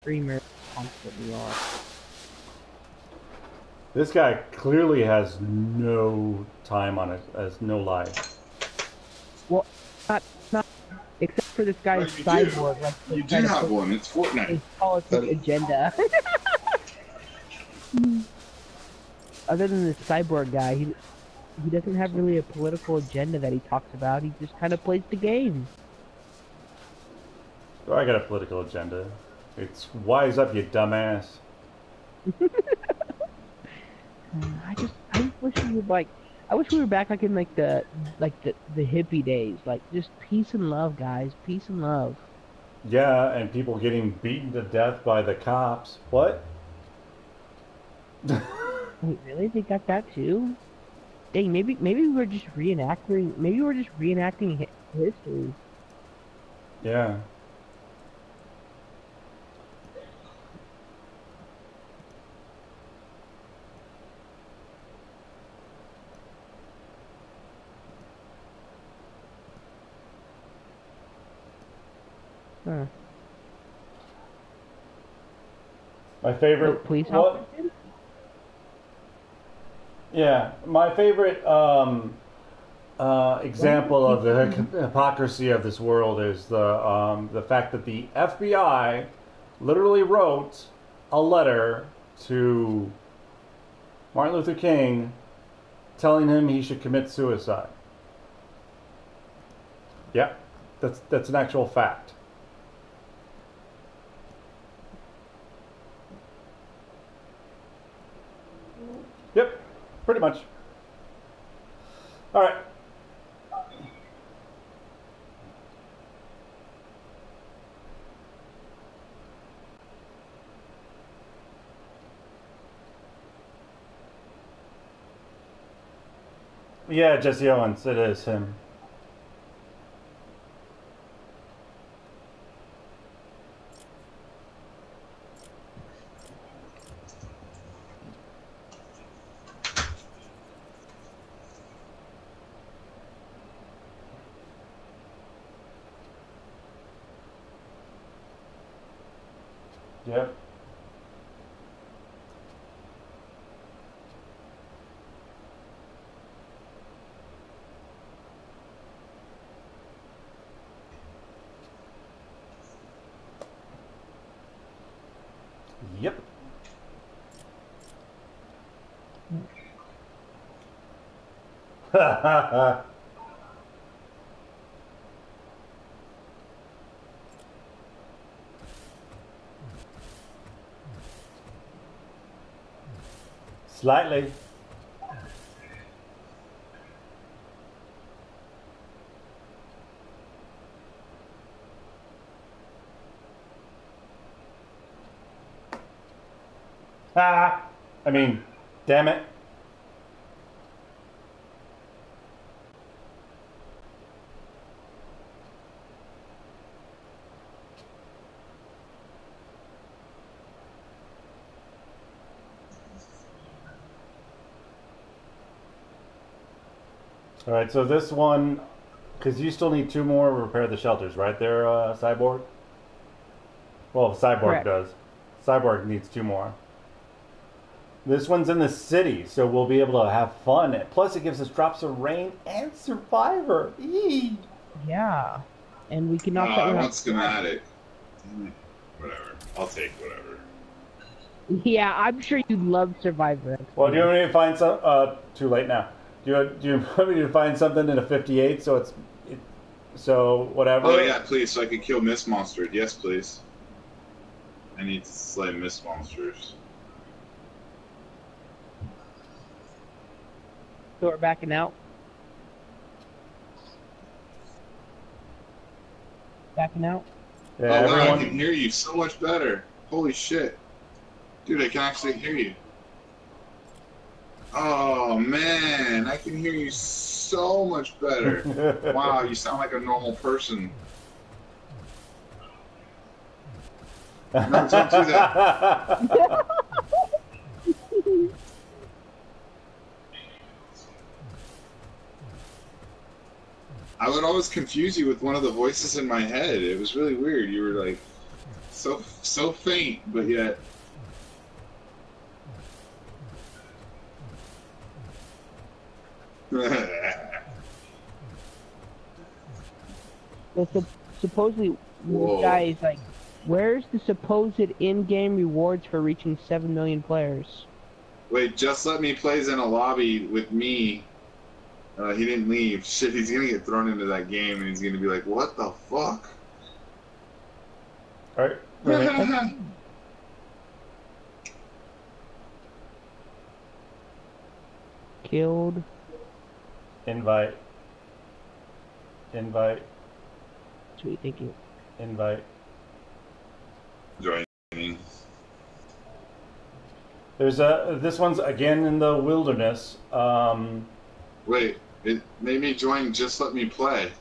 streamers constantly are. This guy clearly has no time on it, has no life. Well, not except for this No, guy's you do. cyborg, like You trying do to have push one. It's Fortnite. his politic But agenda. Other than this cyborg guy, he doesn't have really a political agenda that he talks about. He just kind of plays the game. Oh, I got a political agenda. It's wise up, you dumbass. I just wish we would I wish we were back like in the hippie days, like just peace and love, guys, peace and love. Yeah, and people getting beaten to death by the cops. What? Wait, really? They got that too? Dang, maybe we're just reenacting. Maybe we're just reenacting history. Yeah. Huh. My favorite. Police What? officers? Yeah, my favorite example of the hypocrisy of this world is the fact that the FBI literally wrote a letter to Martin Luther King telling him he should commit suicide. Yeah, that's an actual fact. Yep, pretty much. All right. Yeah, Jesse Owens. It is him. Yep. Yep. Slightly. Ah, I mean, damn it. All right, so this one, because you still need two more to repair the shelters, right there, Cyborg? Well, Cyborg Correct. does. Cyborg needs two more. This one's in the city, so we'll be able to have fun. Plus, it gives us drops of rain and Survivor. Eee. Yeah, and we can knock that I one want out. schematic. Damn it. Whatever. I'll take whatever. Yeah, I'm sure you'd love Survivor. Well, do you want me to find some? Too late now. Do you want me to find something in a 58 so so whatever? Oh yeah, please, so I can kill Mist Monster. Yes, please. I need to slay Mist Monsters. So we're backing out. Backing out. Yeah, Oh wow, I everyone. can hear you so much better. Holy shit. Dude, I can actually hear you. Oh man, I can hear you so much better. Wow, you sound like a normal person. No, don't do that. I would always confuse you with one of the voices in my head. It was really weird. You were like so faint, but yet. Well, supposedly, this Whoa. guy is like, where's the supposed in-game rewards for reaching 7 million players? Wait, just let me plays in a lobby with me. He didn't leave. Shit, he's gonna get thrown into that game, and he's gonna be like, "What the fuck?" All right. Killed. Invite. Invite. Sweet, thank you. Invite. Joining. There's this one's again in the wilderness. Wait, it made me join. Just let me play.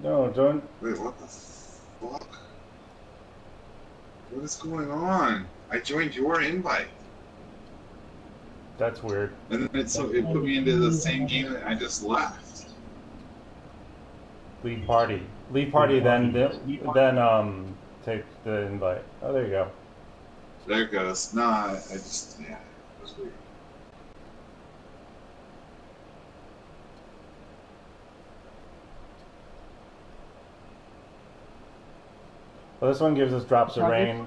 No, don't. Wait, what the fuck? What is going on? I joined your invite, That's weird. and then it put me into the same game that I just left. Leave party. Leave party. Then take the invite. Oh, there you go. There it goes. No, I just it was weird. Well, this one gives us drops of rain.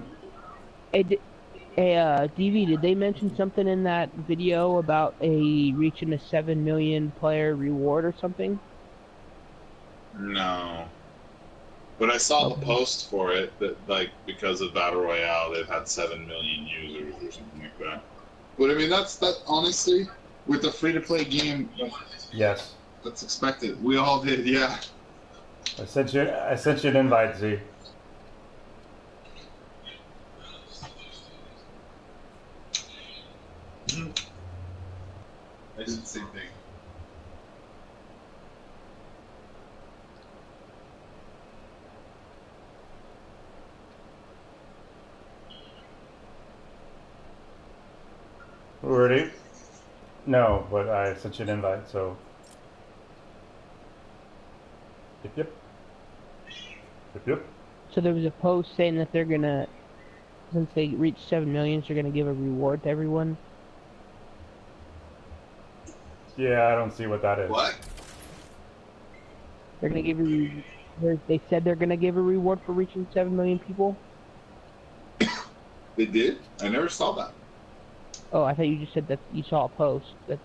DV, did they mention something in that video about reaching a 7 million player reward or something? No. But I saw the post for it that, like, because of Battle Royale, they've had 7 million users or something like that. But I mean, that honestly, with the free-to-play game, Yes. that's expected. We all did, yeah. I sent you an invite, Z. I did the same thing. Ready? No, but I sent you an invite, so. Yep. So there was a post saying that they're gonna, since they reached 7 million, they're gonna give a reward to everyone. Yeah, I don't see what that is. What? They're gonna give they said they're gonna give a reward for reaching 7 million people. They did? I never saw that. Oh, I thought you just said that you saw a post that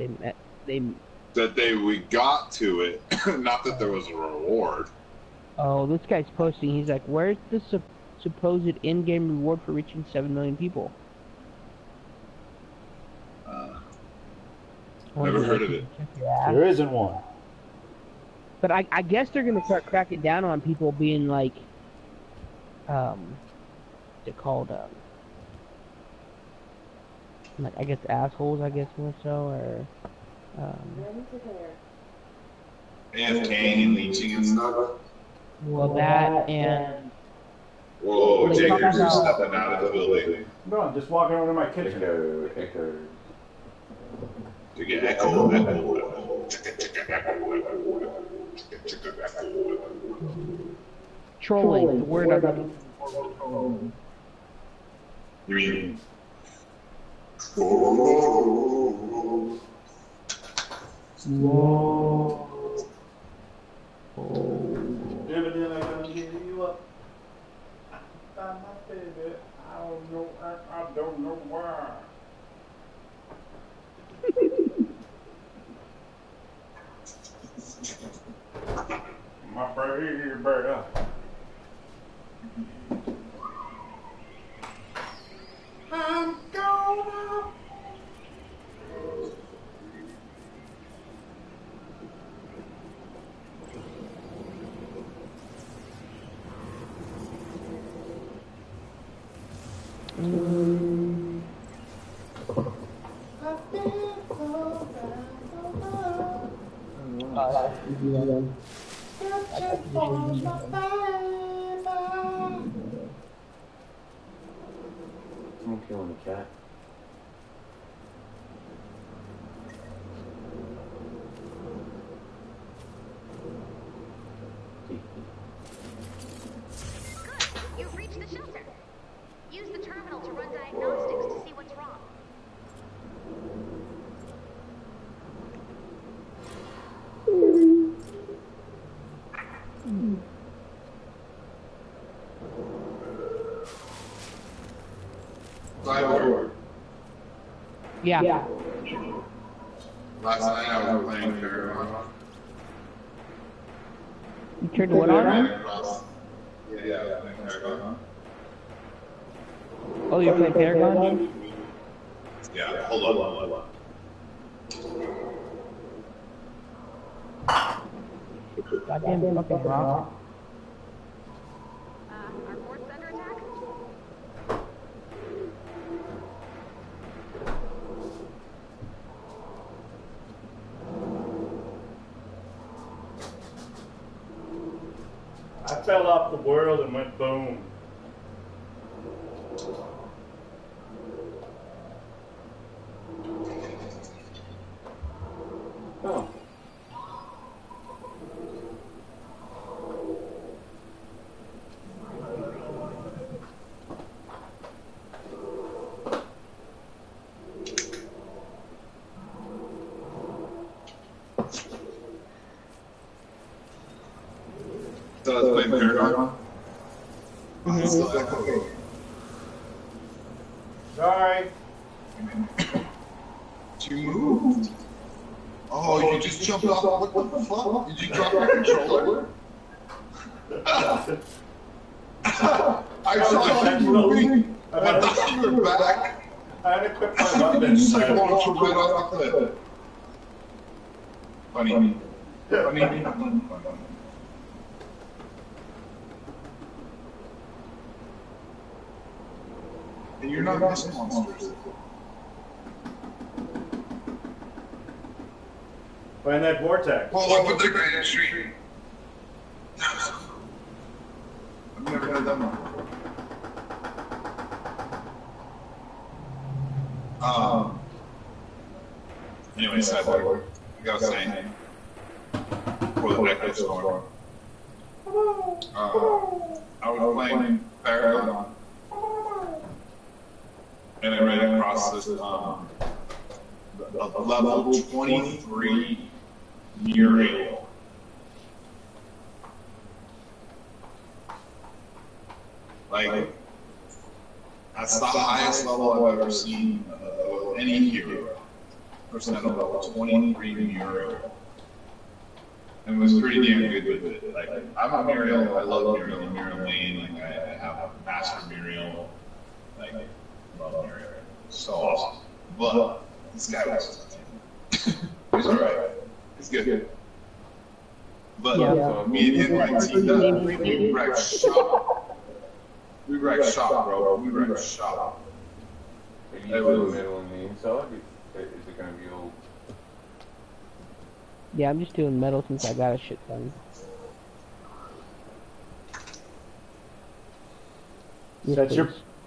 we got to it, not that there was a reward. Oh, this guy's posting. He's like, "Where's the supposed in-game reward for reaching 7 million people?" Never heard of it. There isn't one. But I guess they're gonna start cracking down on people being like, what's it called? Like, I guess assholes. I guess more so, or AFK and leeching and stuff. well, that and Whoa, They Jacob's talk about- stepping out of the building. No, I'm just walking over to my kitchen. To get echo. trolling. The word I'm looking You mean? Every day I gotta give you up. My baby, I don't know why. My baby. I'm gonna. I'm killing the cat. You've reached the shelter. use the terminal to run diagnostics to see what's wrong. Cyborg. Yeah. Last night I was playing Paragon. You turned what on? Yeah, I was playing Paragon. Oh, you're playing Paragon? Yeah, hold on. Goddamn fucking rock. Our fort's under attack? I fell off the world and went boom. Oh. So I was playing Paragon. Okay. Sorry. You moved. Oh, you just jumped off. What the fuck? Did you drop your controller? I saw you moving. I thought you were back. I had to quit my You weapon. just like launched right off the cliff. Funny. Funny. And you're not this monsters. Find that vortex. Well, I put the guy in the street. I've never done that one before. Anyway, Cyborg, like I was saying, before the echo storm, I was playing Paragon, and I ran across this a level 23 Muriel. Like, that's the highest level I've ever seen of any hero. Person at a level 23 Muriel. And was pretty damn good with it. Like, I'm a Muriel, I love Muriel, Muriel Lane, like, I have a Master Muriel. Like, love Muriel. So awesome. But, this guy was he's alright. He's good. But, me and him, my team, we wrecked shop. We wrecked shop, bro. We wrecked shop. Are you doing metal and name so? Is it gonna be old? Yeah, I'm just doing metal since I got a shit ton.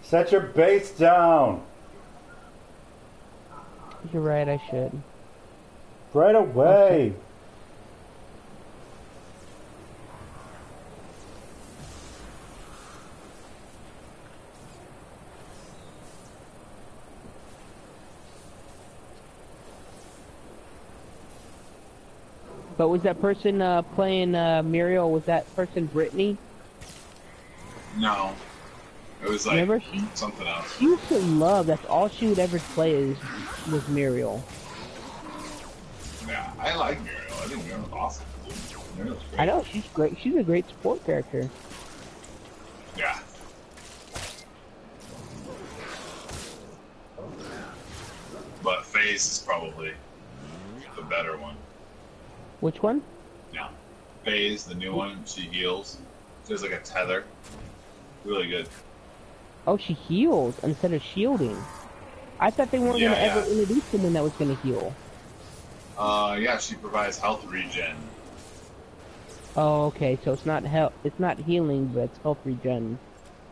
Set your base down. You're right, I should. Right away. But was that person playing Muriel, was that person Brittany? No. It was like Remember? something else. She used to love, that's all she would ever play was Muriel. Yeah, I like Muriel. I think Muriel's awesome. Muriel's great. I know, she's great. She's a great support character. Yeah. But FaZe is probably the better one. Which one? Yeah. FaZe, the new one, she heals. There's like a tether. Really good. Oh, she heals instead of shielding. I thought they weren't going to ever introduce someone that was going to heal. Yeah, she provides health regen. Oh, okay. So it's not it's not healing, but it's health regen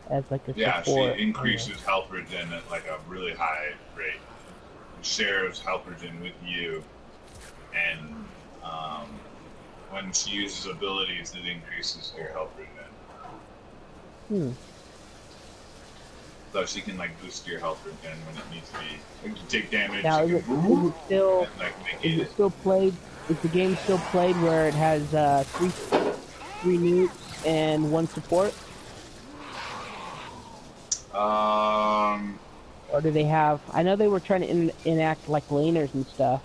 as like a support. She increases health regen at like a really high rate. Shares health regen with you, and when she uses abilities, it increases your health regen. so she can like boost your health again when it needs to be. Like, you take damage, Now, you can is it still and like is negate it it. still played? Is the game still played where it has three nukes and one support, Um, or do they have? I know they were trying to enact like laners and stuff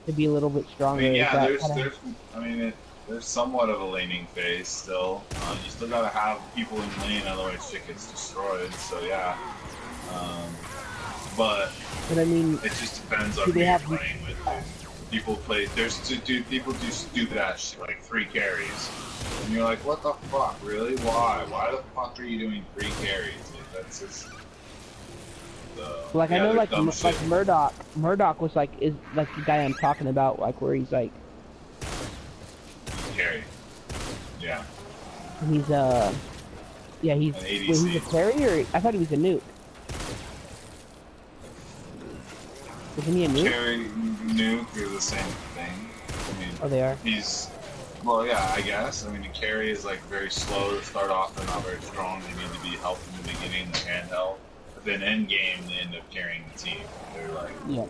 to be a little bit I mean, stronger. Is yeah, that kind of? I mean, there's somewhat of a laning phase still. You still gotta have people in lane, otherwise shit gets destroyed. So yeah, um, but But I mean, it just depends on do who they you're have? playing with. Dude. People play. People do stupid ass shit like 3 carries, and you're like, what the fuck, really? Why? Why the fuck are you doing 3 carries? Like, that's just. Like I Yeah, know, they're like dumb shit. Murdoch. Murdoch was like is like the guy I'm talking about, like where he's like Carry. Yeah. he's yeah he's An wait, ADC. he's a carry or I thought he was a nuke. Isn't he a nuke? Carry, nuke are the same thing. I mean, Oh, they are. he's. Well, yeah, I guess. I mean, the carry is like very slow to start off. They're not very strong. They need to be helped in the beginning, the handheld. But then end game, they end up carrying the team. They're like. Yeah.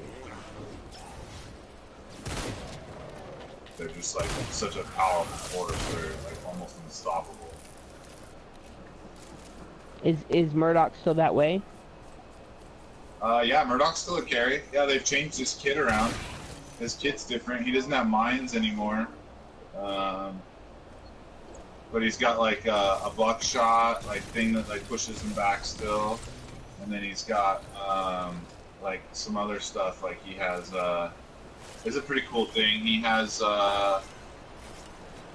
They're just like such a powerful force. They're like almost unstoppable. Is Murdoch still that way? Yeah, Murdoch's still a carry. Yeah, they've changed his kit around. His kit's different. He doesn't have mines anymore. But he's got like a buckshot like thing that like pushes him back still, and then he's got like some other stuff. Like he has it's a pretty cool thing. He has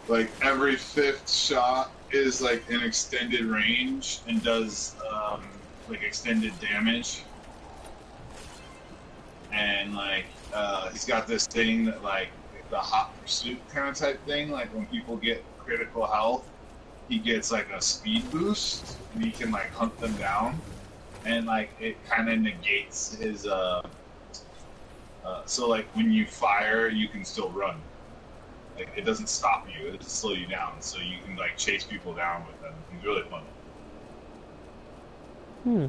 like every 5th shot is like an extended range and does like extended damage. And like he's got this thing that like the hot pursuit kind of type thing. Like when people get critical health, he gets like a speed boost and he can like hunt them down. And like it kind of negates his. So like when you fire, you can still run. Like it doesn't stop you; it just slow you down. So you can like chase people down with them. It's really fun. Hmm.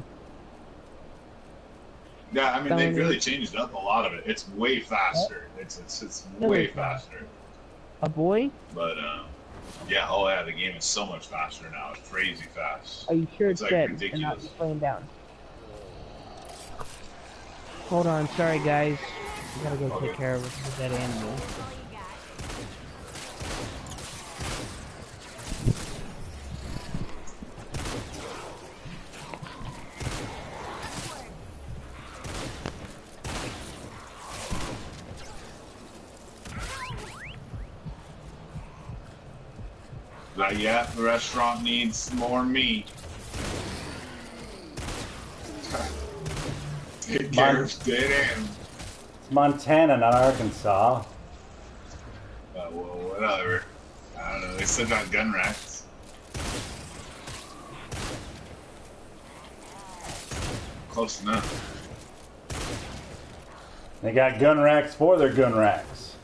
Yeah, I mean they've really changed up a lot of it. It's way faster. It's way faster. A boy? But yeah, oh yeah, the game is so much faster now. It's crazy fast. Are you sure It's it's like dead and not ridiculous. just laying down? Hold on, sorry guys. I gotta go take care of a dead animal. But yeah, the restaurant needs more meat. Take care of dead animals. Montana, not Arkansas. Well, whatever. I don't know. They still got gun racks. Close enough. They got gun racks for their gun racks.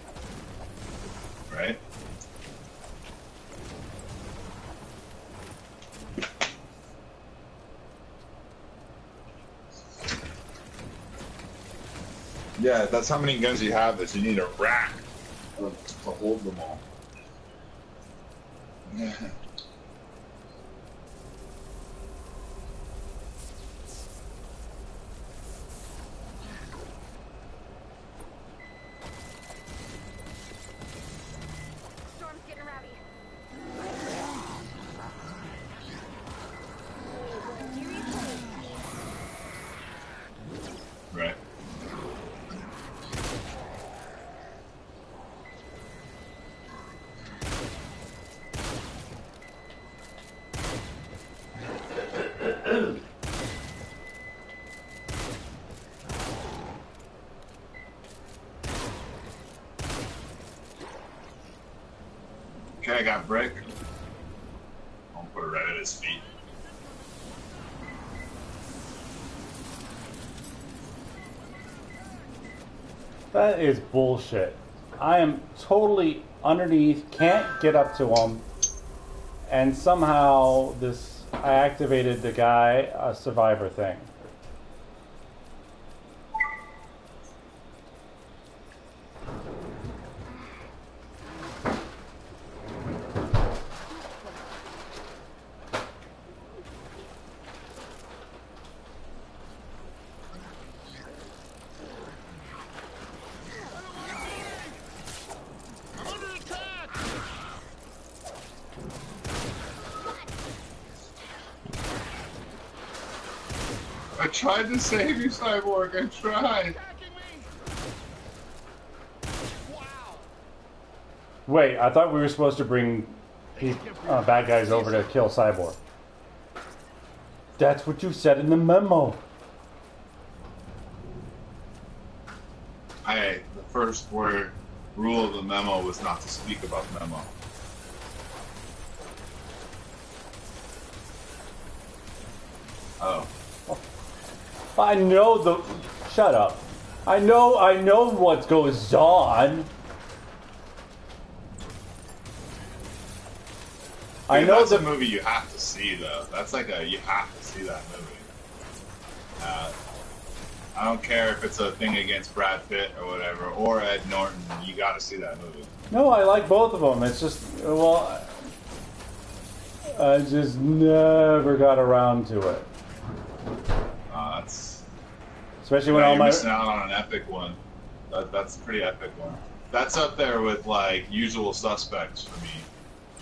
Right? Yeah, that's how many guns you have that you need a rack to hold them all. Yeah. Storm's getting rowdy. Right. Okay, I got brick. I'll put it right at his feet. That is bullshit. I am totally underneath, can't get up to him, and somehow I activated the guy, a survivor thing. I tried to save you, Cyborg. I tried. Wait, I thought we were supposed to bring bad guys over to kill Cyborg. That's what you said in the memo. The first rule of the memo was not to speak about the memo. Oh. I know the. Shut up. I know what goes on. I know that's the a movie you have to see, though. That's like you have to see that movie. I don't care if it's a thing against Brad Pitt or whatever, or Ed Norton. You got to see that movie. No, I like both of them. It's just, well, I just never got around to it. That's especially when all you're my missing out on an epic one. That's a pretty epic one. That's up there with like Usual Suspects for me,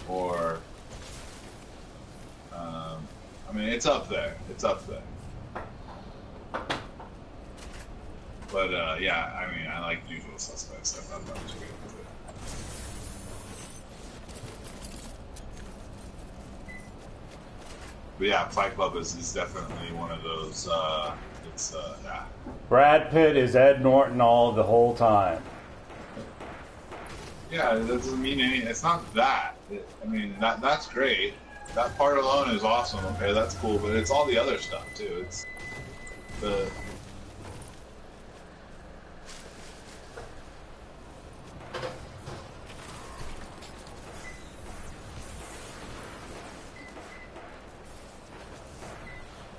or I mean, it's up there. It's up there. But yeah, I mean, I like Usual Suspects. I thought that was good. But yeah, Fight Club is definitely one of those. It's yeah. Brad Pitt is Ed Norton all the whole time. Yeah, it doesn't mean any. It's not that. I mean, that's great. That part alone is awesome. Okay, that's cool. But it's all the other stuff too. It's the.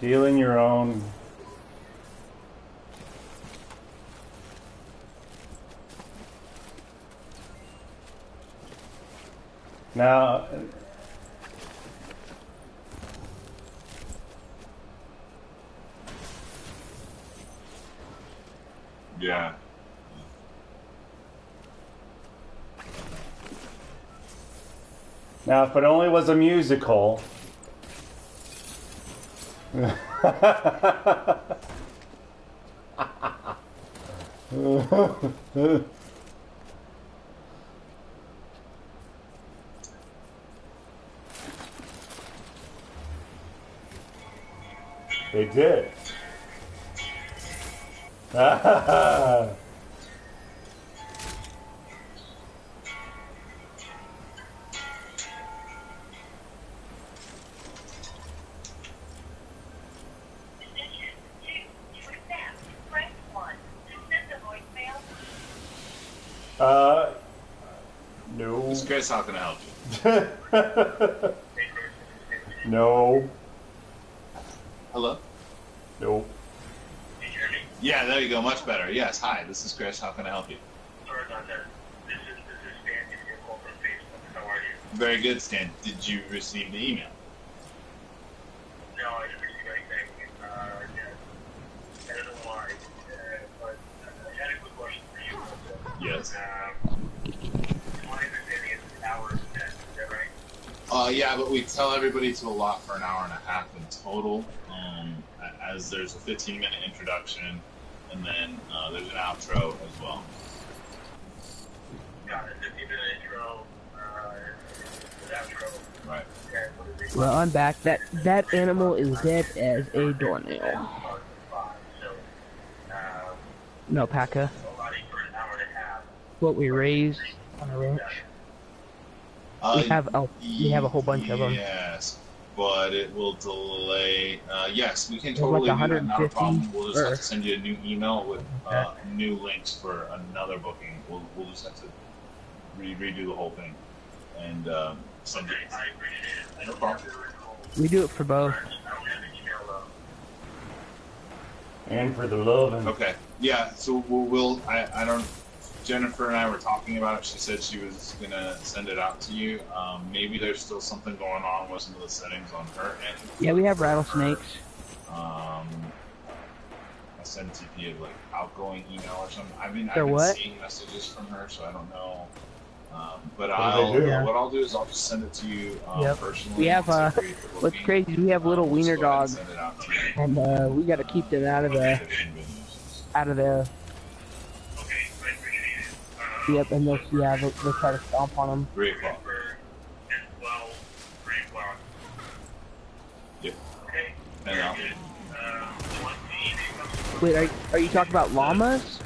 Dealing your own. Now, Yeah. now, if it only was a musical. They did. No. This Chris, how can I help you? No. Hello? No. Can you hear me? Yeah, there you go. Much better. Yes. Hi, this is Chris. How can I help you? Sorry about that. This is Stan giving you a call from Facebook. How are you? Very good, Stan. Did you receive the email? No, I didn't receive anything. Yeah. I don't know why. But I had a quick question for you also. Yes. My understanding is an hour is 10. Is that right? Yeah, but we tell everybody to allot for an hour and a half in total. As there's a 15-minute introduction, and then there's an outro as well. Got it. 15-minute intro, outro. Right. And what is it? Well, I'm back. That animal is dead as a doornail. So, No, Paka. allotting for an hour and a half. What we raised on a ranch. We have a whole bunch of them. Yes, but it will delay. Yes, we can There's like totally do that. Not a 150 problem. We'll just have to or- send you a new email with new links for another booking. We'll just have to redo the whole thing and send it. I appreciate it. I No don't problem. have the original. We do it for both. I don't have an email though. And for the love and Okay. Yeah. So we'll. I don't. Jennifer and I were talking about it. She said she was gonna send it out to you. Maybe there's still something going on with some of the settings on her end. Yeah, we have rattlesnakes. I sent TP a like outgoing email or something. I mean, I've They're been what? seeing messages from her, so I don't know. But What do they do? what I'll do is I'll just send it to you Yep. personally. We have once I agree to what's looking. crazy is we have little We'll just wiener go ahead and dogs, send it out to you. and we got to keep them out of the out of there. Okay, I appreciate it. Yep, and they'll try to stomp on them. 3 o'clock. For 10, 12, 3 o'clock. Yep. Okay. And I'll, Once the evening comes, Wait, are you talking about llamas?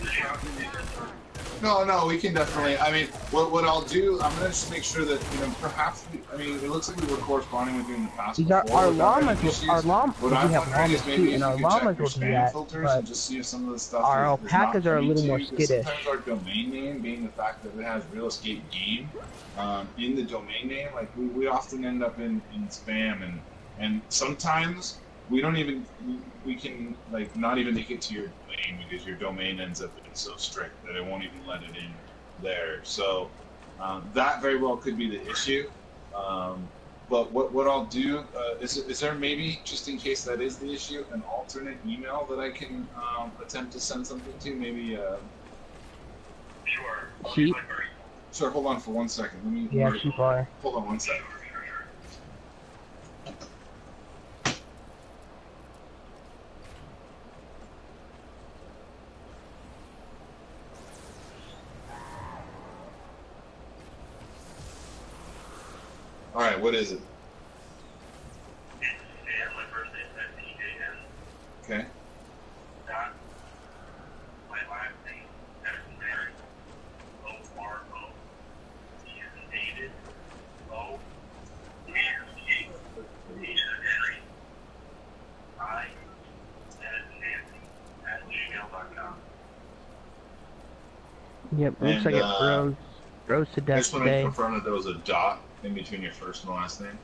No, we can definitely. I mean, what I'll do, I'm gonna just make sure that perhaps. I mean, it looks like we were corresponding with you in the past. These Before our without any llamas. issues. Our llamas. What We I'm have wondering llamas is maybe too, if and you our could check llamas your will do spam that. filters But and just see if some of the stuff our is alpacas not are a little coming more to you, because skittish. sometimes our domain name, being the fact that it has real escape game in the domain name, like we often end up in spam, and sometimes we don't even we can like not even make it to your domain because your domain ends up being so strict that it won't even let it in there. So that very well could be the issue. But what I'll do is there maybe, just in case that is the issue, an alternate email that I can attempt to send something to? Maybe. sure. Sheep. Sure. Hold on for 1 second. Let me. Yeah, sheep are. Hold on 1 second. All right. What is it? And my first name is TJN. Okay. Dot. My last name, as in Mary. O-R-O. T as in David. O. A as in Kate. H as in Henry. I. As in Nancy. At gmail.com. Yep, looks And, like it froze to I death just want to today. confirm that there was a dot in between your first and last name.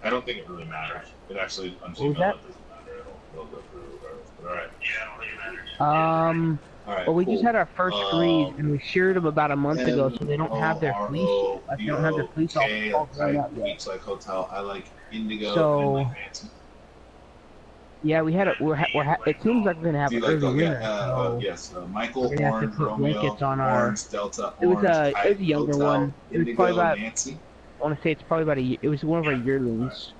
I don't think it really matters. It actually, on What was Gmail, that? it doesn't matter. It'll go through regardless. But all right. Yeah, I don't think it matters. All right. Well, we cool. just had our first freeze, and we sheared them about a month ago, so they don't have their fleece. They don't have their fleece all grown up yet. Beach like hotel. I like indigo So- and like Nancy. Yeah, we had it. It seems like we're gonna have Do you early like the, winter. yeah, So yes, Michael, we're gonna have to Orange, put Romeo, blankets on our- Orange, Delta, It was Orange, a Kite, younger Hotel, one. It was Indigo, probably about- Nancy. I want to say it's probably about it was one of our yearlings.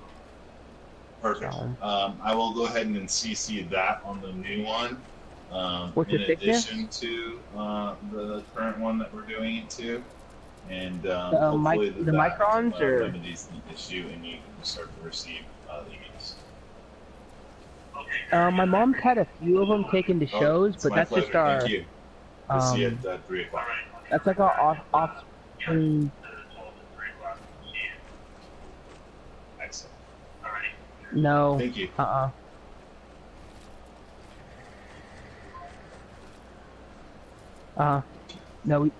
Perfect. So, I will go ahead and CC that on the new one. What's in the thickness? addition to the current one that we're doing it to, and The hopefully the microns or- remedies the issue, and you can start to receive emails. my mom's had a few of them taken to shows, It's but my that's pleasure. just our. Thank you. We'll see you at 3 o'clock. That's like our offspring. Excellent. No. Thank you. No,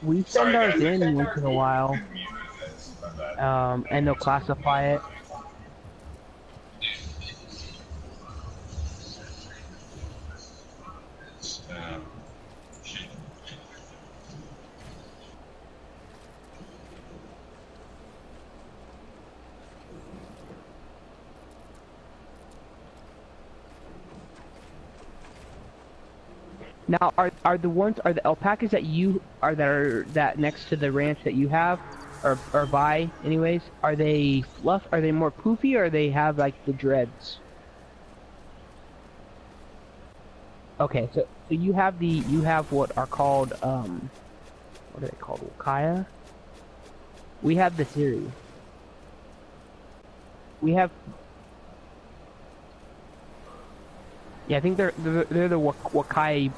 we send Sorry, ours guys. in once in a while, Couldn't mute you guys. My bad. and they'll classify it. Um, Now, are the alpacas that you that next to the ranch that you have, or buy anyways? Are they fluff? Are they more poofy, or they have like the dreads? Okay, so you have what are called what are they called? Wakaya? We have the series. We have. Yeah, I think they're the Wakai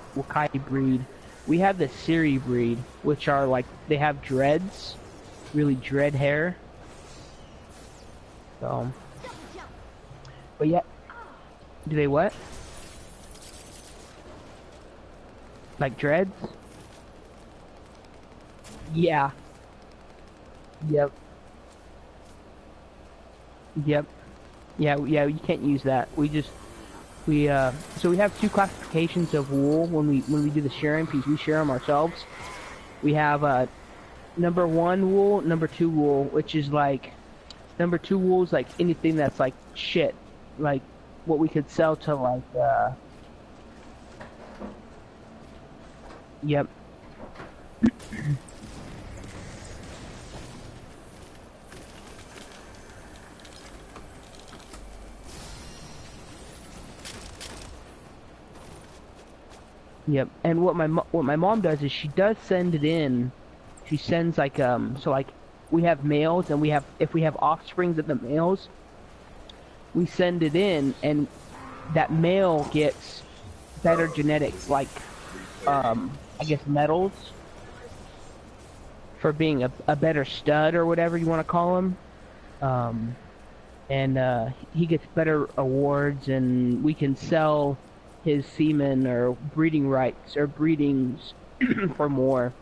breed. We have the Siri breed, which are like they have dreads, really dread hair. So, but yeah, do they what? Like dreads? Yeah. Yep. Yep. Yeah, you can't use that. So we have two classifications of wool when we do the shearing because we shear them ourselves. We have number 1 wool, number 2 wool, which is like number 2 wool is like anything that's like shit, like what we could sell to like yep. Yep. And what my mom does is she does send it in. She sends like so like we have males and we have if we have offsprings of the males, we send it in and that male gets better genetics like I guess medals for being a better stud or whatever you want to call him. Um and he gets better awards and we can sell his semen or breeding rights or breedings for more.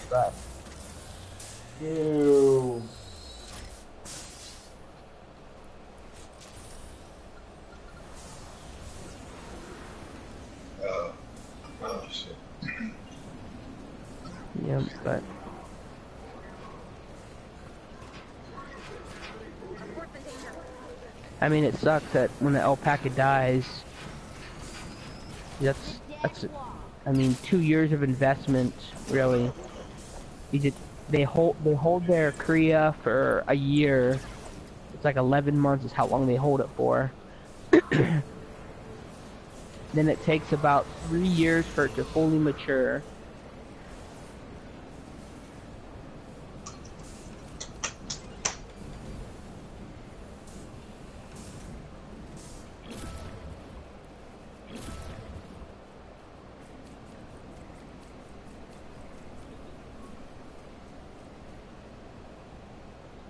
But Ew. Oh shit. yeah, but Reports in danger. I mean it sucks that when the alpaca dies, that's I mean 2 years of investment really. You just they hold their cria for a year. It's like 11 months is how long they hold it for. Then it takes about 3 years for it to fully mature.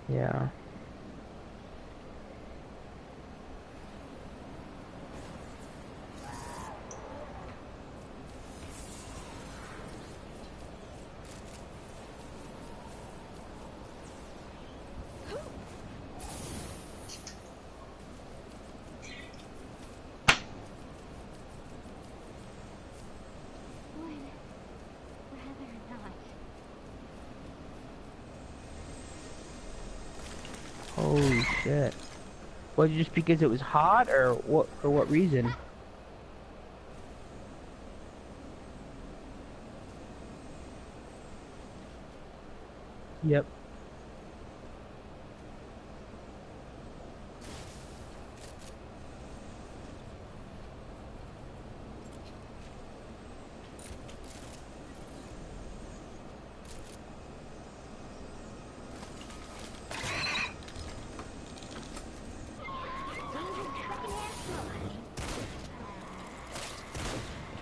Yeah. Would rather not. Holy shit. Was it just because it was hot or what for what reason? Yep.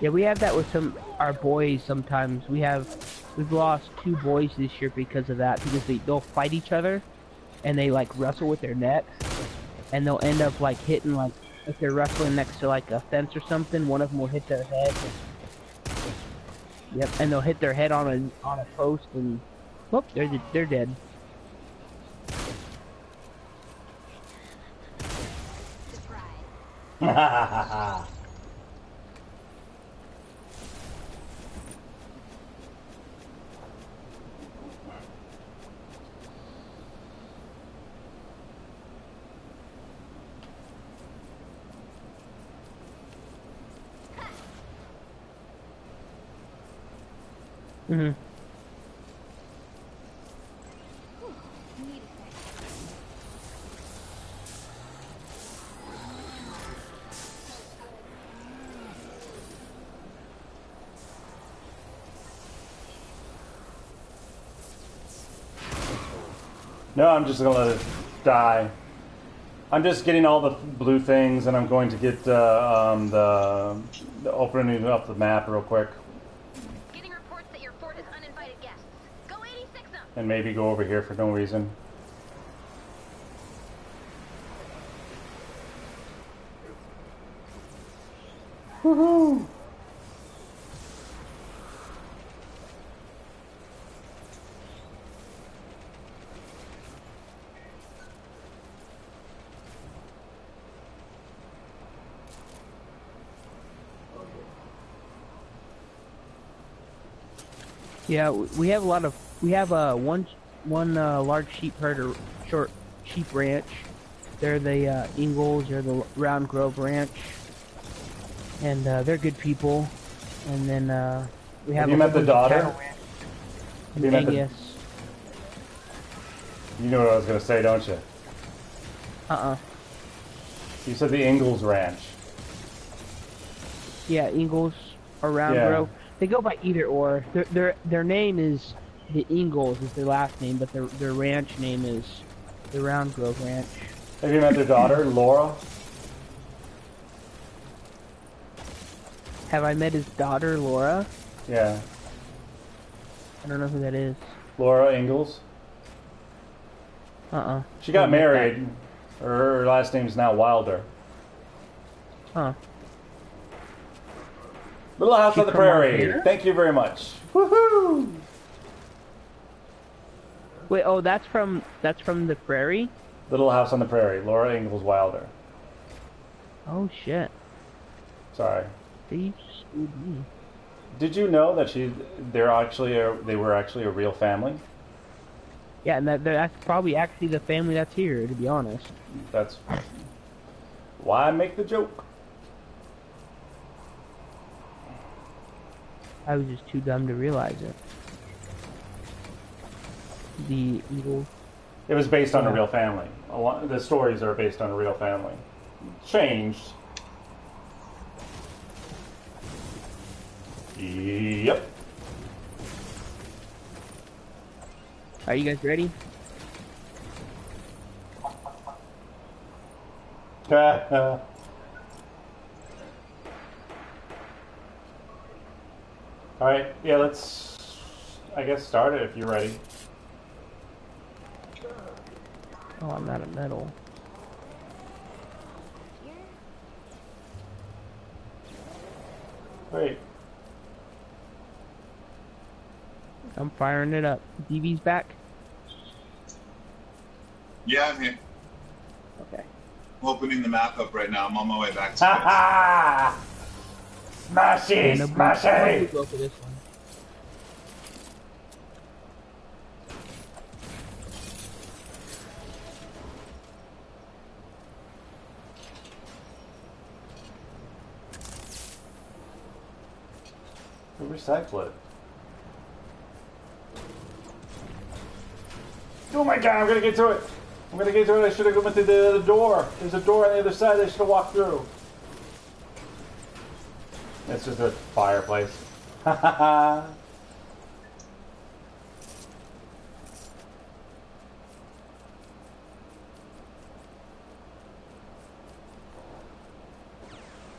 Yeah, we have that with our boys sometimes. We've lost 2 boys this year because of that because they'll fight each other and they like wrestle with their necks and they'll end up like hitting like if they're wrestling next to like a fence or something, one of them will hit their head. Yep, and they'll hit their head on a post and whoop, they're dead. Mhm. Need a sec. No, I'm just gonna let it die. I'm just getting all the blue things, and I'm going to get the opening up the map real quick, Getting reports that your fort has uninvited guests. Go 86 them. and maybe go over here for no reason. Woohoo! Yeah, we have a lot of we have one large sheep herder short sheep ranch. They're the Ingalls or the Round Grove Ranch, and they're good people. And then we have you a met whole the bunch of daughter? cattle ranch Have you in met the- Angus. You know what I was gonna say, don't you? Uh-uh. You said the Ingalls Ranch. Yeah, Ingles or Round Yeah. Grove. They go by either or. Their name is the Ingles is their last name, but their ranch name is the Round Grove Ranch. Have you met their daughter, Laura? Have I met his daughter, Laura? Yeah. I don't know who that is. Laura Ingalls. She got Haven't met married. Her last name's now Wilder. Huh. Little House She on the from Prairie. Montana? Thank you very much. Woohoo! Wait, oh, that's from the Prairie? Little House on the Prairie. Laura Ingalls Wilder. Oh shit. Sorry. They screwed me. Did you know that they were actually a real family? Yeah, and that's probably actually the family that's here, to be honest. That's why I make the joke. I was just too dumb to realize it. The Eagle. It was based on a real family. The stories are based on a real family. Changed. Yep. Are you guys ready? Alright, yeah, let's, I guess, start it if you're ready. Oh, I'm out of metal. Great. I'm firing it up. DV's back? Yeah, I'm here. Okay. I'm opening the map up right now. I'm on my way back to Ha it. ha! Smashy, smashy! Go for this one. Recycle it. Oh my god, I'm gonna get to it! I'm gonna get to it, I should have gone through the door. There's a door on the other side I should have walked through. It's just a fireplace. Ha ha ha!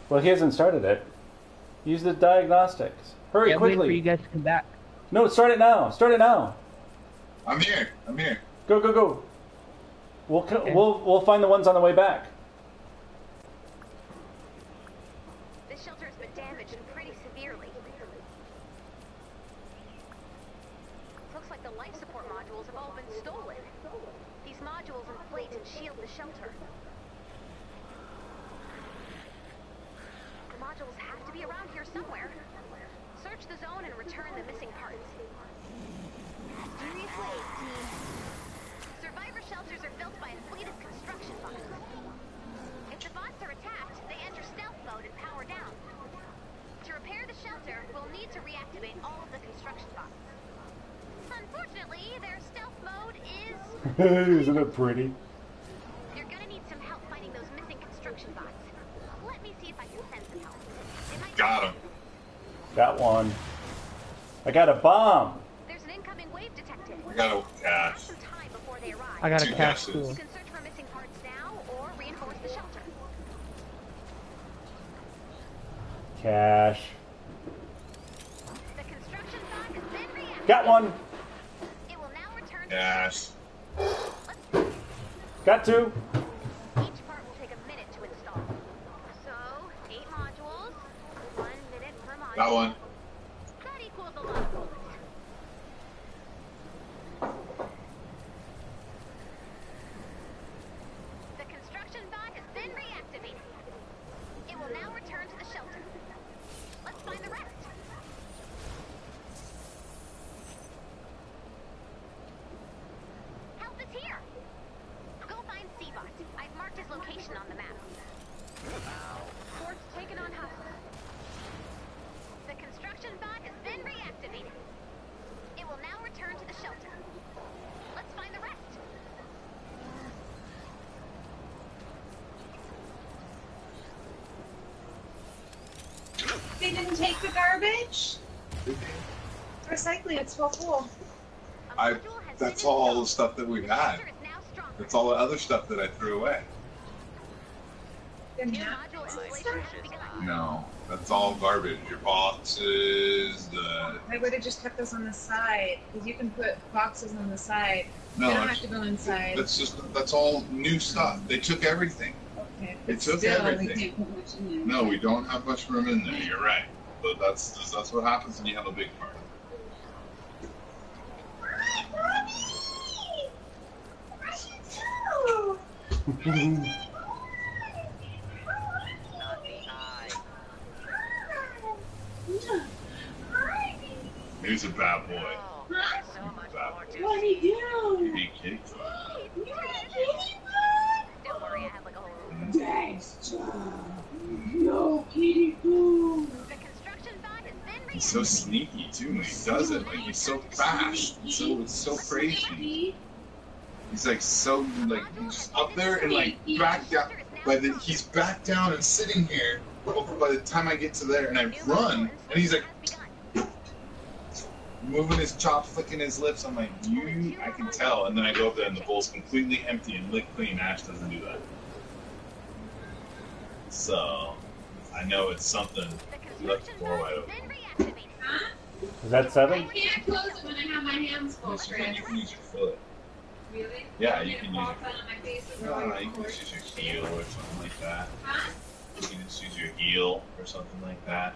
Well, he hasn't started it. Use the diagnostics. Hurry, Yeah, I'm quickly. waiting for you guys to come back. No, start it now. Start it now. I'm here. I'm here. Go, go, go. We'll find the ones on the way back. This shelter has been damaged pretty severely. Looks like the life support modules have all been stolen. These modules inflate and shield the shelter. The modules have to be around here somewhere. Search the zone and return the missing parts. Seriously, team. Survivor shelters are built by a fleet of construction bots. If the bots are attacked, they enter stealth mode and power down. To repair the shelter, we'll need to reactivate all of the construction bots. Unfortunately, their stealth mode is... Isn't it pretty? You're gonna need some help finding those missing construction bots. Let me see if I can send some help. It might Got him. Got one. I got a bomb. There's an incoming wave detected. I got a cash. Some time before they arrive. I got a Two cash caches. tool. You can search for missing parts now or reinforce the shelter. Cash. The construction bot has been reactivated. Got one. It will now return to Cash. Got two. Each part will take a minute to install. So, 8 modules, 1 minute per module. Got one. That equals a lot of bullets. The construction bot has been reactivated. It will now return to the shelter. Let's find the rest. Help is here. Go find Seabot. I've marked his location on the map. Fort's taken on hostages. The construction They didn't take the garbage? Recycling, it's so full. That's all the stuff that we've had. That's all the other stuff that I threw away. Didn't have stuff? No, that's all garbage. Your boxes, the... I would have just kept those on the side, because you can put boxes on the side. No, They don't have to go inside. that's all new stuff. They took everything. Okay. They took Still, everything. we can't put much in there. No, we don't have much room in there. You're right. But that's what happens when you have a big party. He's a bad boy. What do you do? He kitty foot. Don't worry, I have like a whole room. Thanks, no kitty food. The construction bot has been He's so sneaky too when he does it. Like he's so fast. It's so crazy. He's like so like he's up there and like back down. He's back down and sitting here. By the time I get to there and I run, and he's like moving his chops, flicking his lips. I'm like, I can tell. And then I go up there and the bowl's completely empty and licked clean. Ash doesn't do that. So I know it's something. He left the door wide open. Is that 7? I can't close it when I have my hands full, Yes, you Chris. can use your foot. Really? Yeah, you can use Fall it. flat on my face as No, well. you can just use your heel or something like that. Huh? You can just use your heel or something like that.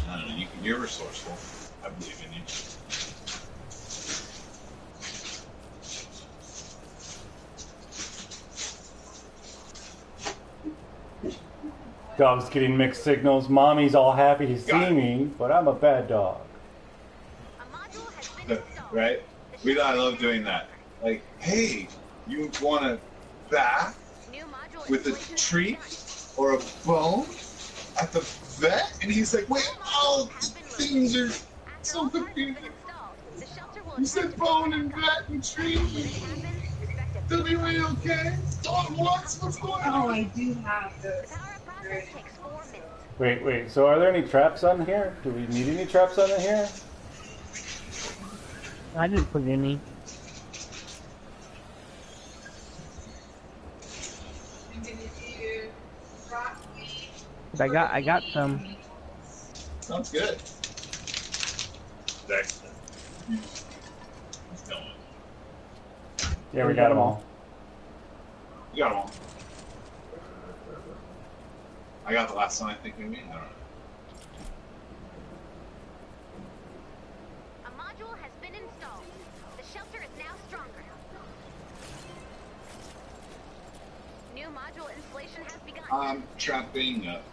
I don't know. You're resourceful. I believe in you. Dog's getting mixed signals. Mommy's all happy to see Got it. me, but I'm a bad dog. Right? I love doing that. Like, hey, you want a bath with a treat or a bone at the vet? And he's like, wait, all things are so confusing. You said bone and vet and treat. Tell me when you're okay. Dog wants what's going on? Oh, I do have those. Wait. So are there any traps on here? Do we need any traps on here? I didn't put any. I'm gonna do broccoli. I got some. Sounds good. Excellent. Let's go. Yeah, we got them all. You got them all. I got the last one, I think, maybe. I don't know. A module has been installed. The shelter is now stronger. New module installation has begun. I'm trapping up.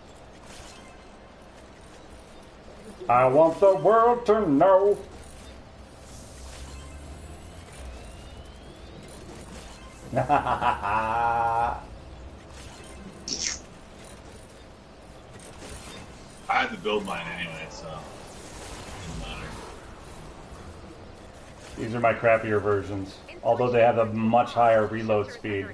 I want the world to know. I had to build mine anyway, so it doesn't matter. These are my crappier versions, although they have a much higher reload speed.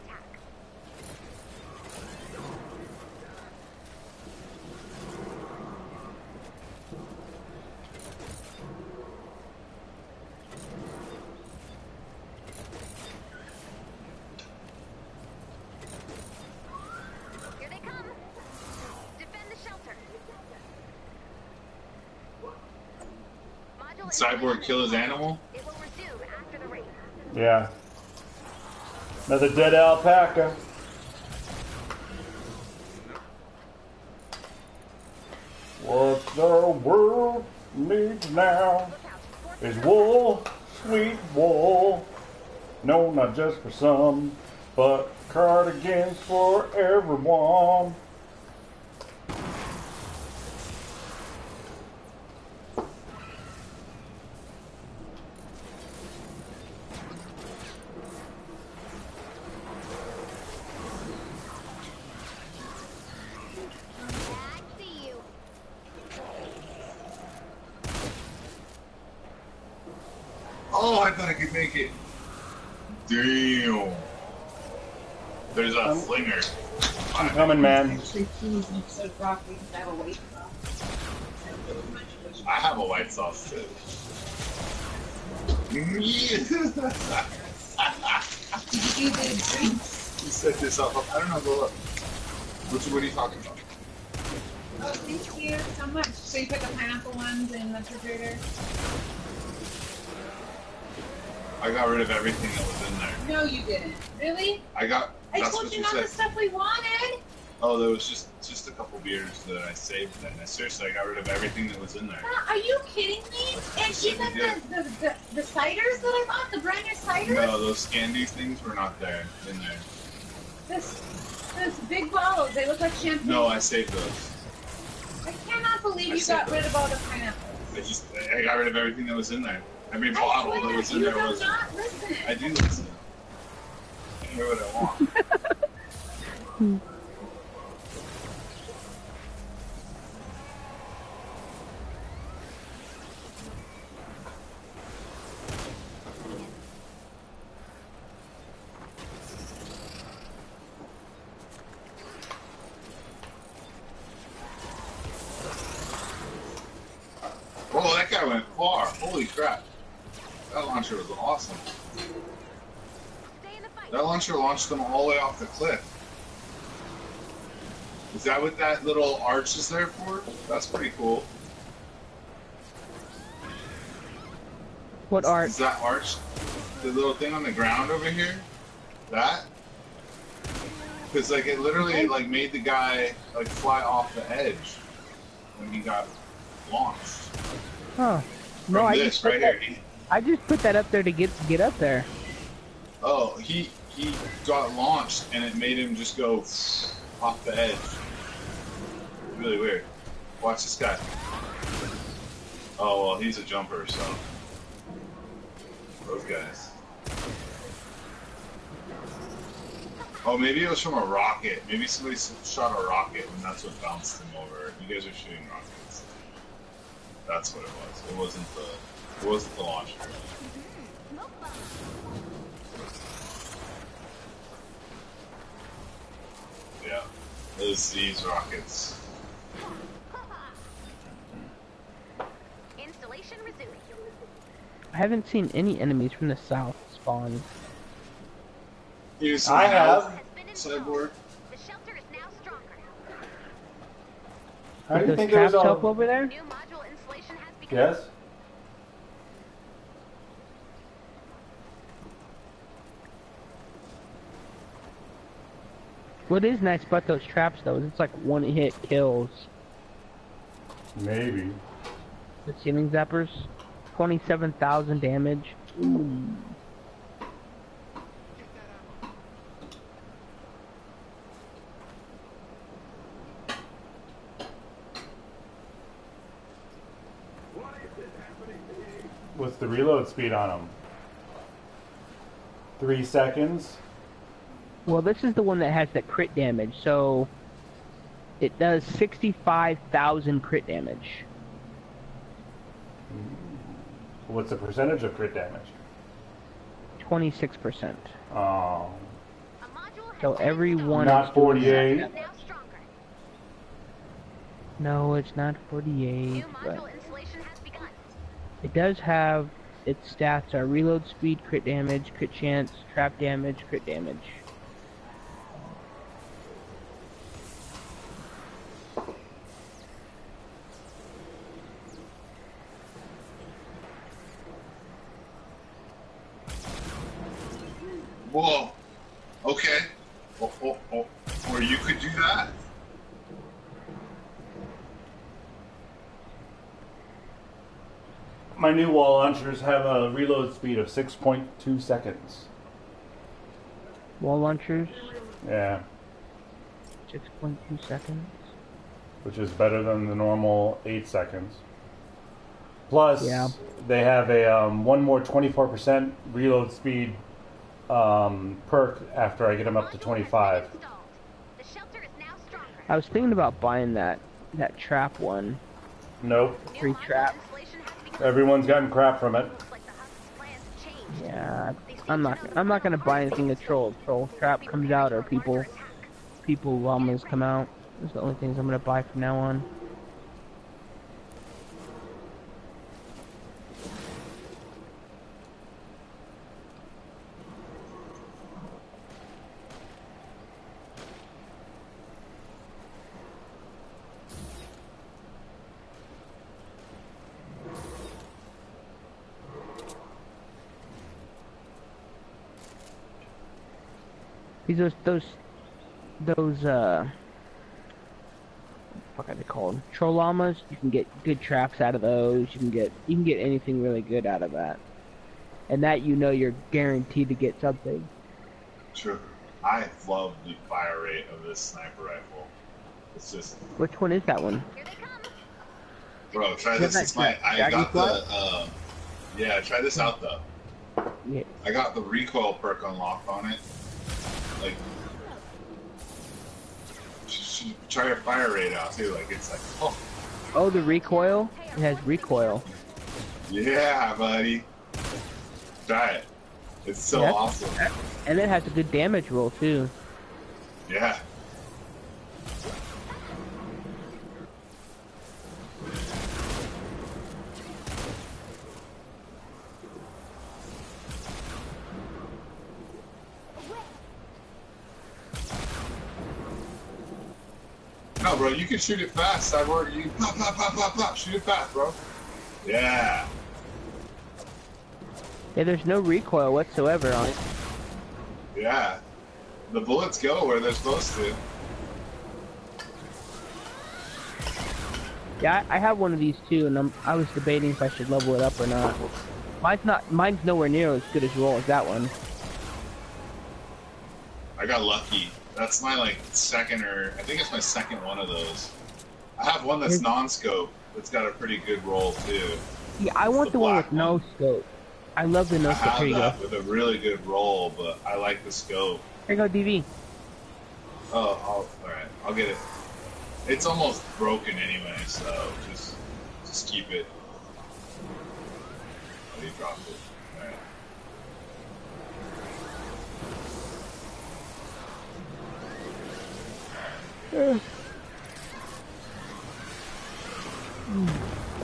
Here they come. Defend the shelter. Module Cyborg kill his animal? It will resume after the raid. Yeah. Another dead alpaca. What the world needs now is wool, sweet wool. No, not just for some, but cardigans for everyone. I see you. Oh, I thought I could make it. Damn. There's a flinger. I'm coming, man. Actually, peas instead of broccoli because I have a white sauce. I have a white sauce too. Did you do the drinks? You set this up. I don't know. Go look. What are you talking about? Oh, thank you so much. So you put the pineapple ones in the refrigerator? I got rid of everything that was in there. No, you didn't. Really? I I told you not the stuff we wanted. Oh, there was just a couple beers that I saved. Then I got rid of everything that was in there. Are you kidding me? And even the ciders that I bought, the brand new ciders? No, those candy things were not there in there. This big bottles, they look like champagne. No, I saved those. I cannot believe you got rid of all the pineapples. I got rid of everything that was in there. Every bottle that was in there was. Not listen. I do listen. I hear what I want. Oh, that guy went far. Holy crap. That launcher was awesome. That launcher launched them all the way off the cliff. Is that what that little arch is there for? That's pretty cool. What arch? Is that arch? The little thing on the ground over here? That? Because like it literally like made the guy like fly off the edge when he got launched. Huh. No, From I this just put right that, here. I just put that up there to get up there. Oh, he got launched and it made him just go off the edge. Really weird. Watch this guy. Oh well, he's a jumper, so those guys. Oh, maybe it was from a rocket. Maybe somebody shot a rocket and that's what bounced him over. You guys are shooting rockets. That's what it was. It wasn't the launcher. Yeah, it was these rockets. Installation resuming. I haven't seen any enemies from the south spawn. Here's I have. Has been installed. Cyborg. The shelter is now stronger. How do you Those think there was traps help all... over there? New module installation has begun. Yes? What is nice about those traps though is it's like one hit kills. Maybe. The ceiling zappers, 27,000 damage. Ooh. What's the reload speed on them? 3 seconds? Well, this is the one that has the crit damage, so it does 65,000 crit damage. What's the percentage of crit damage? 26%. Oh. A module has So been every installed. one Not is doing 48. that. Now stronger. No, it's not 48, New but module installation has begun. it does have its stats are reload speed, crit damage, crit chance, trap damage, crit damage. Whoa. Okay. Oh. Or you could do that. My new wall launchers have a reload speed of 6.2 seconds. Wall launchers, Yeah, 6.2 seconds. which is better than the normal 8 seconds. Plus, Yeah. they have a one more 24% reload speed perk after I get them up to 25. The shelter is now stronger. I was thinking about buying that trap one. Nope, New Free module trap. installation has begun. everyone's gotten crap from it. Looks like the Husk's plans have changed. Yeah, They seem I'm to not know gonna buy how anything hard that it is to troll trap be comes prepared out for or a larger people attack. people llamas come out. Those are the only things I'm gonna buy from now on. Those fuck are they called? Troll llamas. You can get good traps out of those. You can get anything really good out of that. And that you're guaranteed to get something. True. I love the fire rate of this sniper rifle. It's just. Which one is that one? Here they come. Bro, try this. It's my. I got the. Yeah, try this out though. Yeah. I got the recoil perk unlocked on it. Like, try your fire rate out too. Like, it's like, oh. Oh, the recoil? It has recoil. Yeah, buddy. Try it. It's so awesome. And it has a good damage roll too. Yeah. No, bro, you can shoot it fast. I've already you pop, pop, pop, pop, pop. Shoot it fast, bro. Yeah. Yeah, there's no recoil whatsoever on it. Yeah. The bullets go where they're supposed to. Yeah, I have one of these too, and I was debating if I should level it up or not. Mine's nowhere near as good as roll as that one. I got lucky. That's my I think it's my second one of those. I have one that's non-scope. It's got a pretty good roll too. Yeah, I want the one with no scope. I love the no scope. Here you go. With a really good roll, but I like the scope. Here you go, DV. Oh, alright. I'll get it. It's almost broken anyway, so just keep it. Oh, you dropped it. Alright.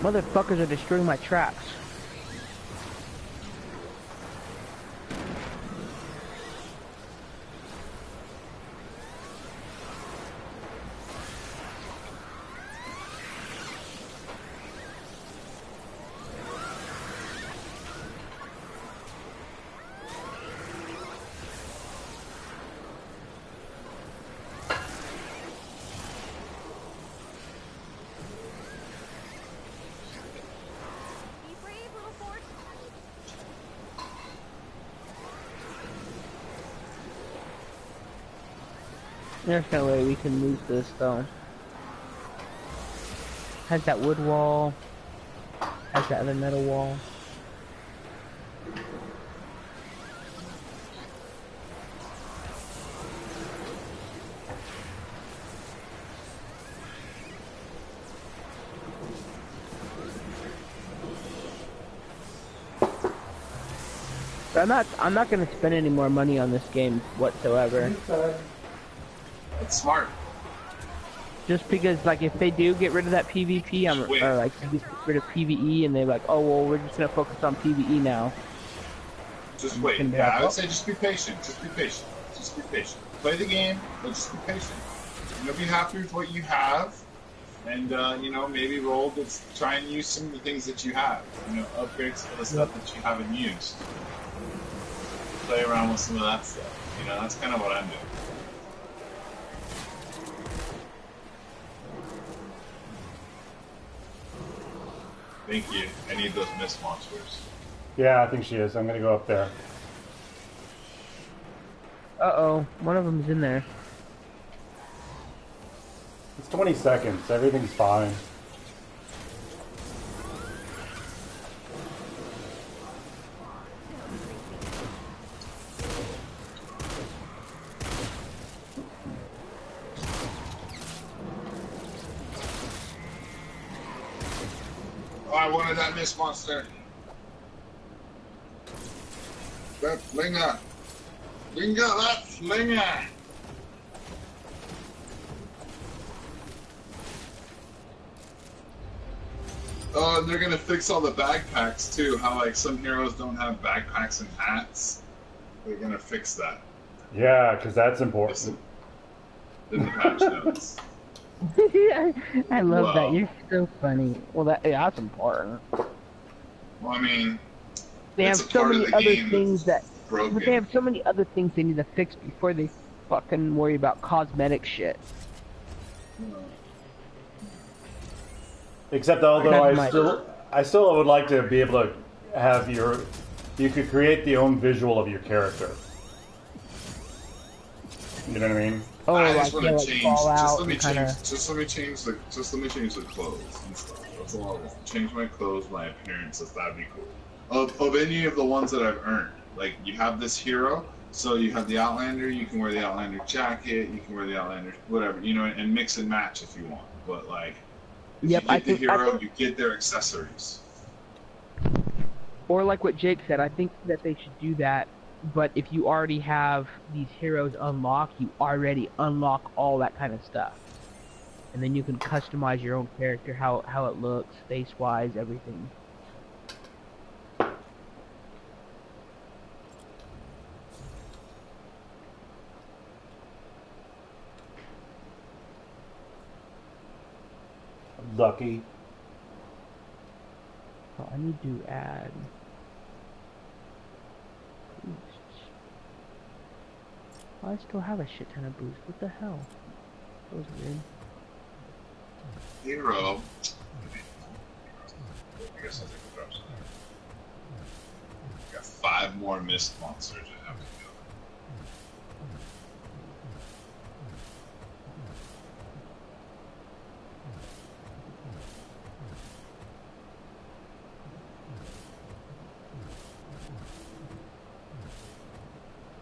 Motherfuckers are destroying my traps. There's no way we can lose this though. Has that wood wall. Has that other metal wall. But I'm not gonna spend any more money on this game whatsoever. It's smart. Just because, like, if they do get rid of that PvP, or like get rid of PvE, and they're like, oh well, we're just gonna focus on PvE now. Just wait. Yeah, I would say just be patient. Just be patient. Just be patient. Play the game, but just be patient. You'll be happy with what you have, and maybe roll. Try and use some of the things that you have. Upgrade some of the stuff that you haven't used. Play around with some of that stuff. That's kind of what I'm doing. Thank you. I need those mist monsters. Yeah, I think she is. I'm gonna go up there. Uh-oh. One of them's in there. It's 20 seconds. Everything's fine. I wanted that mist monster. That flinger. Flinger, that flinger. Oh, and they're gonna fix all the backpacks too. How like some heroes don't have backpacks and hats. They're gonna fix that. Yeah, because that's important. In the patch notes. I love that. Wow. You're so funny. Well, that's important. Well, I mean, They have it's a so part of many the other game things that, that's but they broken. have so many other things they need to fix before they fucking worry about cosmetic shit. Except although That's I still would like to be able to have you could create the own visual of your character. You know what I mean? Oh, I like, just want yeah, to like change. Fallout Just let me and kinda... change. Just let me change the clothes and stuff. That's all I want. Change my clothes, my appearances. That'd be cool. Of any of the ones that I've earned, like you have this hero, so you have the Outlander. You can wear the Outlander jacket. You can wear the Outlander whatever, you know, and mix and match if you want. But like, if Yep, you get the hero, you get their accessories. Or like what Jake said, I think that they should do that, but if you already have these heroes unlocked, you already unlock all that kind of stuff. And then you can customize your own character, how it looks, face-wise, everything. Lucky. Oh, I need to add... boosts. Oh, I still have a shit ton of boosts. What the hell? That was weird. Hero. I guess I'll take the drops. Got 5 more mist monsters I have to kill.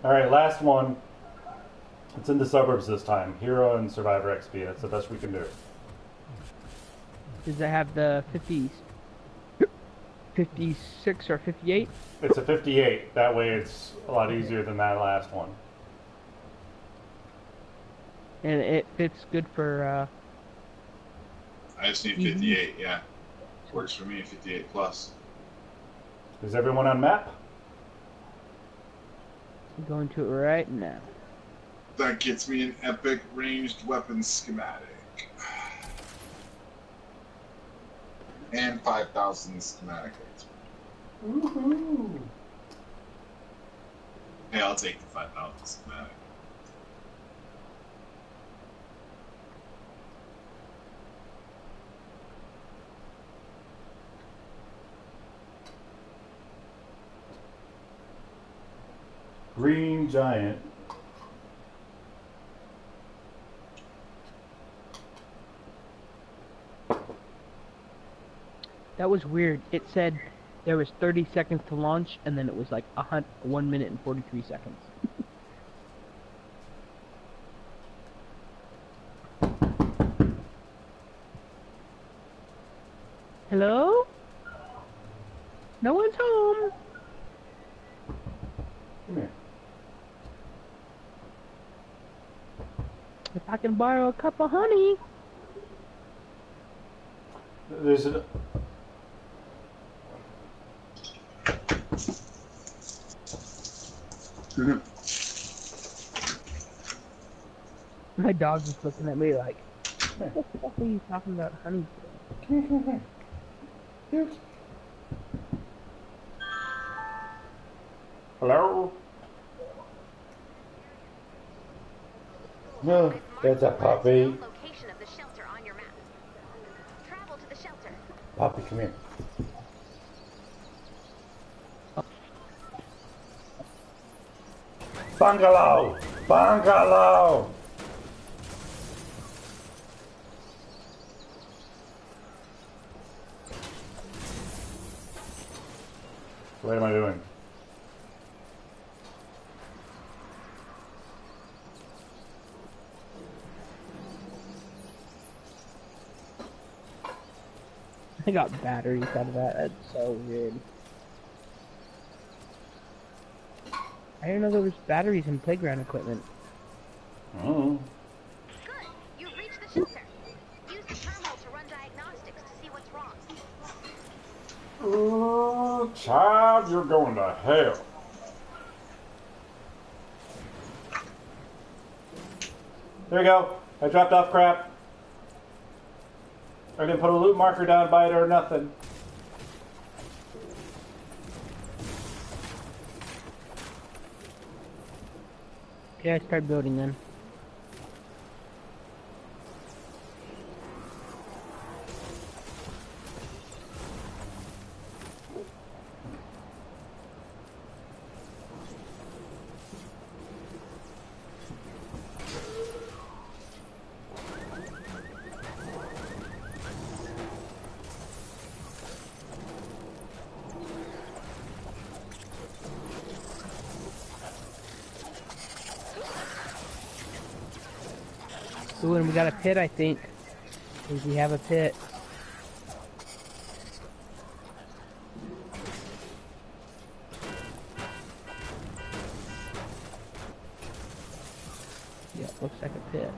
All right, last one. It's in the suburbs this time. Hero and Survivor XP. That's the best we can do. Does it have the 50s? 56 or 58? It's a 58. That way it's a lot easier than that last one. And it fits good for, I just need 58, yeah. Works for me, 58 plus. Is everyone on map? I'm going to it right now. That gets me an epic ranged weapon schematic. And 5,000 schematic. Woohoo! Hey, I'll take the 5,000 schematic. Green Giant. That was weird. It said there was 30 seconds to launch, and then it was like 1 minute and 43 seconds. Hello? No one's home. Come here. If I can borrow a cup of honey. There's a... My dog's just looking at me like, what the fuck are you talking about honey for? Hello? No, there's a puppy. Location of the shelter on your map. Travel to the shelter. Puppy, come here. Bungalow! Bungalow! What am I doing? I got batteries out of that. That's so weird. I didn't know there was batteries in playground equipment. Oh. Good. You've reached the shelter. Use the terminal to run diagnostics to see what's wrong. Ooh, child, you're going to hell. There you go. I dropped off crap. I didn't put a loot marker down by it or nothing. Okay, I start building then. Ooh, and we got a pit, I think. We have a pit. Yeah, looks like a pit.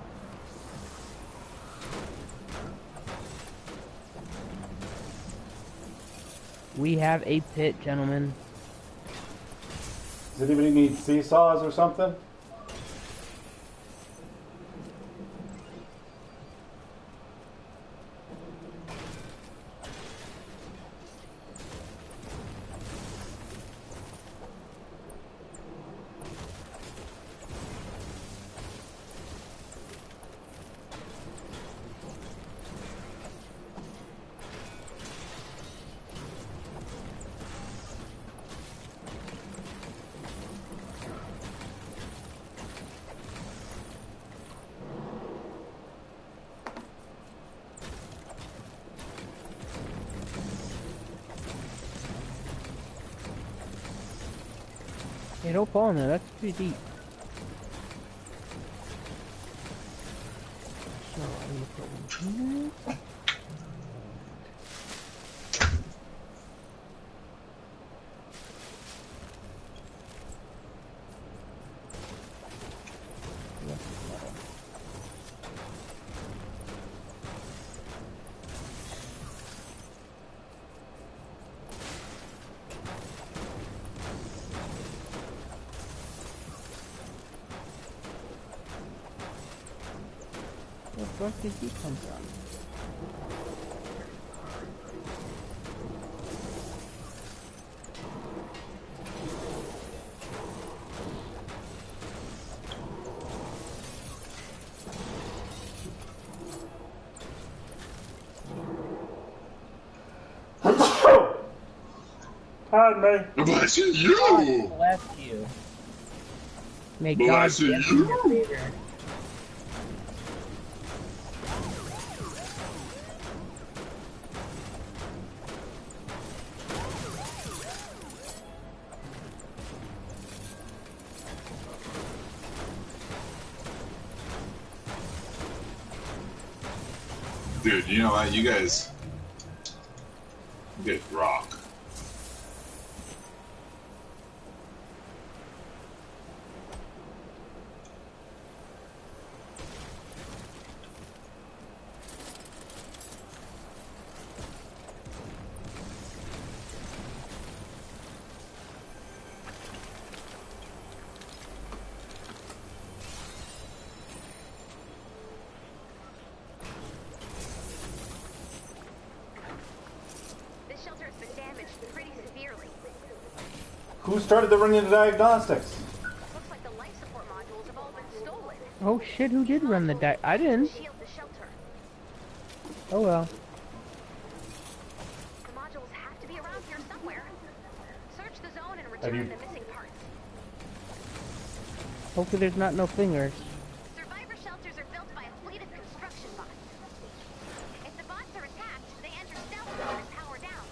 We have a pit, gentlemen. Does anybody need seesaws or something? Hey, don't fall in there, that's pretty deep. So, I'm gonna put one here. Where did he come from? Pardon me. Blessing you! Bless you. May God Blessing grant you your you! favor. Dude, you know what? You guys rock. This shelter has been damaged pretty severely. Who started the running of diagnostics? Looks like the life support modules have all been stolen. Oh shit, who did run the I didn't. Shield the shelter. Oh well. The modules have to be around here somewhere. Search the zone and Have return you- the missing parts. Hopefully there's not no fingers. Survivor shelters are built by a fleet of construction bots. If the bots are attacked, they enter stealth mode and power down.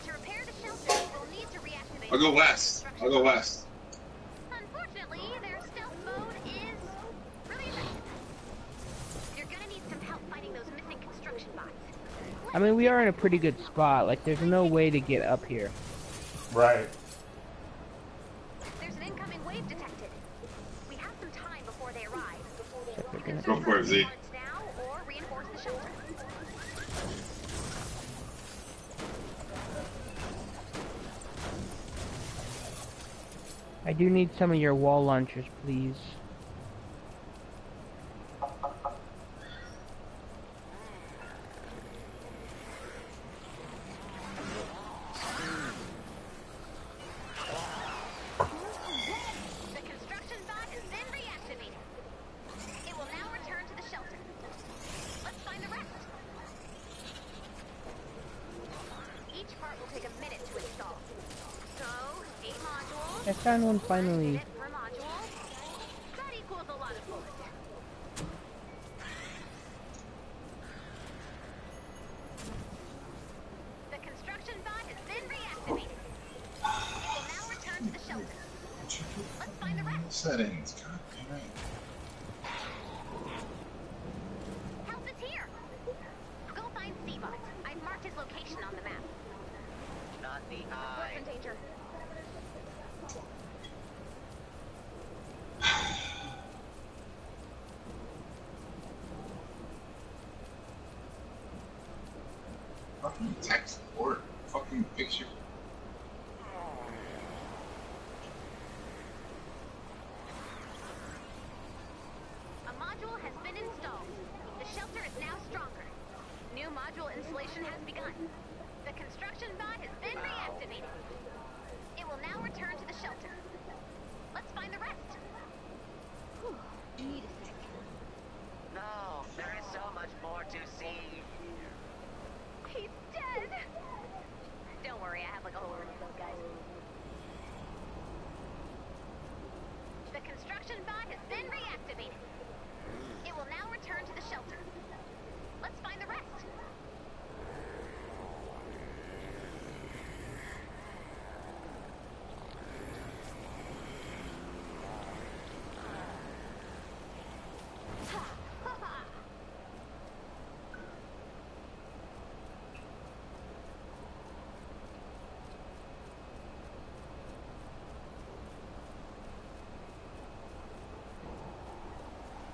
To repair the shelter, we'll need to reactivate. I'll go west. I'll go west. Unfortunately, their stealth mode is really effective. You're gonna need some help fighting those missing construction bots. I mean, we are in a pretty good spot. Like, there's no way to get up here. Right. There's an incoming wave detected. We have some time before they arrive. You can Go for it, Z. now or reinforce the shelter. I do need some of your wall launchers, please. The construction bot has been reactivated. It will now return to the shelter. Let's find the rest. Each part will take a minute to install. So, 8 modules. I found one 1 finally. minute per module. That equals a lot of bullets. The construction bot has been reactivated. It will now return to the shelter. Let's find the rest. Settings, god damn it. Help is here. Go find Seabot. I've marked his location on the map. Not the eye. We're in danger. Fucking text or fucking picture. A module has been installed. The shelter is now stronger. New module installation has begun. The construction bot has been reactivated. It will now return to the shelter. Let's find the rest. Whew. Need a sec. No, there is so much more to see. He's dead. Don't worry, I have like a whole room of those guys. The construction bot has been reactivated. It will now return to the shelter. Let's find the rest.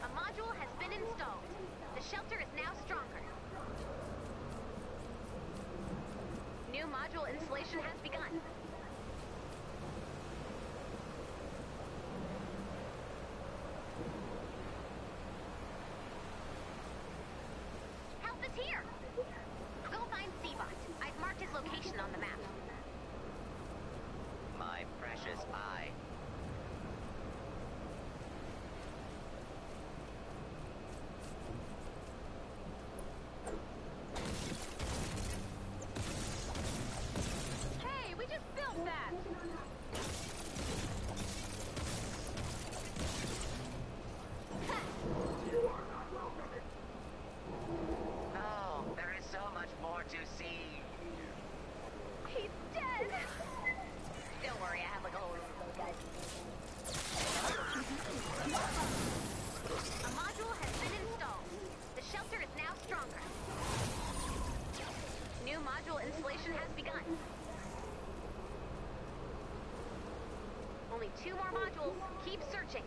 A module has been installed. The shelter is now stronger. New module installation has begun. Help is here. Go find Seabot. I've marked his location on the map. My precious eye. Hey, we just built that. No, there is so much more to see. He's dead. Don't worry, I have like a whole room of those guys. A module has been installed. The shelter is now stronger. New module installation has begun. Only 2 more modules. Keep searching.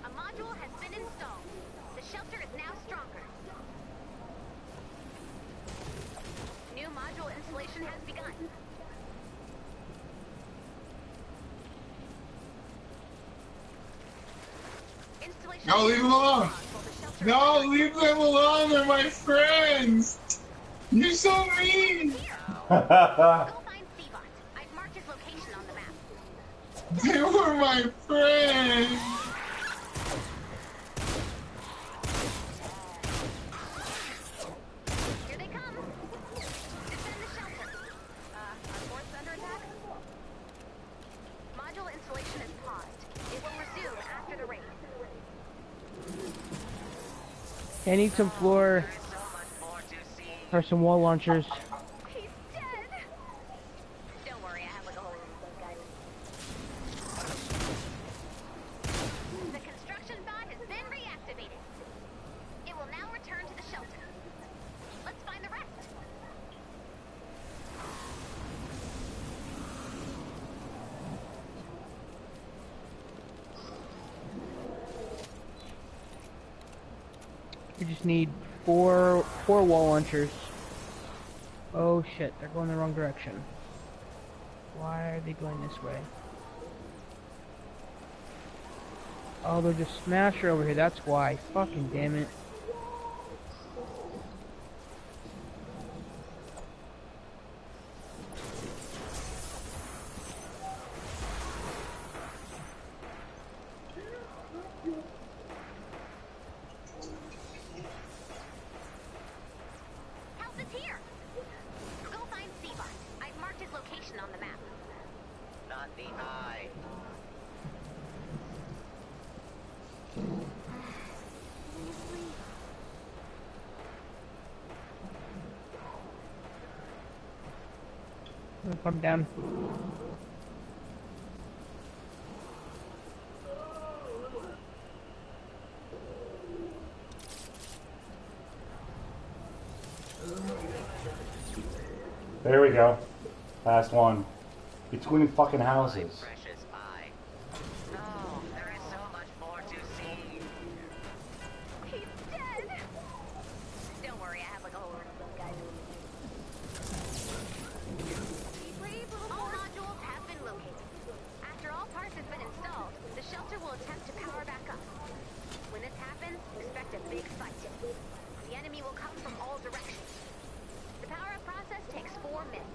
A module has been installed. The shelter is now stronger. New module installation has begun. Installation. No, leave them alone. While the shelter No, is leave them alone. They're my friends. You're so mean. here. Go find Seabot. I've marked his location on the map. They were my friends. Here they come. Defend the shelter. Our force under attack? I need some floor There is so much more to see. or some wall launchers. He's dead. Don't worry, I have like a whole room of those guys. The construction bot has been reactivated. It will now return to the shelter. Let's find the rest. We just need four wall launchers. Oh shit, they're going the wrong direction. Why are they going this way? Oh, they're just smasher over here, that's why. Fucking damn it. Help is here. Go find Seabot. I've marked his location on the map. Not the eye. Come down. There we go. Last one. Between fucking houses. Precious eye. No, there is so much more to see. He's dead. Don't worry, I have like a whole room of those guys. All modules have been located. After all parts have been installed, the shelter will attempt to power back up. When this happens, expect a big fight. The enemy will come from all directions. The power-up process takes 4 minutes.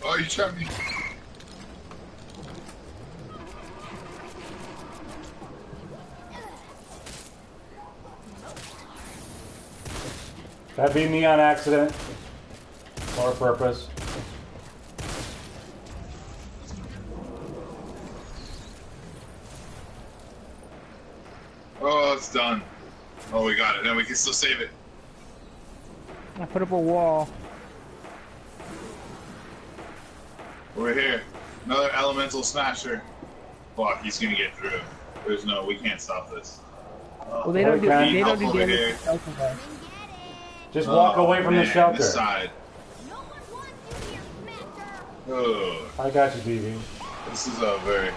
Oh, you shot me. That'd be me on accident. Or purpose. Oh, it's done. Oh, we got it. Now we can still save it. I put up a wall. We're here. Another elemental smasher. Fuck, he's gonna get through. There's no, we can't stop this. Well, they don't do Okay. they don't Help do over damage here. to shelter though. Just walk away from the man, shelter. This side. No one wants you here, Smasher! Ugh. I got you, DV. This is a very.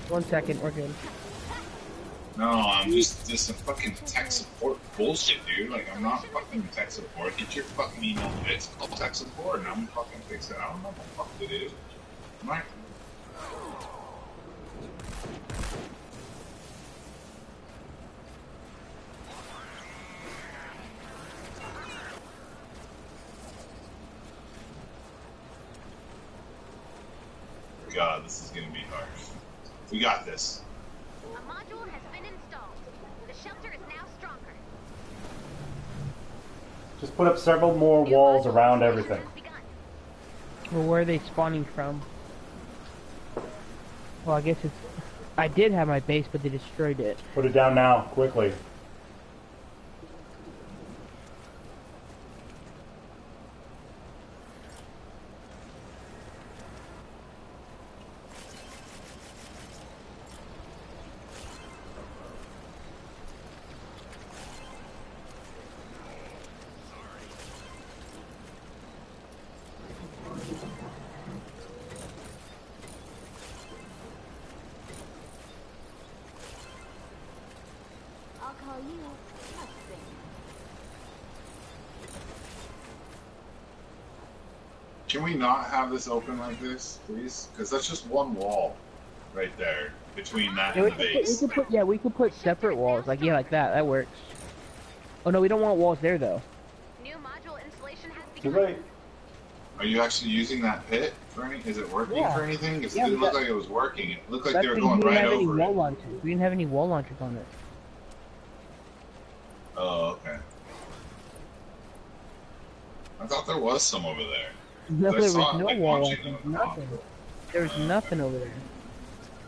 One second, we're good. No, I'm just this is fucking tech support bullshit, dude. Like I'm not fucking tech support. Get your fucking email fixed. Call tech support, and I'm fucking fix it. I don't know what the fuck it is. Mike. God, this is gonna be hard. We got this. A module has been installed. The shelter is now stronger. Just put up several more walls around everything. Well, where are they spawning from? Well, I guess it's... I did have my base, but they destroyed it. Put it down now, quickly. I'll call you husband. Can we not have this open like this, please? Because that's just one wall right there between that Yeah, and the base. we could put separate walls, like, yeah, like that. That works. Oh no, we don't want walls there though. New module installation has Too begun. late. Are you actually using that pit? for any? Is it working Yeah. for anything? 'Cause Yeah, it we didn't look got- like it was working. It looked like That's they were because going we didn't right have any over wall it. launchers. We didn't have any wall launchers on it. Oh, okay. I thought there was some over there. No, I there was saw it, no like, wall launching launchers. on the Nothing. There was nothing over there.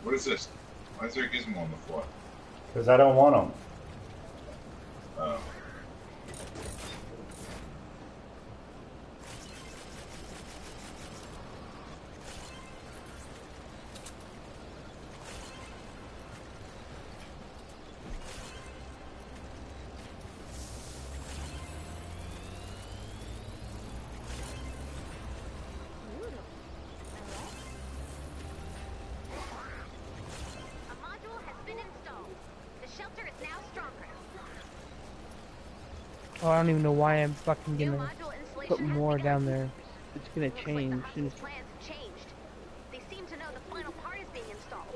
What is this? Why is there a gizmo on the floor? Because I don't want them. Oh. A module has been installed. The shelter is now stronger. Oh, I don't even know why I'm fucking New gonna module installation put has more begun. down there. It's gonna Looks like the change. hostiles' plans have changed. They seem to know the final part is being installed.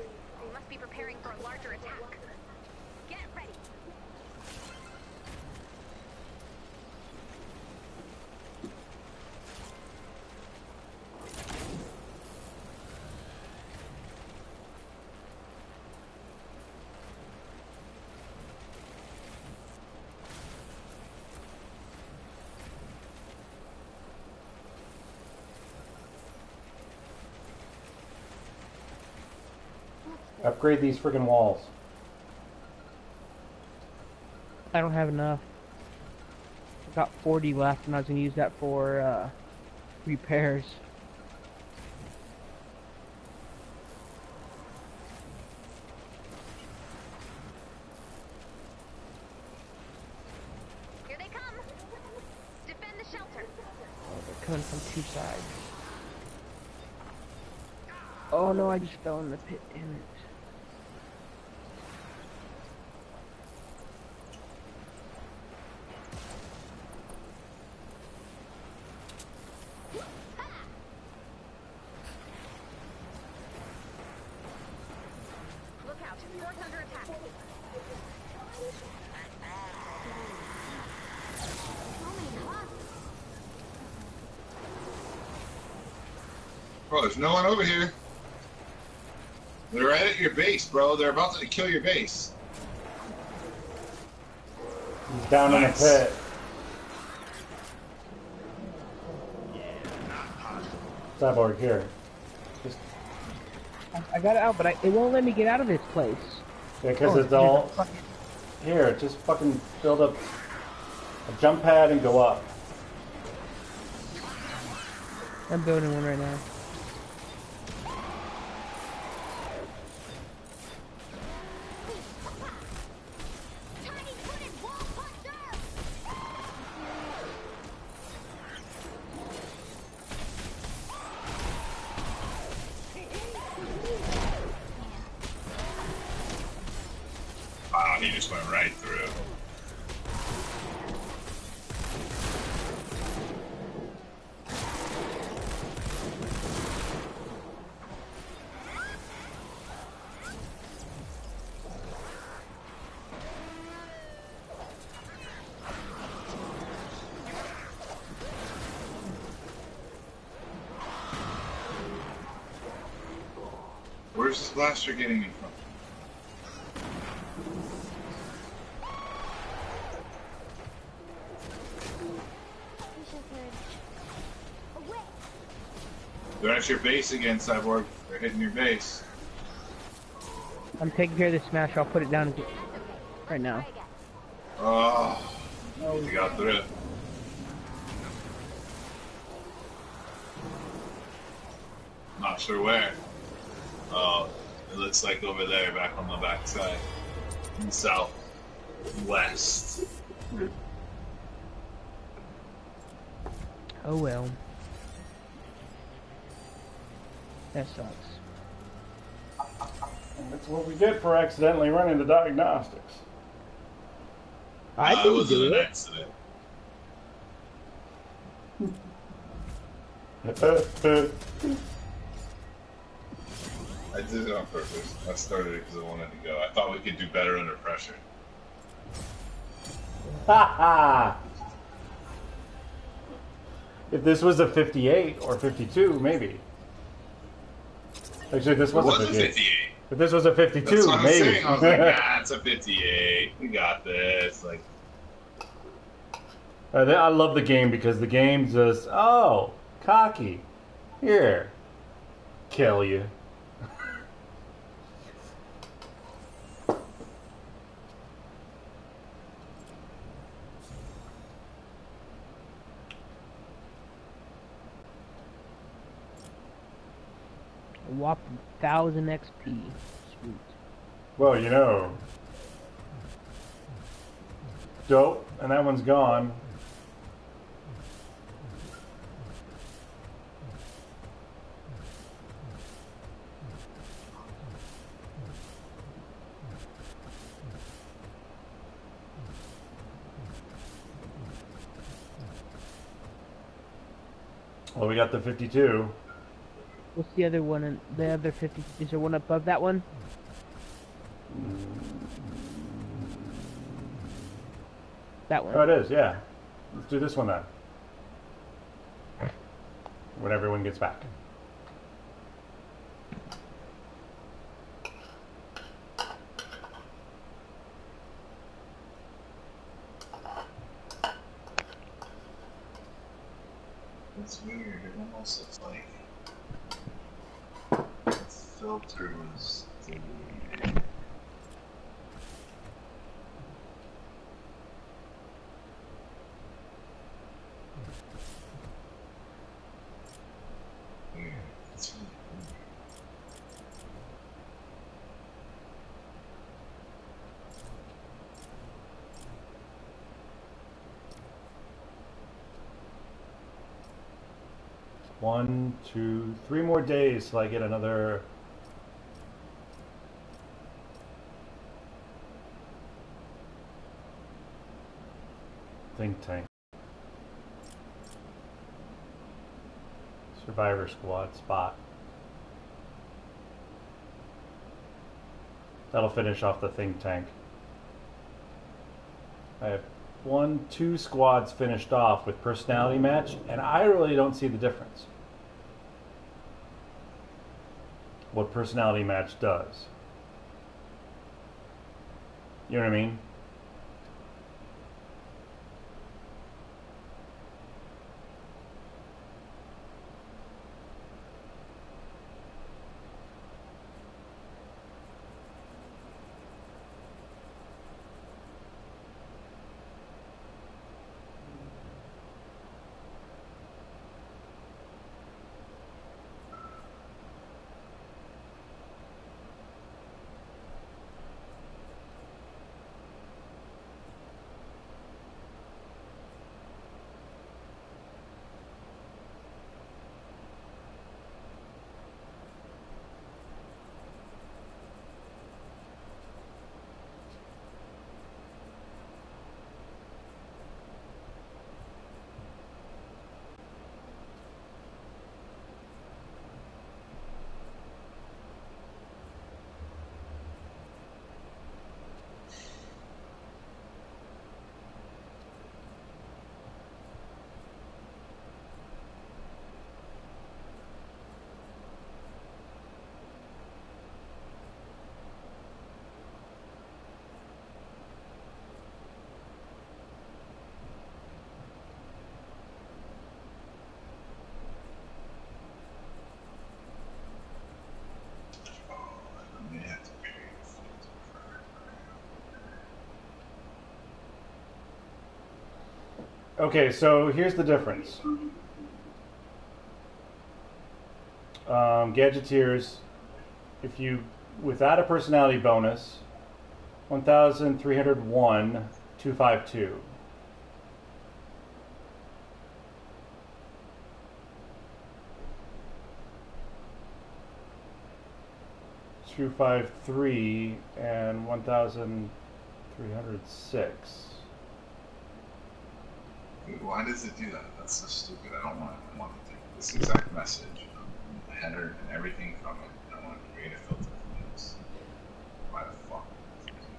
They must be preparing for a larger attack. Get ready. Upgrade these friggin' walls. I don't have enough. I've got 40 left, and I was gonna use that for repairs. Here they come. Defend the shelter. Oh, they're coming from two sides. Oh no, I just fell in the pit, damn it. Look out. Fort's under attack. Bro, there's no one over here. They're right at your base, bro. They're about to kill your base. He's down Nice. in the pit. Cyborg, here. Just I got it out, but it won't let me get out of this place. because Oh, it's all fucking- here. Just fucking build up a jump pad and go up. I'm building one right now. Tiny footed wall buster! Wow, he just went right through. Where's this blaster getting me from? They're at your base again, Cyborg. They're hitting your base. I'm taking care of this smash. I'll put it down right now. Oh, you got through it. Not sure where. Oh, it looks like over there, back on the back side. South. West. Oh well. That sucks. That's what we get for accidentally running the diagnostics. I It didn't wasn't do an it. accident. I did it on purpose. I started it because I wanted to go. I thought we could do better under pressure. Ha ha! If this was a 58 or 52, maybe. Actually, this It was was a a 58. 58. If this was a 52, That's what I'm maybe. saying. I was like, nah, it's a 58. We got this. Like, I love the game because the game just, oh, cocky. Here, kill you. A whopping 1,000 XP. Sweet. Well, you know. Dope, and that one's gone. Well, we got the 52. What's the other one? The other 50? Is there one above that one? That one. Oh, it is, yeah. Let's do this one then. When everyone gets back. it's weird. It almost looks like the filter was deleted. Weird. It's really weird. One, two, 3 more days till I get another. Think tank. Survivor Squad spot. That'll finish off the think tank. I have 1, 2 squads finished off with personality match, and I really don't see the difference. What personality match does. You know what I mean? I may have to pay the filter for Okay, so here's the difference. Gadgeteers, if you, without a personality bonus, 1,301, 252. Two, 5, 3 and 1,306. Dude, why does it do that? That's so stupid. I don't want to take this exact message, the header and everything from it. I want to create a filter for this. Why the fuck does it do that?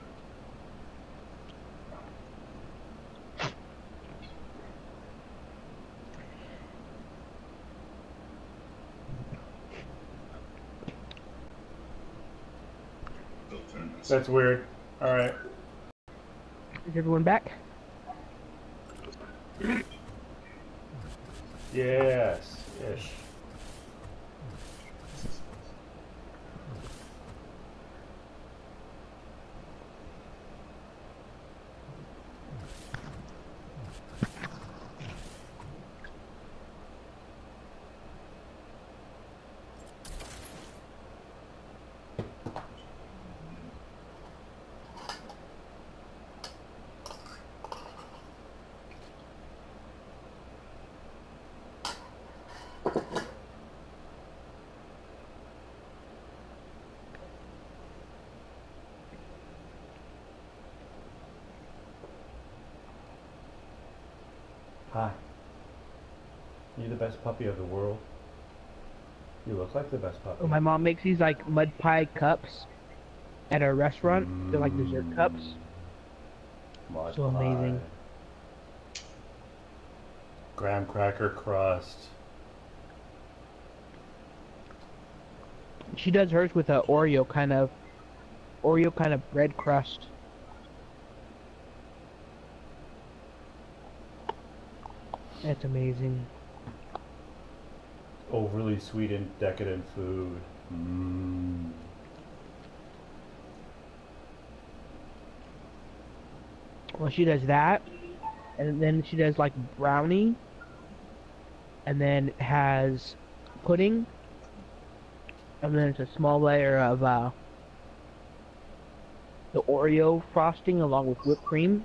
turn this. That's weird. Alright. Is everyone back? Yes. Ish. Hi. You're the best puppy of the world. You look like the best puppy. Oh, my mom makes these like mud pie cups at a restaurant. They're like dessert cups. Mud So amazing. pie. Graham cracker crust. She does hers with a Oreo kind of bread crust. That's amazing. Overly sweet and decadent food. Mmm. Well, she does that, and then she does like brownie, and then has pudding, and then it's a small layer of the Oreo frosting along with whipped cream,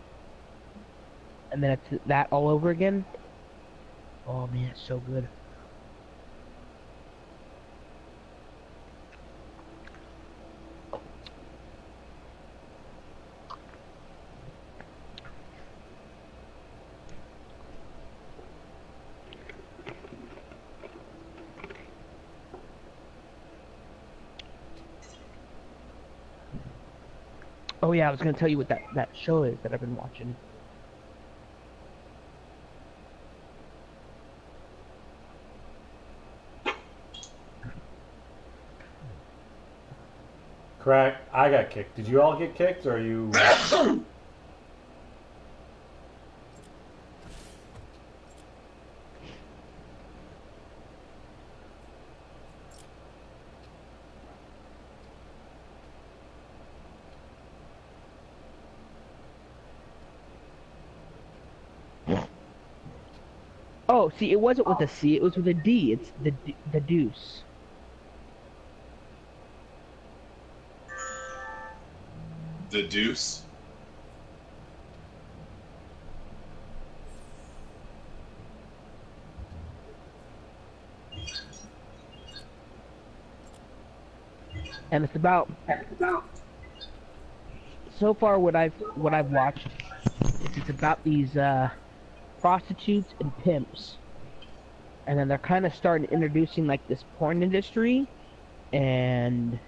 and then it's that all over again. Oh man, it's so good. Oh yeah, I was gonna tell you what that show is that I've been watching. Crack. I got kicked. Did you all get kicked, or are you? Oh, see, it wasn't with a C, it was with a D. It's the deuce. The Deuce. And it's about so far what I've watched. It's about these prostitutes and pimps, and then they're kind of starting introducing like this porn industry, and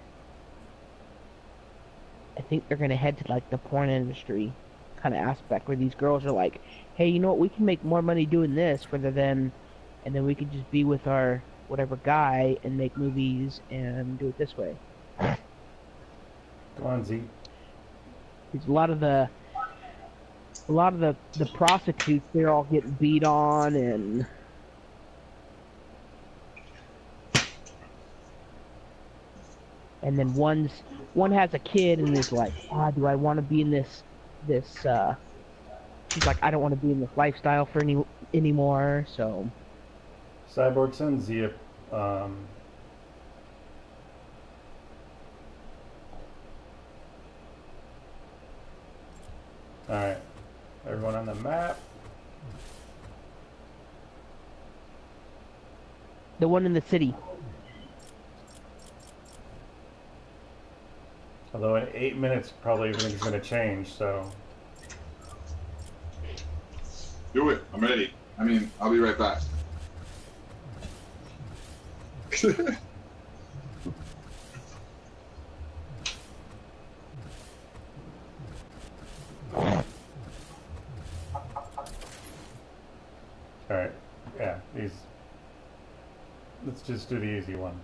I think they're gonna head to like the porn industry kind of aspect where these girls are like, hey, you know what, we can make more money doing this rather than, and then we could just be with our whatever guy and make movies and do it this way. Go on, Z. Because a lot of the prostitutes, they're all getting beat on, and then one has a kid and is like, do I want to be in this she's like, I don't want to be in this lifestyle for anymore, so Cyborg send Z a, Alright. Everyone on the map. the one in the city. Although in 8 minutes, probably everything's going to change, so. Do it. I'm ready. I mean, I'll be right back. Alright. Yeah, these. Let's just do the easy one.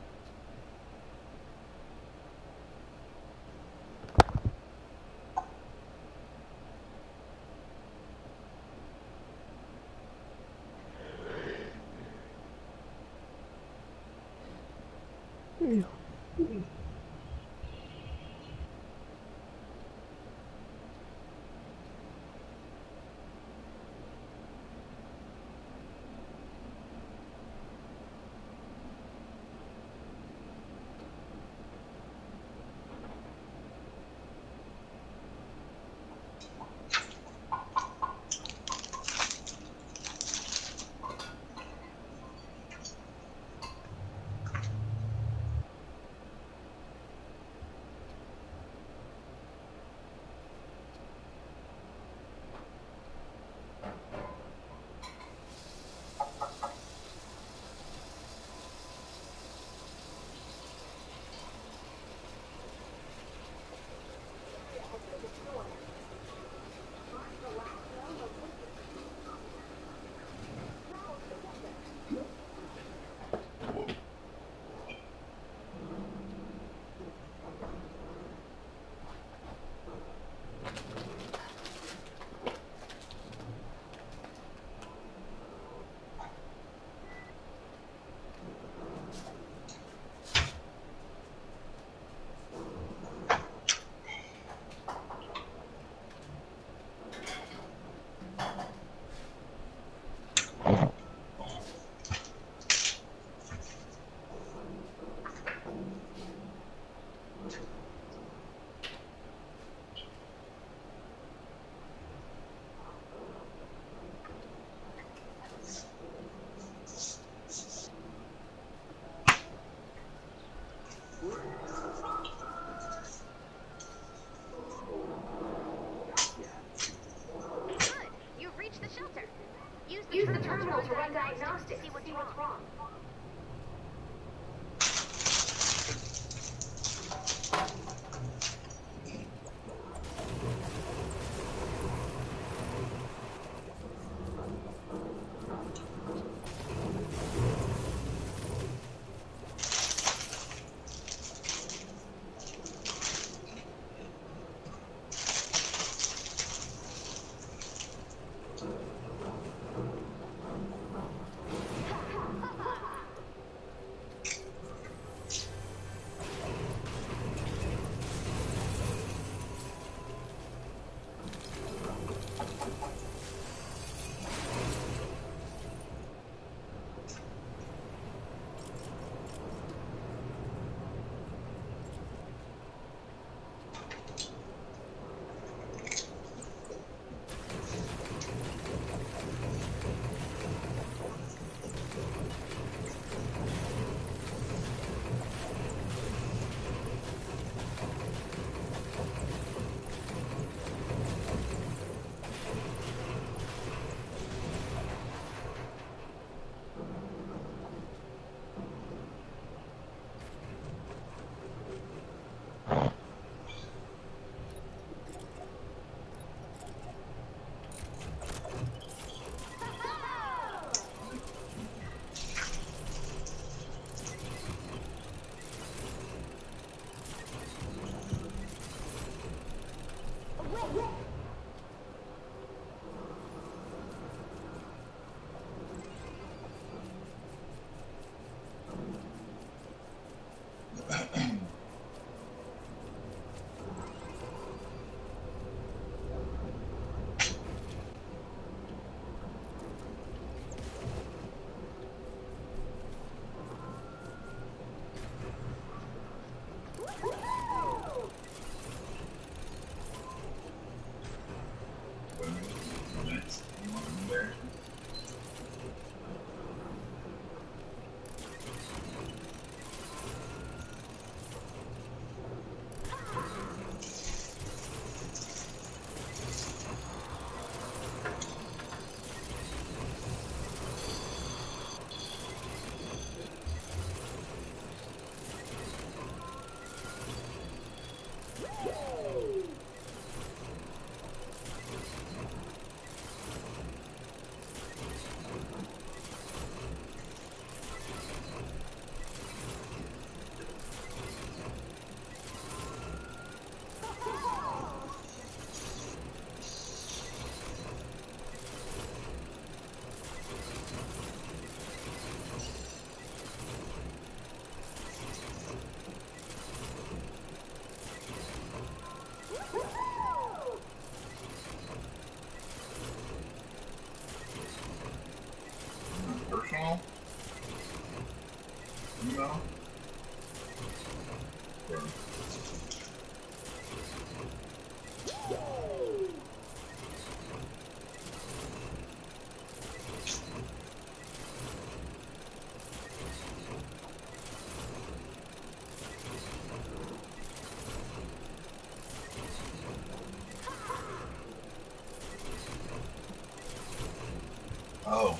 Oh.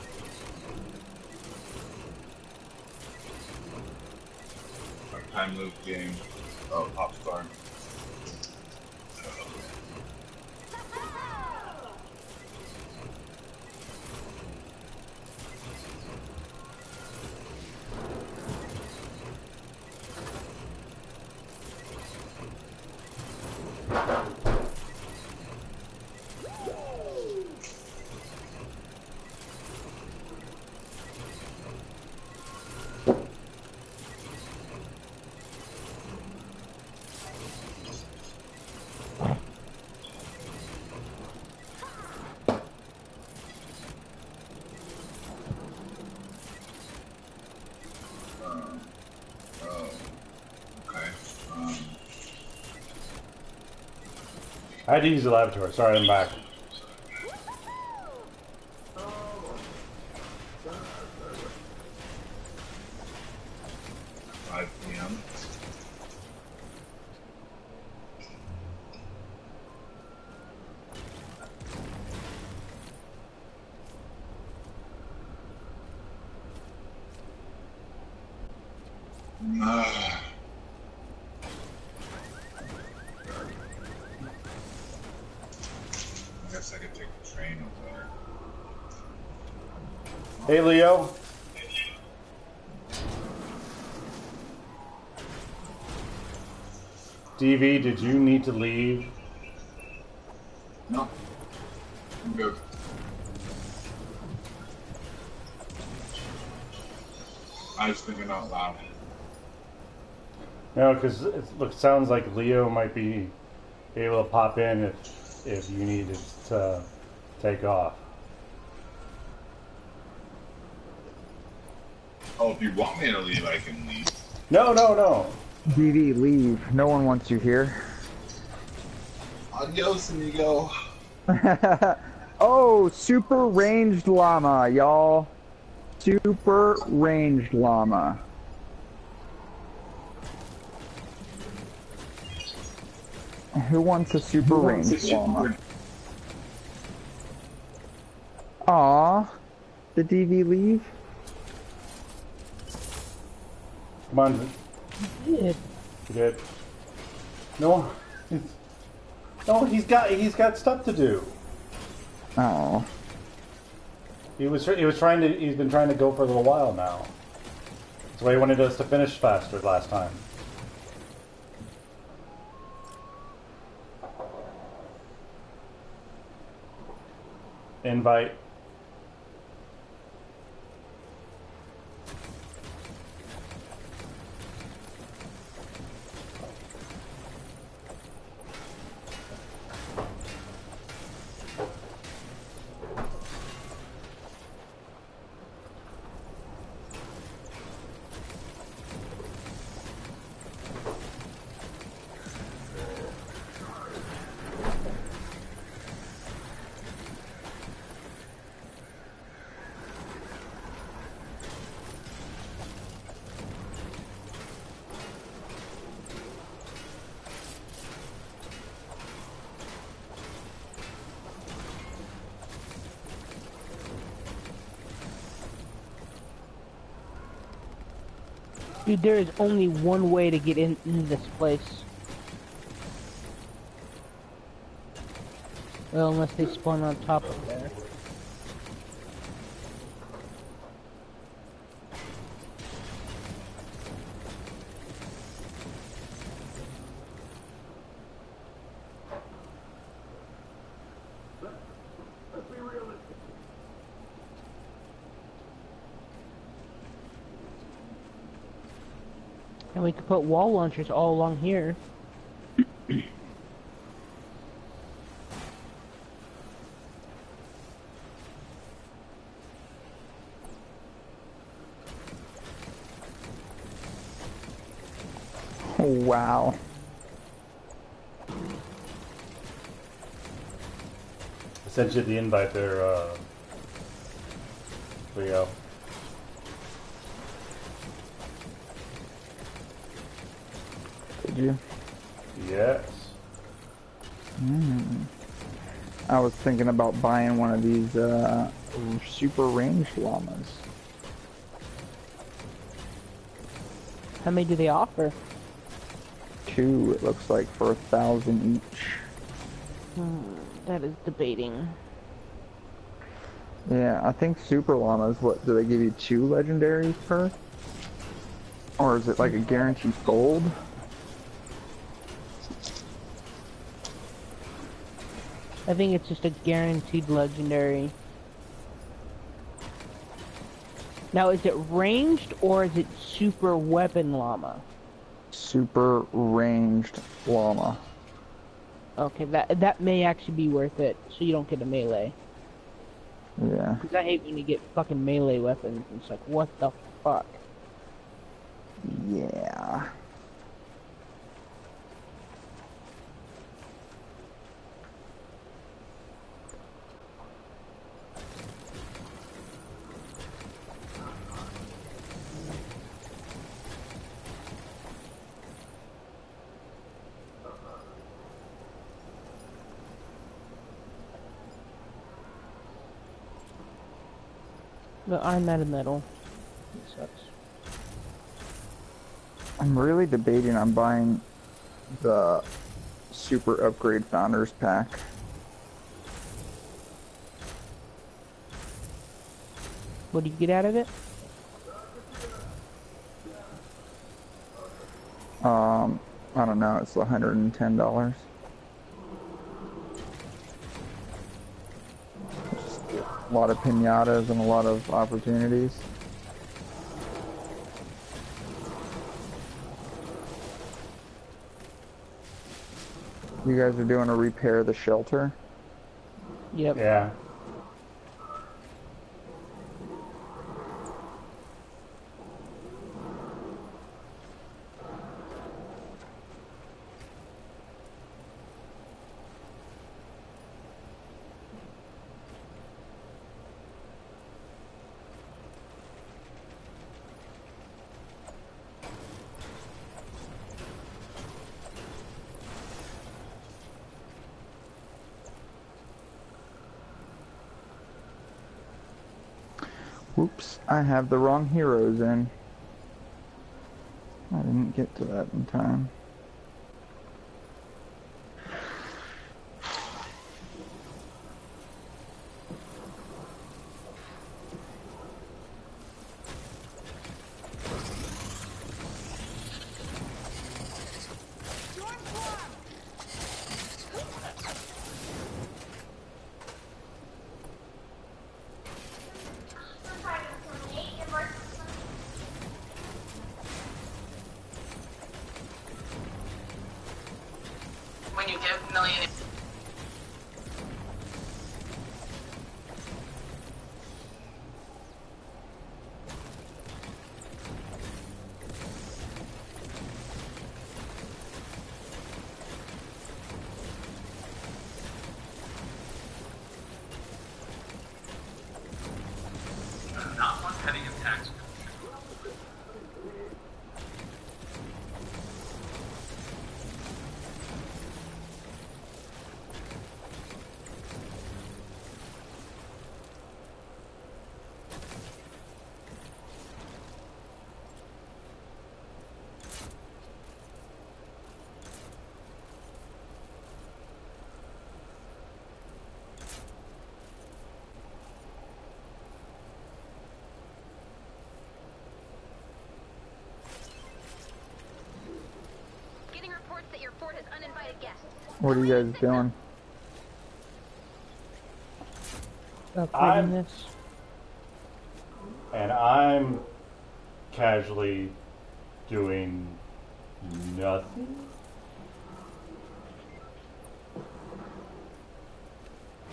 Like time loop game. Oh, pop star. Oh. Okay. I had to use the laboratory. Sorry, I'm back. PM. I guess I could take the train over there. Hey, Leo. DV, did you need to leave? No. I'm good. I was thinking out loud. No, because it sounds like Leo might be able to pop in if you needed to take off. Oh, if you want me to leave, I can leave. No, no, no. DV, leave. No one wants you here. Adios, amigo. Oh, super ranged llama, y'all. Super ranged llama. Who wants a super ranged llama? Aw. Did DV leave? Come on. Yeah. You did. No. No, he's got stuff to do. Oh. He's been trying to go for a little while now. That's why he wanted us to finish faster last time. Invite. Dude, there is only one way to get into this place. Well, unless they spawn on top of there. And we could put wall launchers all along here. Oh, wow. I sent you the invite there, Leo. Did you? Yes. I was thinking about buying one of these super ranged llamas. How many do they offer? 2, it looks like, for 1,000 each. That is debating. Yeah, I think super llamas, what, do they give you 2 legendaries per? Or is it like a guaranteed gold? I think it's just a guaranteed legendary. Now, is it ranged or is it super weapon llama? Super ranged llama. Okay, that may actually be worth it, so you don't get a melee. Yeah. Because I hate when you get fucking melee weapons. It's like, what the fuck? Yeah. But I'm out of metal. It sucks. I'm really debating on buying the super upgrade founders pack. What do you get out of it? I don't know, it's $110. A lot of pinatas and a lot of opportunities. You guys are doing a repair the shelter? Yep. Yeah. Whoops, I have the wrong heroes in. I didn't get to that in time. When you give million. Not one penny in tax. Getting reports that your fort has uninvited guests. What are you guys doing? Upgrading this. And I'm casually doing nothing.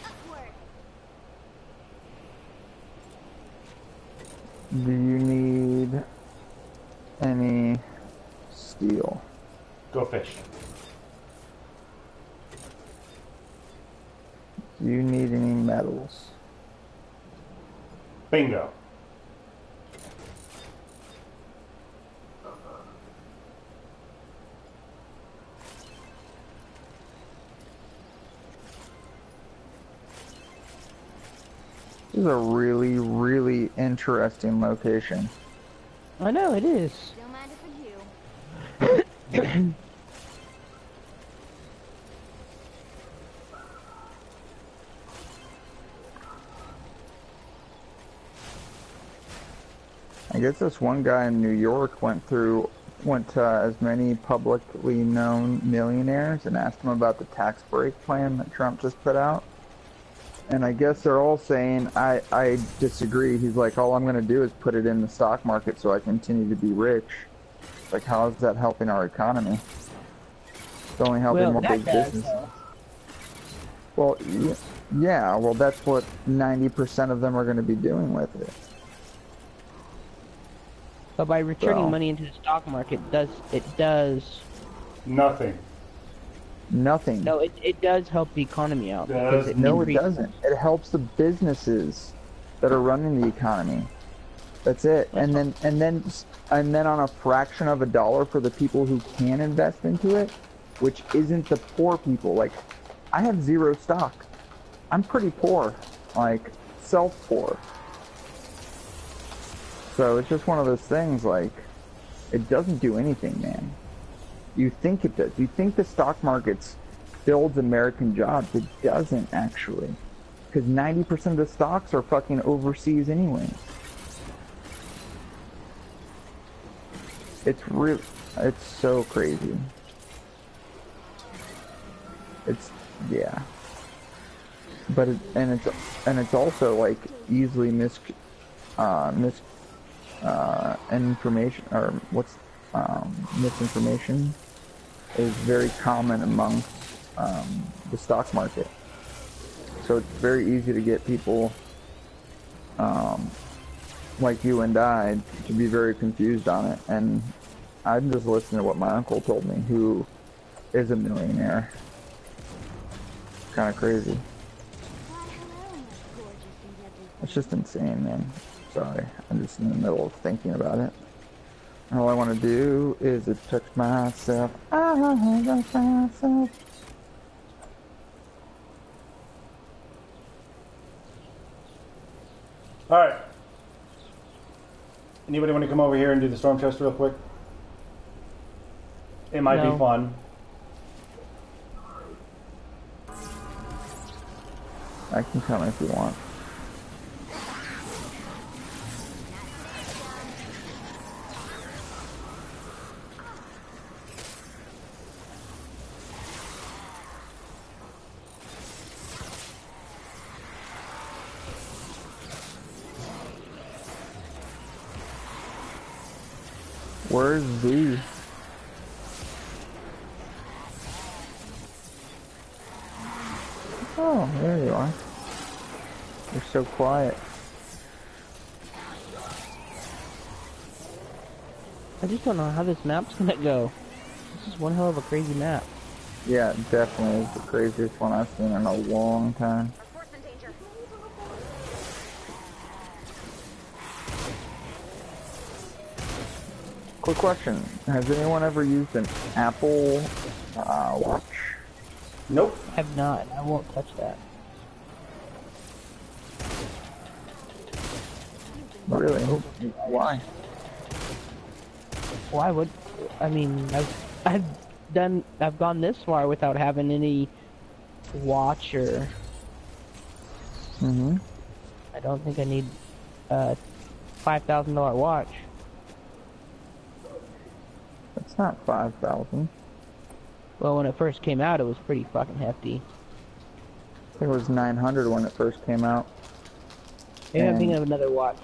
Upward. Do you need any steel? Go fish. Do you need any metals? Bingo. This is a really, really interesting location. I know it is. Still mind if I do. I guess this one guy in New York went to as many publicly known millionaires and asked them about the tax break plan that Trump just put out. And I guess they're all saying, I disagree. He's like, all I'm going to do is put it in the stock market so I continue to be rich. Like, how is that helping our economy? It's only helping more big businesses. Well, yeah, well, that's what 90% of them are going to be doing with it. But by returning So, money into the stock market, it does Nothing. nothing. no, it does help the economy out. Does because No, it increases- doesn't. It helps the businesses that are running the economy. That's it. And then on a fraction of a dollar for the people who can invest into it, which isn't the poor people. Like, I have 0 stock. I'm pretty poor, like self-poor. So it's just one of those things. Like, it doesn't do anything, man. You think it does. You think the stock market builds American jobs. It doesn't actually, because 90% of the stocks are fucking overseas anyway. It's so crazy. Yeah. But it's also like easily information, or misinformation is very common among the stock market. So it's very easy to get people like you and I to be very confused on it. And I'm just listening to what my uncle told me, who is a millionaire. Kind of crazy. It's just insane, man. Sorry, I'm just in the middle of thinking about it. All I want to do is touch myself. I touch myself. All right. Anybody want to come over here and do the storm chest real quick? It might be fun. I can come if you want. Where's V? Oh, there you are. You're so quiet. I just don't know how this map's gonna go. This is one hell of a crazy map. Yeah, it definitely is the craziest one I've seen in a long time. Reinforcement danger. Quick question. Has anyone ever used an Apple Watch? Nope. I have not. I won't touch that. Really? Why? Why would? I mean, I've gone this far without having any watch or. Mm-hmm. I don't think I need a $5,000 watch. It's not 5,000. Well, when it first came out, it was pretty fucking hefty. I think it was 900 when it first came out. Maybe I'm thinking of another watch.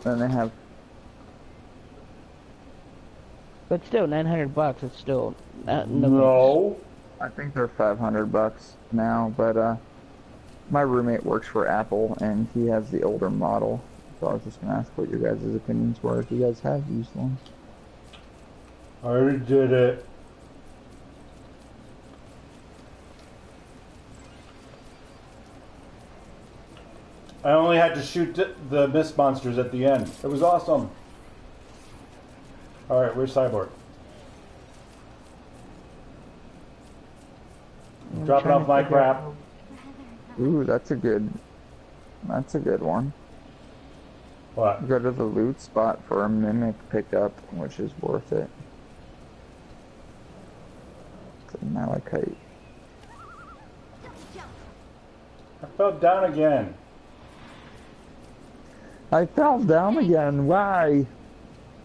Then they have. But still, $900. It's still No. I think they're $500 now, but my roommate works for Apple and he has the older model. So I was just gonna ask what your guys' opinions were if you guys have used one. I already did it. I only had to shoot the mist monsters at the end. It was awesome. Alright, where's Cyborg? Dropping off my crap. Ooh, that's a good That's a good one. What? Go to the loot spot for a mimic pickup, which is worth it. It's a malachite. I fell down again. I fell down again. Why?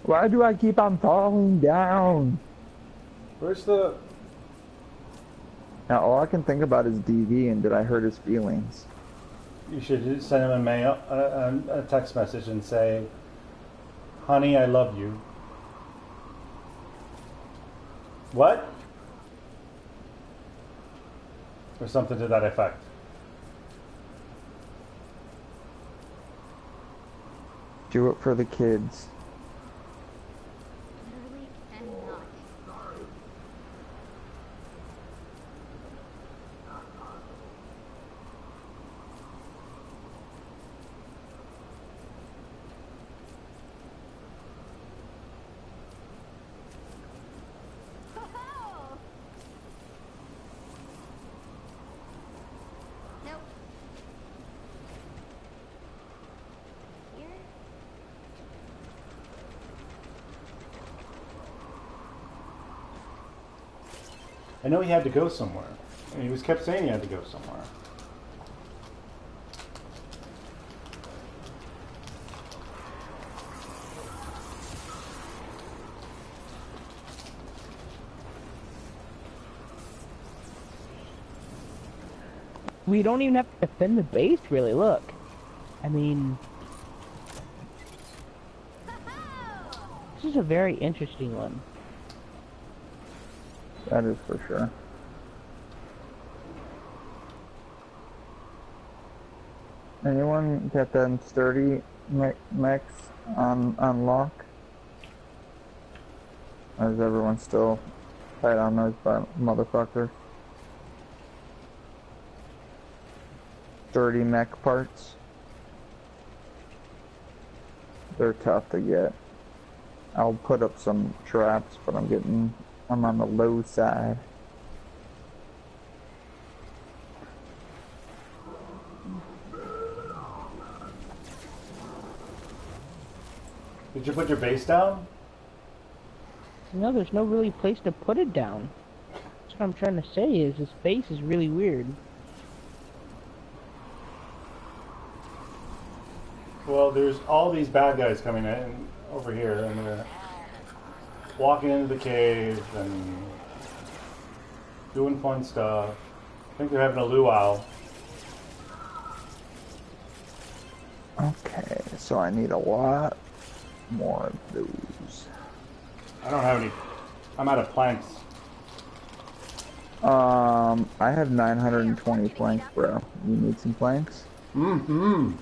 Why do I keep on falling down? Where's the... Now all I can think about is DV and did I hurt his feelings? You should send him a mail, a text message and say, "Honey, I love you." What? Or something to that effect. Do it for the kids. Literally cannot. Nope. Here? I know he had to go somewhere. And he was kept saying he had to go somewhere. We don't even have to defend the base, really. Look, I mean, this is a very interesting one. That is for sure. Anyone got them sturdy mechs on lock? Or is everyone still tight on those motherfuckers? Sturdy mech parts. They're tough to get. I'll put up some traps, but I'm on the low side. Did you put your base down? No, there's no really place to put it down. That's what I'm trying to say is this base is really weird. Well, there's all these bad guys coming in over here, and they're walking into the cave and doing fun stuff. I think they're having a luau. Okay, so I need a lot more of those. I don't have any. I'm out of planks. I have 920 planks, bro. You need some planks? Mm-hmm.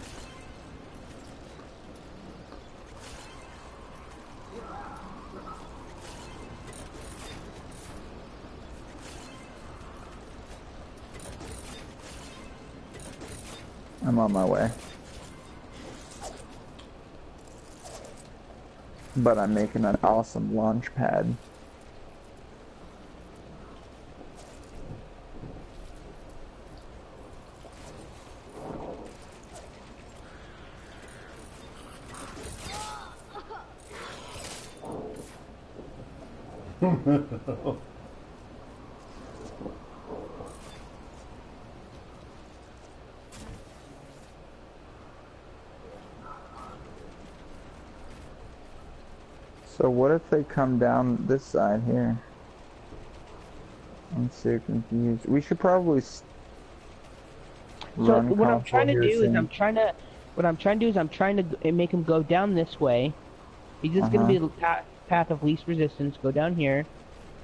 I'm on my way. But I'm making an awesome launch pad. So what if they come down this side here? I'm so confused. We should probably So run what I'm trying to console do here is soon. I'm trying to make him go down this way. He's just gonna be the path of least resistance. Go down here,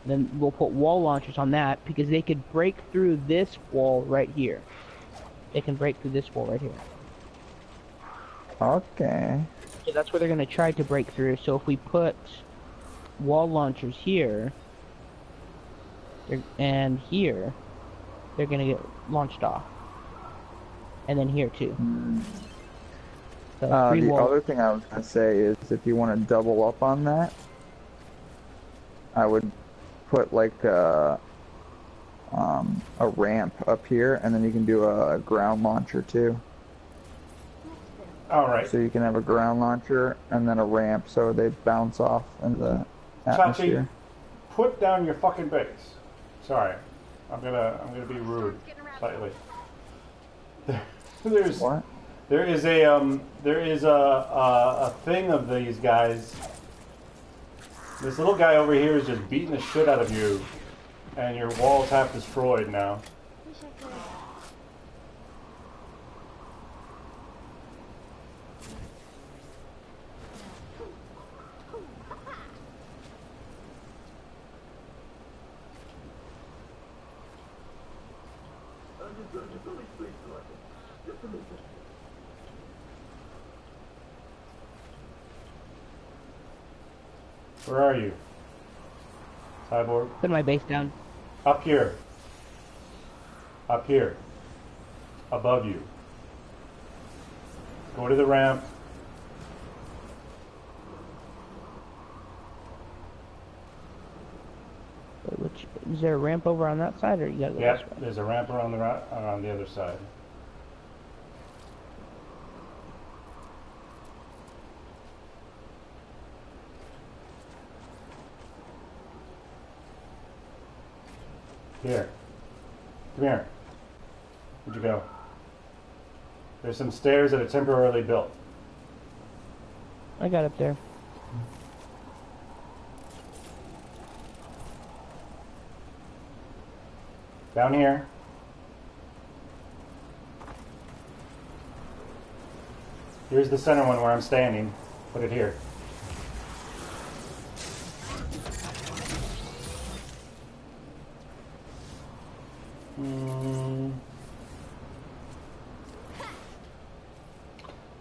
then we'll put wall launchers on that because they could break through this wall right here. They can break through this wall right here. Okay. So that's what they're gonna try to break through. So if we put wall launchers here and here, they're gonna get launched off. And then here too. So The other thing I was gonna say is if you want to double up on that, I would put like a ramp up here, and then you can do a ground launcher too. All right. So you can have a ground launcher and then a ramp, so they bounce off in the Chachi, atmosphere. put down your fucking base. Sorry, I'm gonna be rude slightly. There's What? there is a thing of these guys. This little guy over here is just beating the shit out of you, and your wall's half destroyed now. Where are you? Cyborg? Put my base down. Up here. Up here. Above you. Go to the ramp. Wait, is there a ramp over on that side, or you gotta go this way? Yep, there's a ramp around the other side. Here. Come here. Where'd you go? There's some stairs that are temporarily built. I got up there. Down here. Here's the center one where I'm standing. Put it here.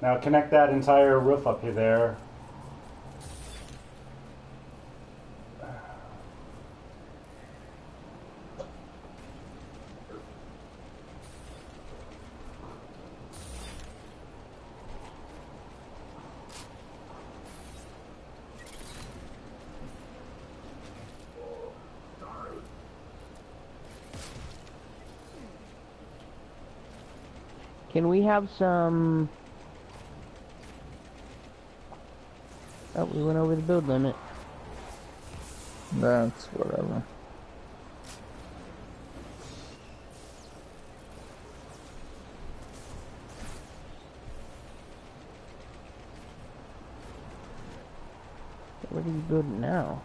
Now connect that entire roof up here there. Can we have some... Oh, we went over the build limit. That's whatever. Where do you build it now?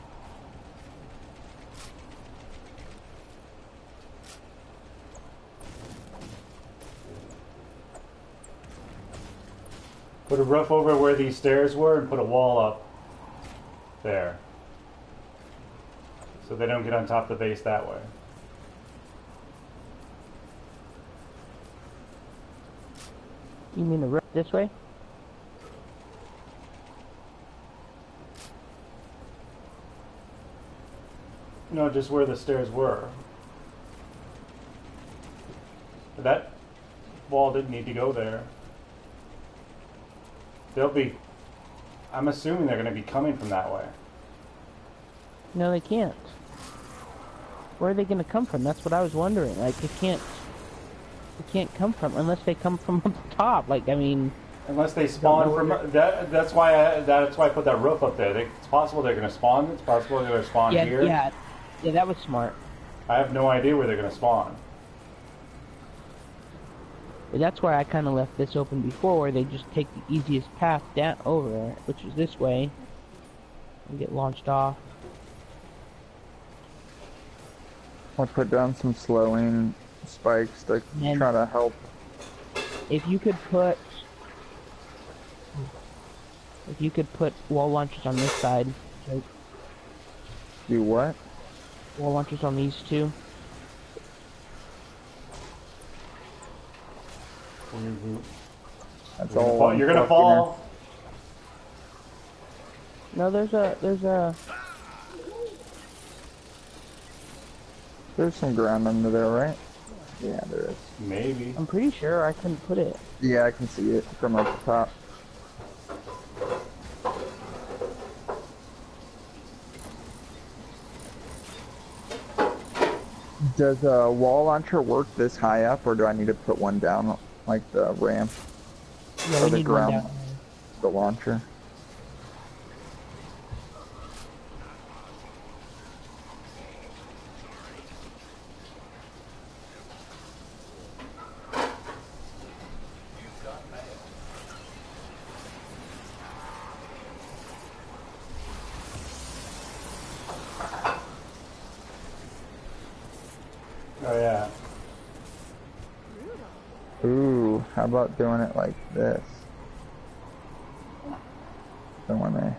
Put a roof over where these stairs were and put a wall up there. So they don't get on top of the base that way. You mean the roof this way? No, just where the stairs were. That wall didn't need to go there. They'll be... I'm assuming they're going to be coming from that way. No, they can't. Where are they going to come from? That's what I was wondering. Like, they can't come from unless they come from up the top. Like, I mean, unless they spawn from that. That's why I put that roof up there. It's possible they're going to spawn. It's possible they're going to spawn here. Yeah, that was smart. I have no idea where they're going to spawn. But that's why I kind of left this open before, where they just take the easiest path down over, which is this way, and get launched off. I'll put down some slowing spikes to try to help. If you could put wall launchers on this side. Right? Do what? Wall launchers on these two. That's all. You're gonna fall. No, there's some ground under there, right? Yeah, there is. Maybe. I'm pretty sure I couldn't put it. Yeah, I can see it from up the top. Does a wall launcher work this high up, or do I need to put one down, like the ramp? Yeah, Or we the need one ground, down here. the launcher. Oh yeah. Ooh, how about doing it like this? So when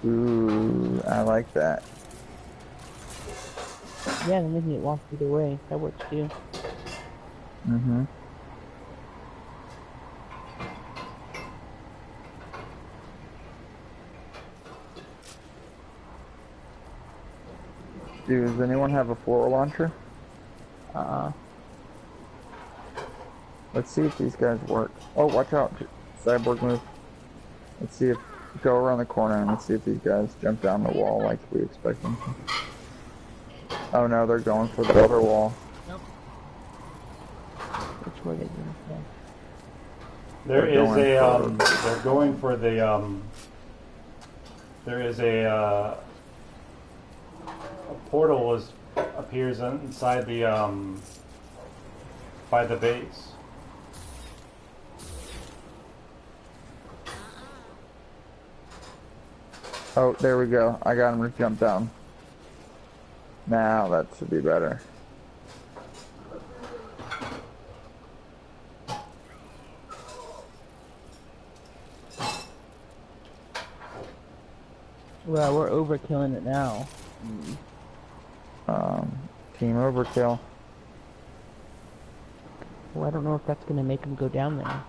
ooh, I like that. Yeah, they're making it walk either way. That works too. Mm-hmm. Does anyone have a floor launcher? Let's see if these guys work. Oh, watch out. Cyborg move. Let's see if... Go around the corner and let's see if these guys jump down the wall like we expect them to. Oh no, they're going for the other wall. Nope. Which way they going from? There is a they're going for the there is a portal appears inside the by the base. Oh, there we go. I got him to jump down. Now that should be better. Well, we're overkilling it now. Team overkill. Well, I don't know if that's gonna make them go down there.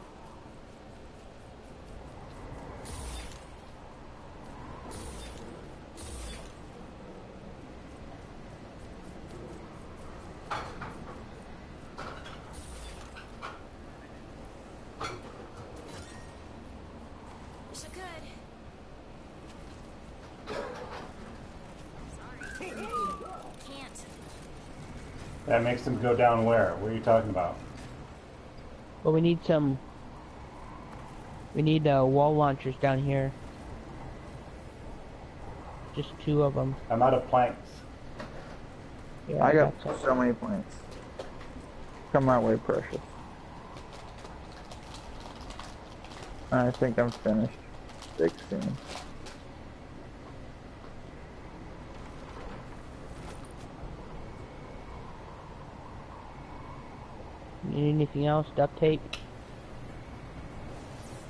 So good. Sorry. Can't. That makes them go down where? What are you talking about? Well, we need some... We need wall launchers down here. Just 2 of them. I'm out of planks. Yeah, I got some. so many planks. Come my way, precious. I think I'm finished. 16. Need anything else? Duct tape?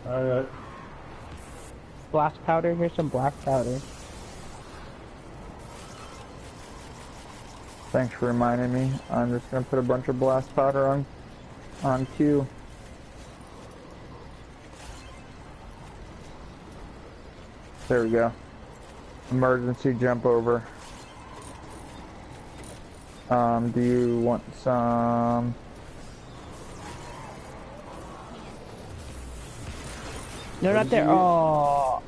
Alright. Blast powder? Here's some blast powder. Thanks for reminding me. I'm just gonna put a bunch of blast powder on Q. There we go. Emergency jump over. Do you want some? No, not there. Oh,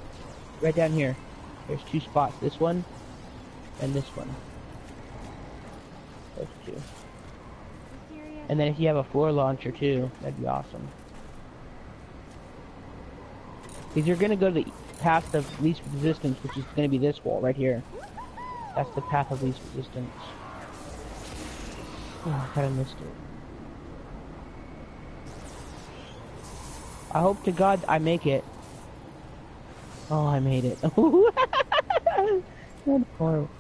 right down here. There's 2 spots. This one and this one. Those 2. And then if you have a floor launcher too, that'd be awesome. Because you're gonna go to the path of least resistance, which is gonna be this wall right here. That's the path of least resistance. Oh, I kinda missed it. I hope to God I make it. Oh, I made it. That's horrible.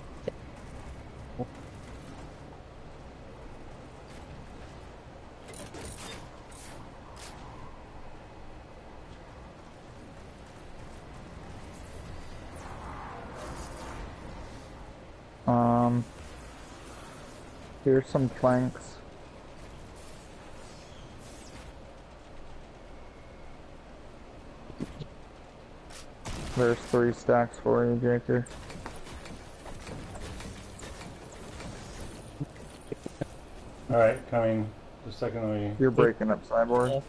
Here's some planks. There's 3 stacks for you, Jaker. Alright, coming. Just a second, let me... You're breaking up, Cyborg.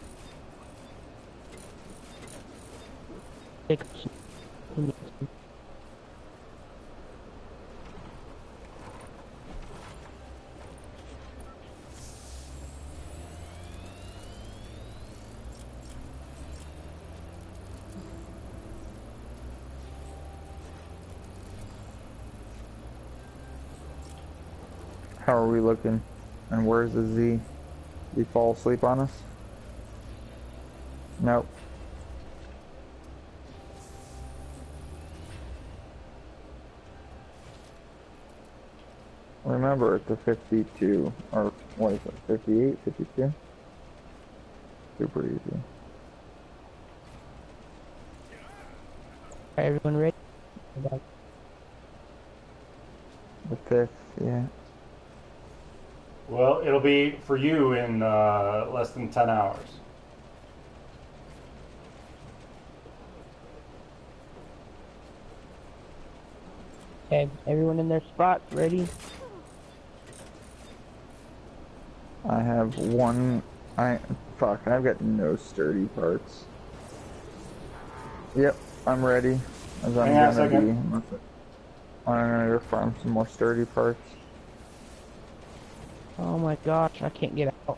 Take How are we looking? And where's the Z? Did he fall asleep on us? Nope. Remember, it's a 52, or what is it, 58, 52? Super easy. Everyone ready? The 5th, yeah. Well, it'll be for you in less than 10 hours. Okay, everyone in their spots, ready? I have one, fuck, I've got no sturdy parts. Yep, I'm ready, as I'm Hang on a gonna be. second. I'm gonna go farm some more sturdy parts. Oh my gosh, I can't get out.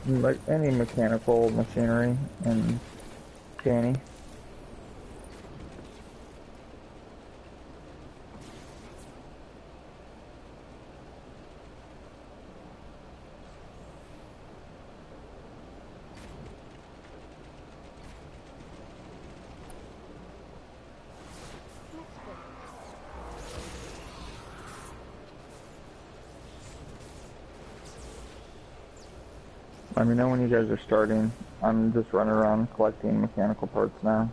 Like any mechanical machinery and Danny. Let me know when you guys are starting. I'm just running around collecting mechanical parts now.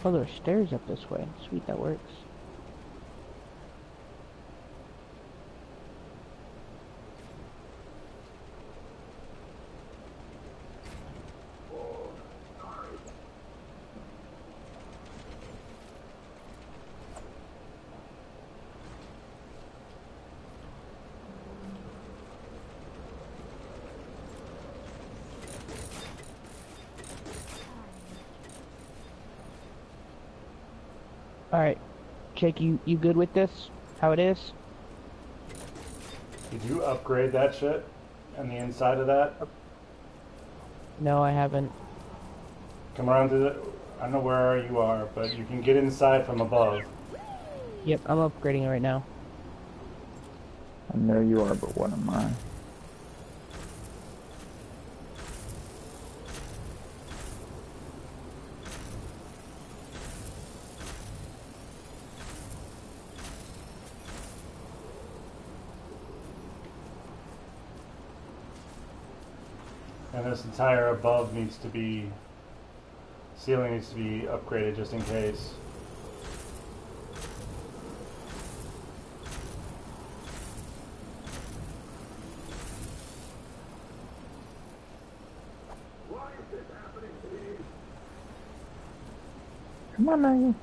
Oh, there are stairs up this way. Sweet, that works. Alright, Jake, you good with this? How it is? Did you upgrade that shit on the inside of that? No, I haven't. Come around to the... I don't know where you are, but you can get inside from above. Yep, I'm upgrading it right now. I know you are, but what am I? And this entire above needs to be... Ceiling needs to be upgraded just in case. Come on, Maggie.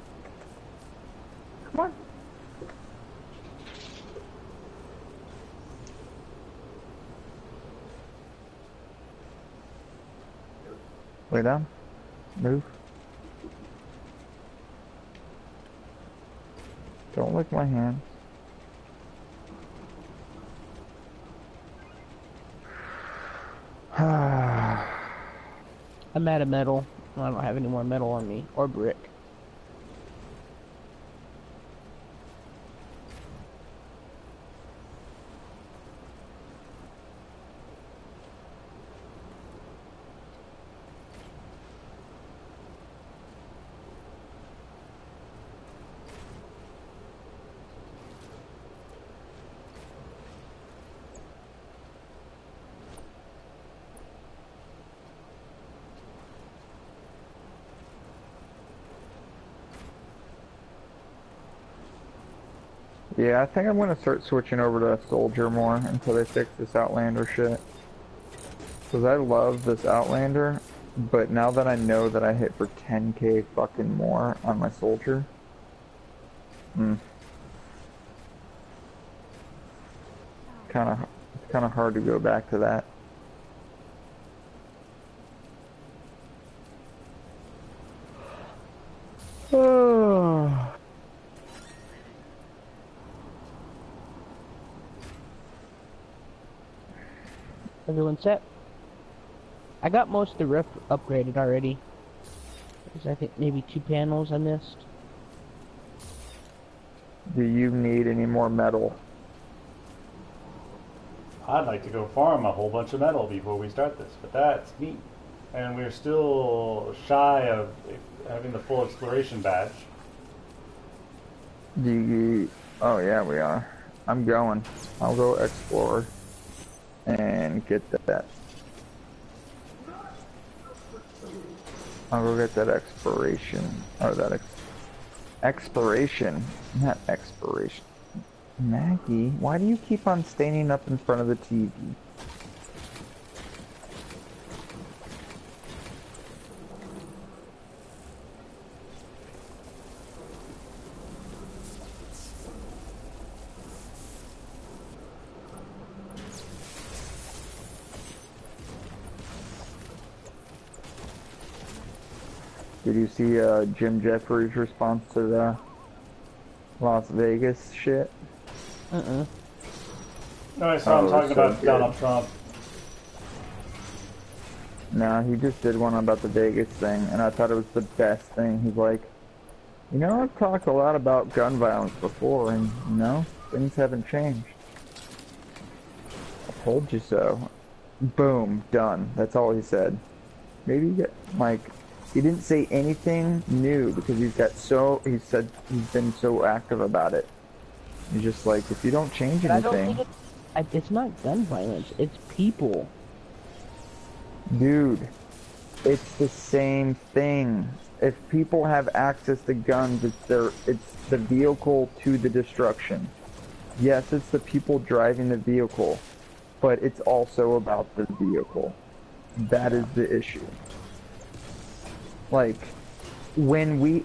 Come on. Lay down. Move. Don't lick my hand. I'm out of metal. I don't have any more metal on me. Or brick. Yeah, I think I'm gonna start switching over to Soldier more until they fix this Outlander shit. Cause I love this Outlander, but now that I know that I hit for 10k fucking more on my Soldier, it's kind of hard to go back to that. Oh. Everyone set? I got most of the roof upgraded already. There's, I think, maybe 2 panels I missed. Do you need any more metal? I'd like to go farm a whole bunch of metal before we start this, but that's me. And we're still shy of having the full exploration badge. Do you... Oh yeah, we are. I'm going. I'll go explore and get that. I'll go get that exploration. Or that exploration. Not expiration. Maggie, why do you keep on standing up in front of the TV? Did you see Jim Jeffries' response to the Las Vegas shit? Uh-uh. No, I saw him talking about Donald Trump. No, he just did one about the Vegas thing, and I thought it was the best thing. He's like, you know, I've talked a lot about gun violence before, and, you know, things haven't changed. I told you so. Boom, done. That's all he said. Maybe you get, like, he didn't say anything new because he said he's been so active about it. He's just like, if you don't change anything... I don't think it's not gun violence, it's people. Dude, it's the same thing. If people have access to guns, it's the vehicle to the destruction. Yes, it's the people driving the vehicle, but it's also about the vehicle. That is the issue. Like, when we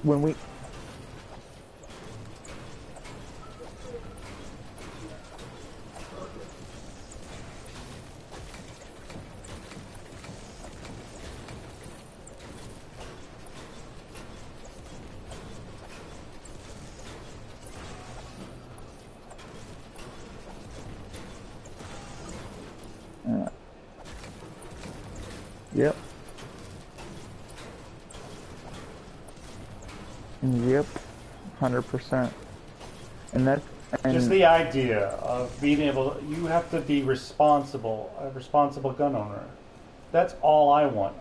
Yep. Yep. 100%. And that's... Just the idea of being able... You have to be responsible, a responsible gun owner. That's all I want.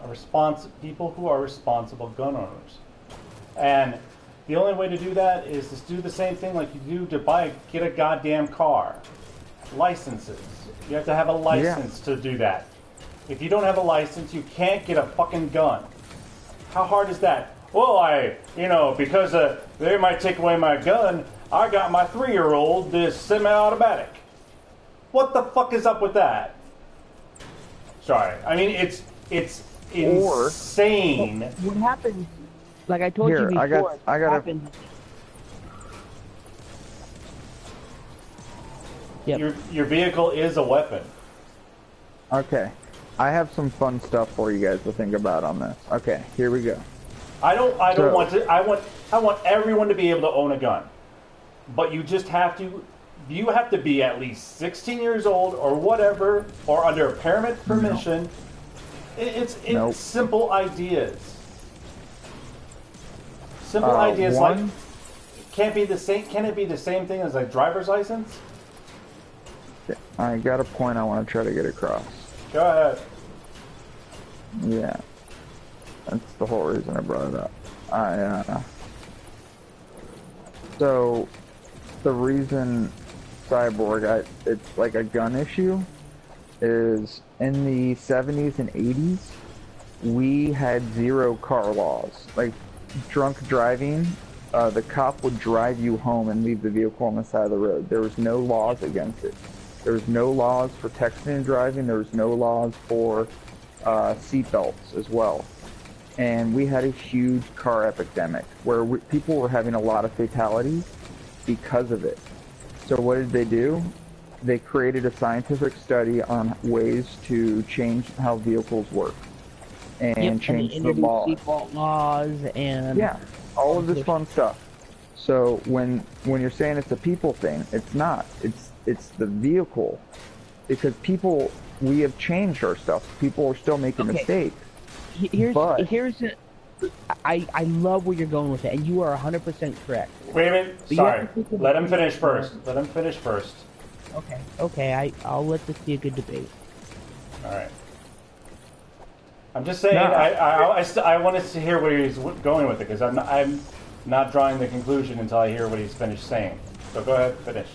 People who are responsible gun owners. And the only way to do that is to do the same thing like you do to get a goddamn car. Licenses. You have to have a license to do that. If you don't have a license, you can't get a fucking gun. How hard is that? Well, because they might take away my gun, I got my 3-year-old this semi-automatic. What the fuck is up with that? Sorry. I mean, it's insane. What happens, like I told you before, I got Yep. Your vehicle is a weapon. Okay. I have some fun stuff for you guys to think about on this. Okay, here we go. I want everyone to be able to own a gun. But you have to be at least 16 years old or whatever, or under parental permission. No. It's simple ideas. Simple ideas like can it be the same thing as a driver's license? I got a point I want to try to get across. Go ahead. Yeah. That's the whole reason I brought it up. So, the reason Cyborg, it's like a gun issue, is in the 70s and 80s, we had 0 car laws. Like, drunk driving, the cop would drive you home and leave the vehicle on the side of the road. There was no laws against it. There was no laws for texting and driving. There was no laws for seatbelts as well. And we had a huge car epidemic where people were having a lot of fatalities because of it. So what did they do? They created a scientific study on ways to change how vehicles work and change the laws. Seatbelt laws and all of this fun stuff. So when you're saying it's a people thing, it's not. It's the vehicle, because people we have changed our stuff. People are still making Okay. mistakes. Here's But- I love where you're going with it, and you are 100% correct. Wait a minute. But you Sorry. have to think of Let it him from- finish first. Let him finish first. Okay. I'll let this be a good debate. All right. I'm just saying. No. I wanted to hear where he's going with it because I'm not drawing the conclusion until I hear what he's finished saying. So go ahead, finish.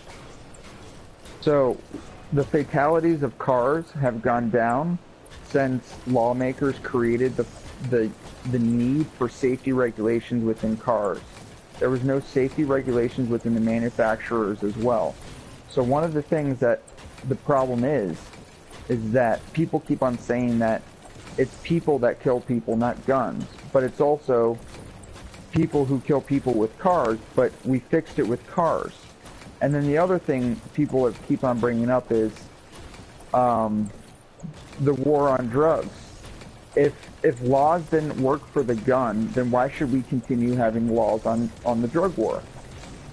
So, the fatalities of cars have gone down since lawmakers created the need for safety regulations within cars. There was no safety regulations within the manufacturers as well. So one of the things that the problem is that people keep on saying that it's people that kill people, not guns. But it's also people who kill people with cars, but we fixed it with cars. And then the other thing people keep on bringing up is the war on drugs. If laws didn't work for the gun, then why should we continue having laws on the drug war?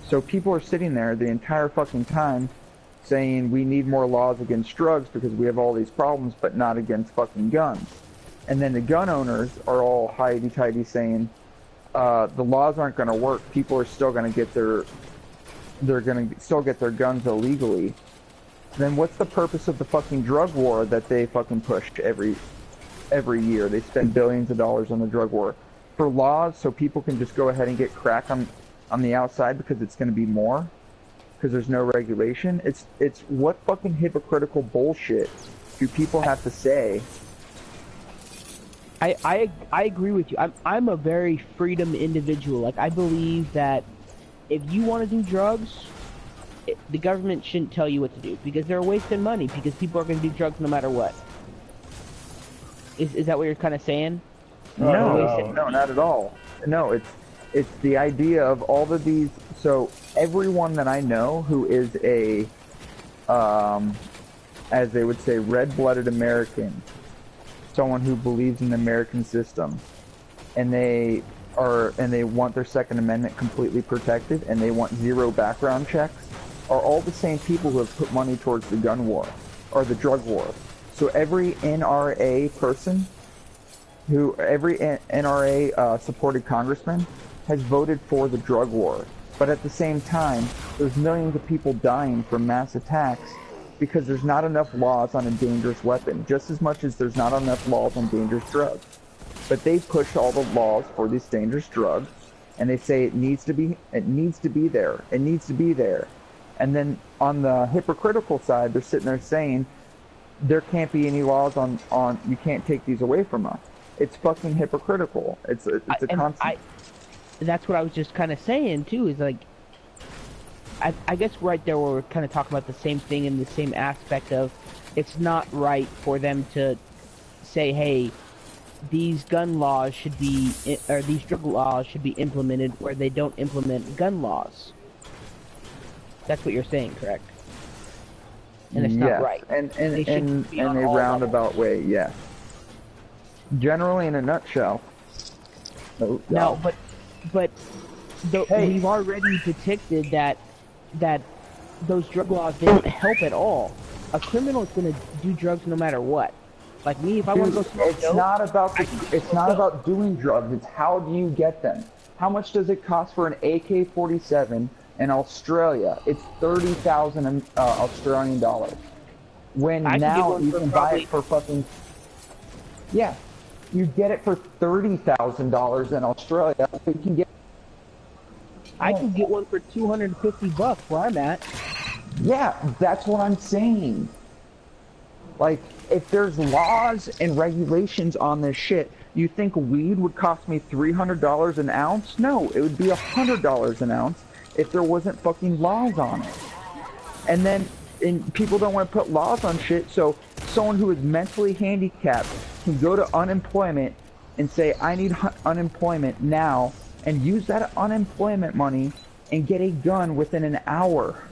So people are sitting there the entire fucking time saying we need more laws against drugs because we have all these problems, but not against fucking guns. And then the gun owners are all hidey-tidy saying the laws aren't going to work. People are still going to get they're going to still get their guns illegally. Then what's the purpose of the fucking drug war that they fucking push every year? They spend billions of dollars on the drug war for laws so people can just go ahead and get crack on the outside because it's going to be more because there's no regulation. It's what fucking hypocritical bullshit do people have to say? I agree with you. I'm a very freedom individual. Like, I believe that if you want to do drugs, the government shouldn't tell you what to do because they're wasting money because people are going to do drugs no matter what. Is that what you're kind of saying? No, not at all. No, it's the idea of all of these. So everyone that I know who is a, as they would say, red-blooded American, someone who believes in the American system, and they want their Second Amendment completely protected, and they want zero background checks, are all the same people who have put money towards the gun war or the drug war. So every NRA person, every NRA supported congressman has voted for the drug war. But at the same time, there's millions of people dying from mass attacks because there's not enough laws on a dangerous weapon, just as much as there's not enough laws on dangerous drugs. But they push all the laws for these dangerous drugs, and they say it needs to be there. And then on the hypocritical side, they're sitting there saying there can't be any laws on you can't take these away from us. It's fucking hypocritical. It's a constant. That's what I was just kind of saying too. Is like, I guess right there we're kind of talking about the same thing in the same aspect of it's not right for them to say, hey, these gun laws should be, or these drug laws should be implemented where they don't implement gun laws. That's what you're saying, correct? And it's not right. And in a roundabout way, yes. Generally, in a nutshell. No, but we've already detected that those drug laws didn't help at all. A criminal is going to do drugs no matter what. Like me, if I want to go smoke dope, it's not about doing drugs. It's how do you get them? How much does it cost for an AK-47 in Australia? It's 30,000 Australian dollars. When now you can buy it for fucking you get it for $30,000 in Australia. You can get. I can get one for $250 where I'm at. Yeah, that's what I'm saying. Like, if there's laws and regulations on this shit, you think weed would cost me $300 an ounce? No, it would be $100 an ounce if there wasn't fucking laws on it. And people don't want to put laws on shit, so someone who is mentally handicapped can go to unemployment and say, I need unemployment now, and use that unemployment money and get a gun within an hour.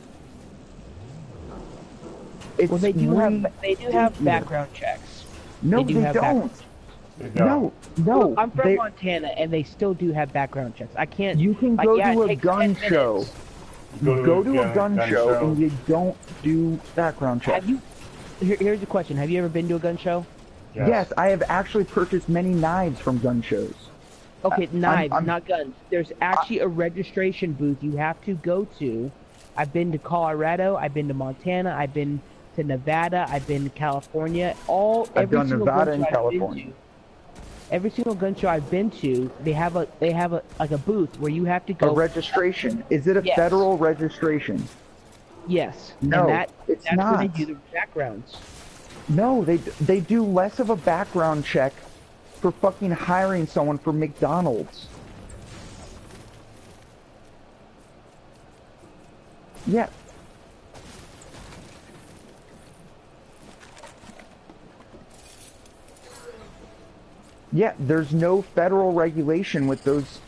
Well, they do have background checks. No, they don't. No. Look, I'm from Montana, and they still do have background checks. I can't. You can go to a gun show. Go to a gun show, and you don't do background checks. Here's a question. Have you ever been to a gun show? Yes, I have actually purchased many knives from gun shows. Okay, knives, I'm- not guns. There's actually a registration booth you have to go to. I've been to Colorado, I've been to Montana, I've been to Nevada, I've been to California. I've done Nevada and California. Every single gun show I've been to, they have a like a booth where you have to go. A registration. Is it a Yes. federal registration? Yes. No, and it's that's not. where they do the backgrounds. No, they do less of a background check for fucking hiring someone for McDonald's. Yeah. Yeah, there's no federal regulation with those,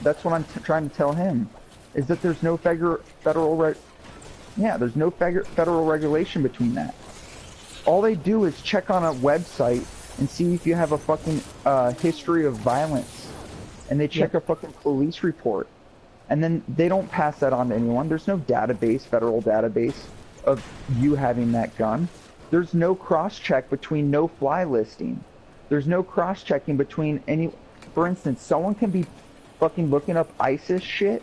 that's what I'm trying to tell him, is that there's no federal there's no federal regulation between that. All they do is check on a website and see if you have a fucking history of violence, and they check a fucking police report, and then they don't pass that on to anyone. There's no database, federal database of you having that gun. There's no cross-check between no-fly listing. There's no cross-checking between any... For instance, someone can be fucking looking up ISIS shit,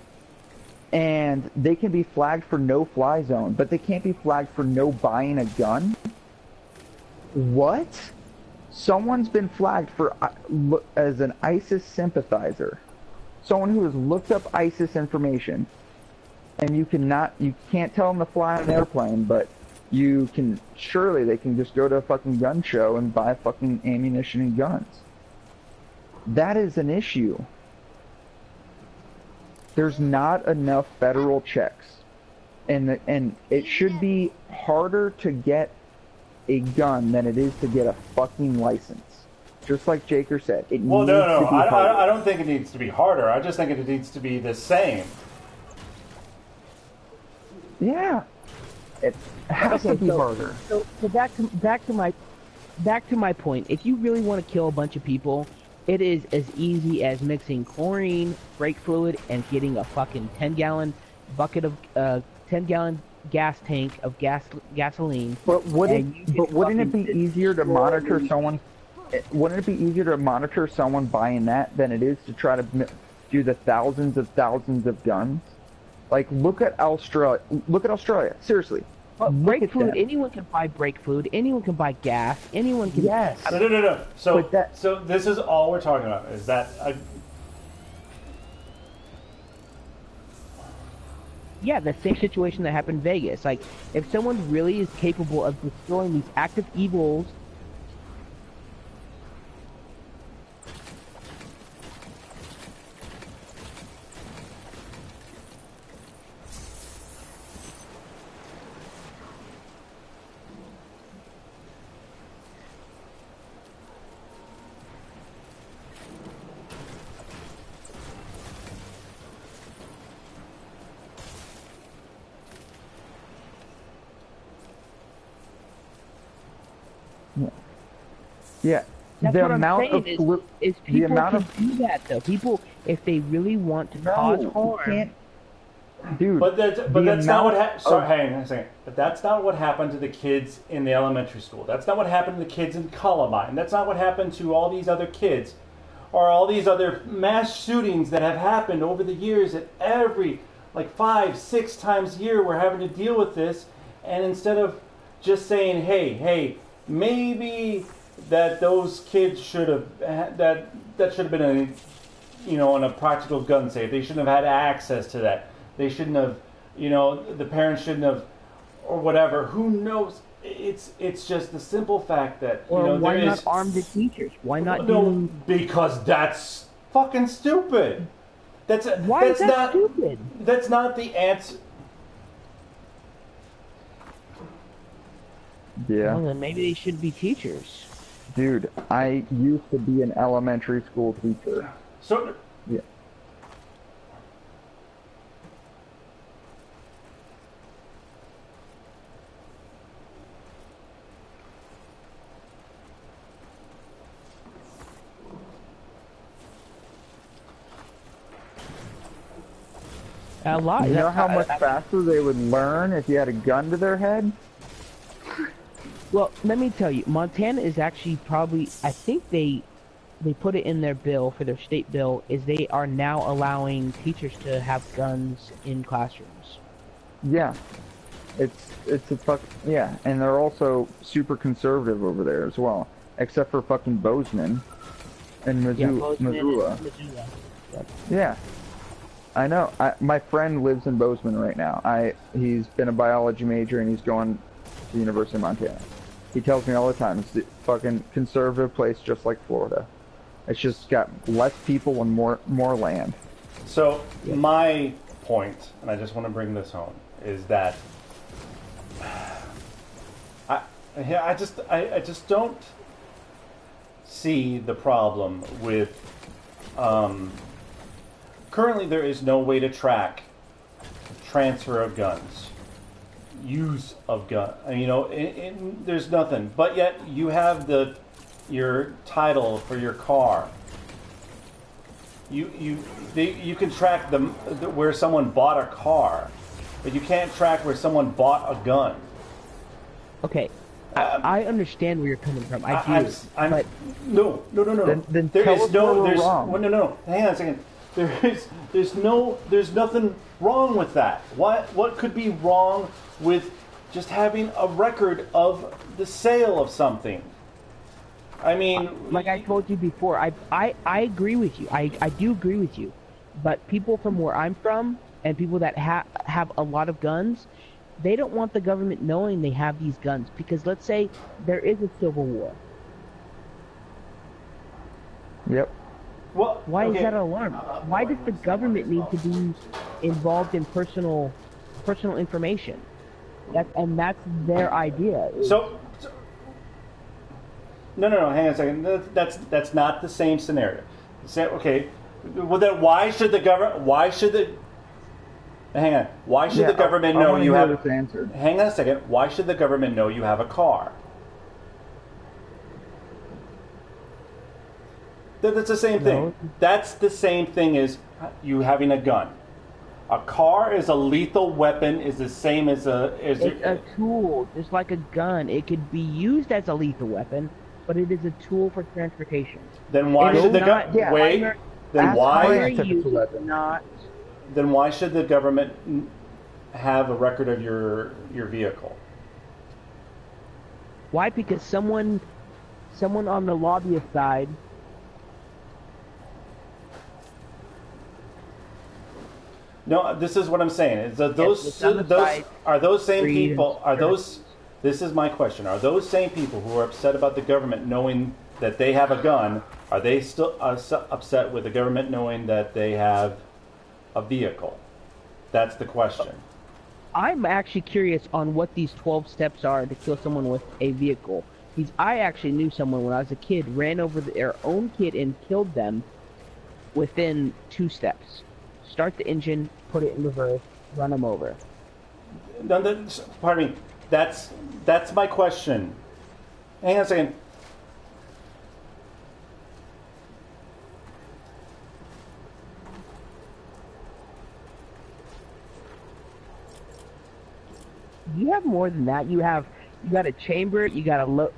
and they can be flagged for no-fly zone, but they can't be flagged for no buying a gun? What? Someone's been flagged for as an ISIS sympathizer. Someone who has looked up ISIS information, and you can't tell them to fly on an airplane, but you can, surely they can just go to a fucking gun show and buy fucking ammunition and guns. That is an issue. There's not enough federal checks. And it should be harder to get a gun than it is to get a fucking license. Just like Jaker said, it needs to be harder. I don't think it needs to be harder. I just think it needs to be the same. Yeah. It has to be harder. So back to my point. If you really want to kill a bunch of people, it is as easy as mixing chlorine, brake fluid, and getting a fucking 10-gallon bucket of 10-gallon gas tank of gasoline. But wouldn't it be easier to monitor someone? Wouldn't it be easier to monitor someone buying that than it is to try to do the thousands of guns? Like, look at Australia. Seriously. Brake fluid. Anyone can buy brake fluid. Anyone can buy gas. Anyone can. Yes. No. So this is all we're talking about. Is that yeah, the same situation that happened in Vegas. Like, if someone really is capable of destroying these active evils. Yeah. That's the what amount I'm saying of is people can do that though. People, if they really want to cause harm, dude. But that's not what. Sorry, hang on a second. But that's not what happened to the kids in the elementary school. That's not what happened to the kids in Columbine. That's not what happened to all these other kids, or all these other mass shootings that have happened over the years. At every 5-6 times a year, we're having to deal with this, and instead of just saying, hey, maybe that those kids should have that should have been on a practical gun safe. They shouldn't have had access to that. They shouldn't have, the parents shouldn't have, or whatever. Who knows? It's just the simple fact that why not arm the teachers? Why not? Because that's fucking stupid. That's not stupid? That's not the answer. Yeah. Well, then maybe they should be teachers. Dude, I used to be an elementary school teacher. So. Yeah. A lot. You know how much faster they would learn if you had a gun to their head? Well, let me tell you, Montana is actually probably, I think they put it in their bill for their state bill is they are now allowing teachers to have guns in classrooms. Yeah, it's a fuck yeah, and they're also super conservative over there as well, except for fucking Bozeman and Missoula. Yep. Yeah, I know. My friend lives in Bozeman right now. He's been a biology major and he's going to the University of Montana. He tells me all the time it's a fucking conservative place just like Florida. It's just got less people and more land. So my point, and I just want to bring this home, is that I just don't see the problem with. Currently, there is no way to track transfer of guns, use of gun. You know, there's nothing. But yet you have your title for your car. You can track where someone bought a car, but you can't track where someone bought a gun. Okay, I understand where you're coming from. I do. But no. Then There tell is us where no. we're There's wrong. well, no. Hang on a second. There's nothing wrong with that. What could be wrong with just having a record of the sale of something? I mean, like I told you before, I agree with you. I do agree with you. But people from where I'm from and people that have a lot of guns, they don't want the government knowing they have these guns because let's say there is a civil war. Yep. well, Why okay. is that an alarm? Why does the government need to be involved in personal information? That's their idea. No. Hang on a second. That's not the same scenario. Okay. Well, then why should the government? Why should the? Hang on. Why should the government know you have? This answer. Hang on a second. Why should the government know you have a car? That's the same thing. No. That's the same thing as you having a gun. A car is a lethal weapon. Is the same as It's a tool, just like a gun. It could be used as a lethal weapon, but it is a tool for transportation. Then why It should the is not- government wait? Then why? Not. Then why should the government have a record of your vehicle? Why? Because someone on the lobbyist side. No, this is what I'm saying. Is that Yes, the other side are those same agreed people? Are and- those? This is my question. Are those same people who are upset about the government knowing that they have a gun? Are they still upset with the government knowing that they have a vehicle? That's the question. I'm actually curious on what these 12 steps are to kill someone with a vehicle. Because I actually knew someone when I was a kid, ran over their own kid and killed them within 2 steps. Start the engine, put it in reverse, run them over. No, pardon me. That's my question. Hang on a second. You have more than that. You got a chamber, you got a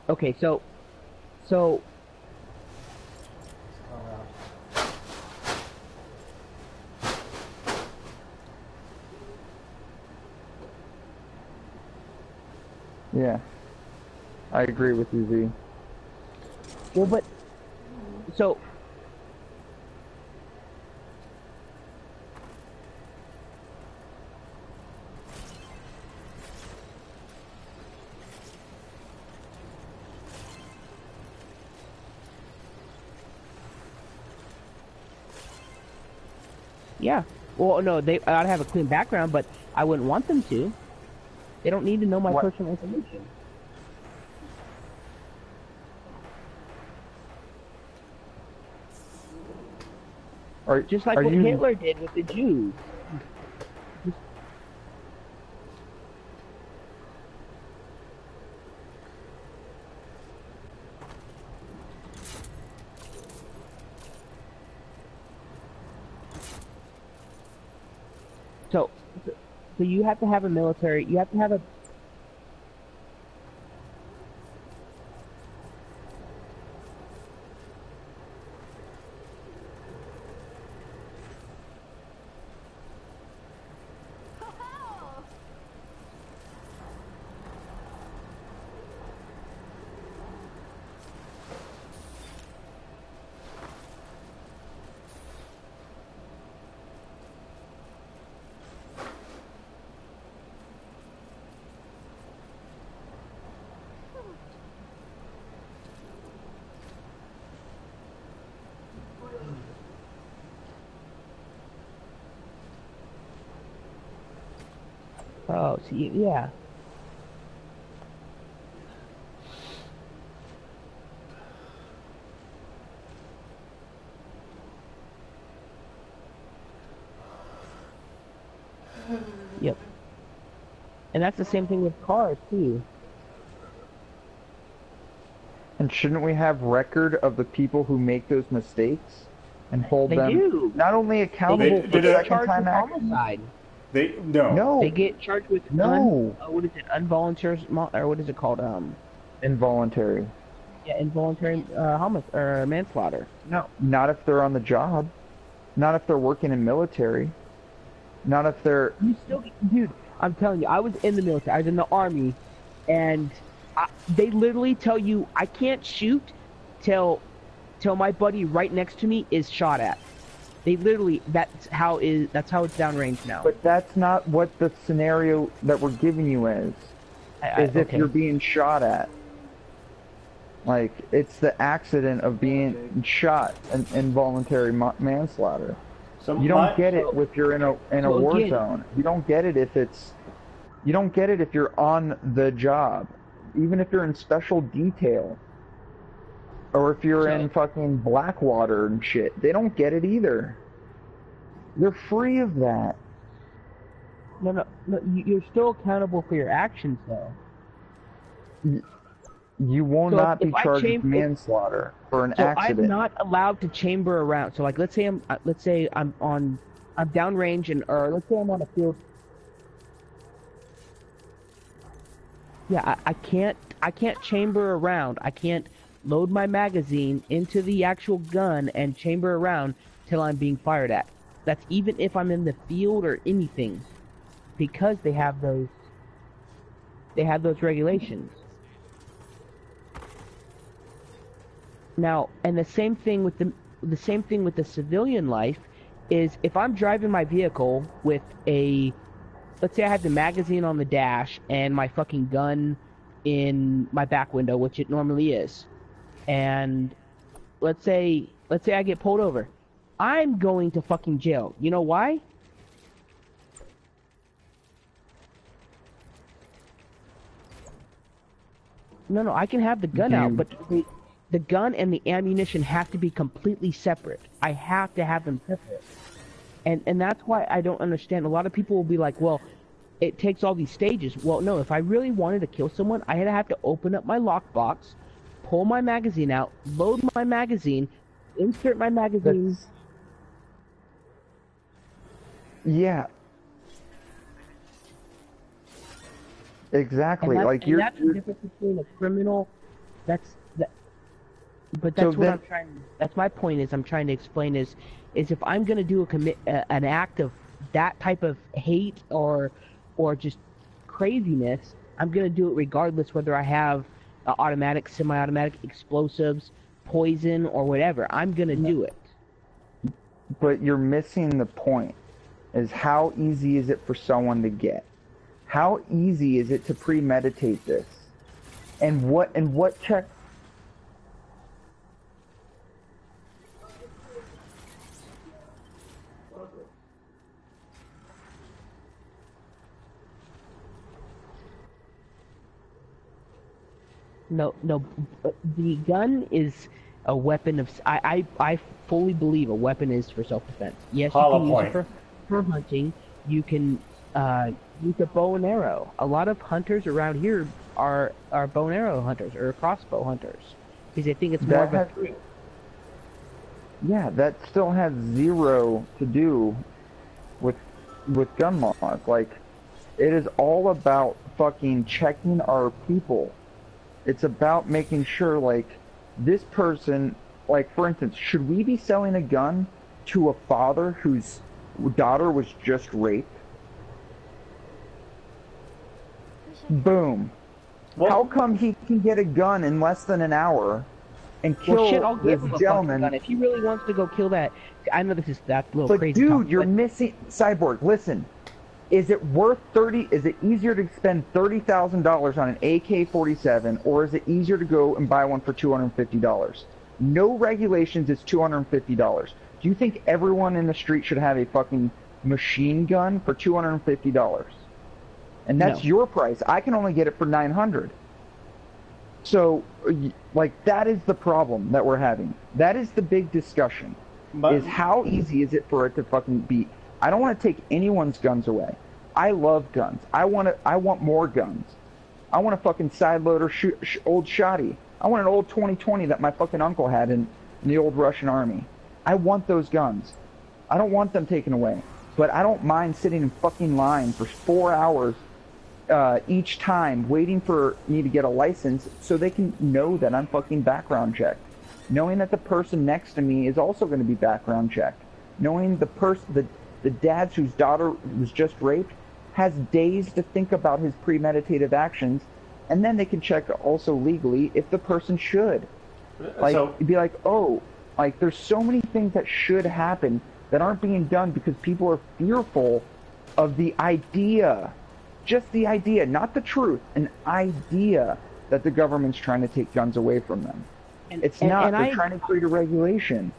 Okay, so Yeah. I agree with you, V. well, but so yeah. Well, no, I'd have a clean background, but I wouldn't want them to. They don't need to know my personal information. Just like what Hitler did with the Jews. So, so you have to have a military. You have to have a. Oh, see, yeah. Yep. And that's the same thing with cars too. And shouldn't we have record of the people who make those mistakes and hold They them do. not only accountable They- for they get second time with actions? homicide. No. They get charged with No. what is it? Involuntary or what is it called? Involuntary. Yeah, involuntary homicide or manslaughter. No, not if they're on the job. Not if they're working in military. Not if they're. You still, dude. I'm telling you, I was in the military. I was in the army, and they literally tell you I can't shoot till my buddy right next to me is shot at. They literally that's how it's downrange now. But that's not what the scenario that we're giving you is. Is if okay. you're being shot at. Like it's the accident of being shot and involuntary manslaughter. So You don't get it if you're in a war zone. You don't get it if it's. You don't get it if you're on the job, even if you're in special detail, or if you're in fucking Blackwater and shit. They don't get it either. They're free of that. No, you're still accountable for your actions, though. You will So not be if I charged with manslaughter for an So accident. I'm not allowed to chamber around. So like, let's say I'm downrange or let's say I'm on a field. Yeah, I can't chamber around. I can't load my magazine into the actual gun and chamber around till I'm being fired at. That's even if I'm in the field or anything, because they have those regulations. Now, and the same thing with the civilian life is if I'm driving my vehicle with let's say I have the magazine on the dash and my fucking gun in my back window, which it normally is, and let's say I get pulled over, I'm going to fucking jail. You know why? No, I can have the gun out, but the gun and the ammunition have to be completely separate. I have to have them separate. And that's why I don't understand. A lot of people will be like, well, it takes all these stages. Well, no, if I really wanted to kill someone, I had to have to open up my lockbox, pull my magazine out, load my magazine, insert my magazine. Yeah. Exactly. And like that's the difference between a criminal. But that's what I'm trying. That's my point. Is I'm trying to explain is if I'm gonna do an act of that type of hate or just craziness, I'm gonna do it regardless whether I have automatic, semi-automatic explosives, poison, or whatever. I'm gonna do it. But you're missing the point. Is how easy is it for someone to get? How easy is it to premeditate this? And what check? No, the gun is a weapon of. I fully believe a weapon is for self-defense. Yes, you can use it for hunting. You can use a bow and arrow. A lot of hunters around here are bow and arrow hunters or crossbow hunters because they think it's more of a thrill. Yeah, that still has zero to do with with gun laws. Like, it is all about fucking checking our people. It's about making sure, like, this person, like, for instance, should we be selling a gun to a father whose daughter was just raped? Boom. Well, How come he can get a gun in less than an hour and kill Well, shit, I'll this give him a fucking gentleman? gun. If he really wants to go kill that, I know that's a little But crazy. dude, talk, you're but missing Cyborg. Listen, is it worth 30? Is it easier to spend $30,000 on an AK-47, or is it easier to go and buy one for $250? No regulations. It's $250. Do you think everyone in the street should have a fucking machine gun for $250? And that's No. your price. I can only get it for $900. So, like, that is the problem that we're having. That is the big discussion. Is how easy is it for it to fucking be? I don't want to take anyone's guns away. I love guns. I want more guns. I want a fucking side loader old shotty. I want an old 2020 that my fucking uncle had in the old Russian army. I want those guns. I don't want them taken away. But I don't mind sitting in fucking line for 4 hours each time waiting for me to get a license so they can know that I'm fucking background checked. Knowing that the person next to me is also going to be background checked. Knowing the dad whose daughter was just raped has days to think about his premeditative actions, and then they can check also legally if the person should. Like, it'd be like, oh, like, there's so many things that should happen that aren't being done because people are fearful of the idea, just the idea, not the truth, an idea that the government's trying to take guns away from them. It's not. They're trying to create a regulation.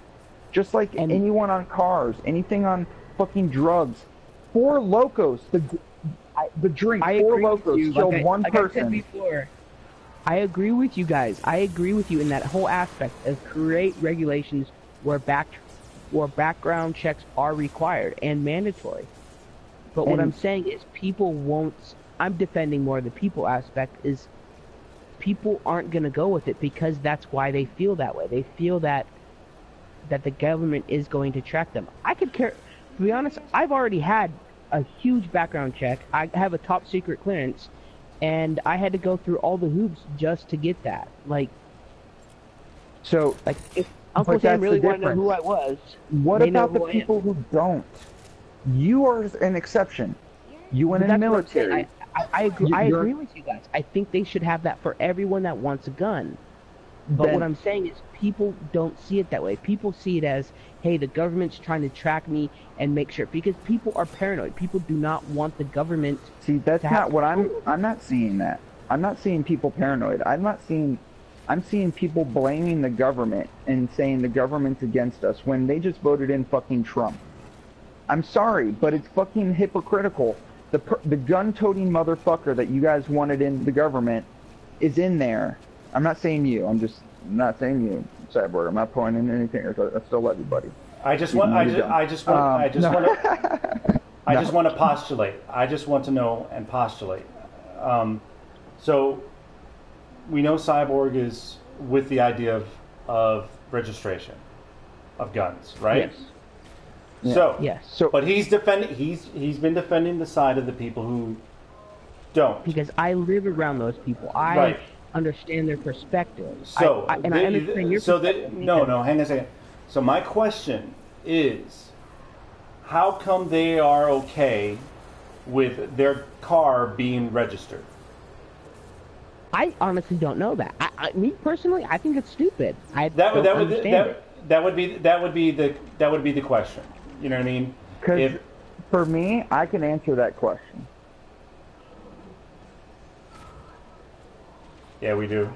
Just like anyone on cars, anything on fucking drugs. Four Locos, the drink, Four Locos killed one person. I said before, I agree with you guys. I agree with you in that whole aspect of create regulations where background checks are required and mandatory. But what I'm saying is people won't... I'm defending more the people aspect is people aren't going to go with it because that's why they feel that way. They feel that the government is going to track them. I could care... To be honest, I've already had a huge background check. I have a top secret clearance, and I had to go through all the hoops just to get that. Like, so, like if Uncle Sam really wanted to know who I was, what about the people who don't? You are an exception. You went in the military. I agree with you guys. I think they should have that for everyone that wants a gun. But what I'm saying is people don't see it that way. People see it as, hey, the government's trying to track me and make sure. Because people are paranoid. People do not want the government. See, that's not what I'm not seeing that. I'm not seeing people paranoid. I'm seeing people blaming the government and saying the government's against us when they just voted in fucking Trump. I'm sorry, but it's fucking hypocritical. The gun-toting motherfucker that you guys wanted in the government is in there. I'm not saying you. I'm not saying you, Cyborg. I'm not pointing anything. I still love you, buddy. I just want to postulate. I just want to know and postulate. So we know Cyborg is with the idea of registration of guns, right? Yes. So, but he's been defending the side of the people who don't. Because I live around those people. I understand their perspective. So, I understand your perspective. No, hang on a second. So my question is, how come they are okay with their car being registered? I honestly don't know that. Me personally, I think it's stupid. That would be the question. You know what I mean? Because for me, I can answer that question. Yeah, we do.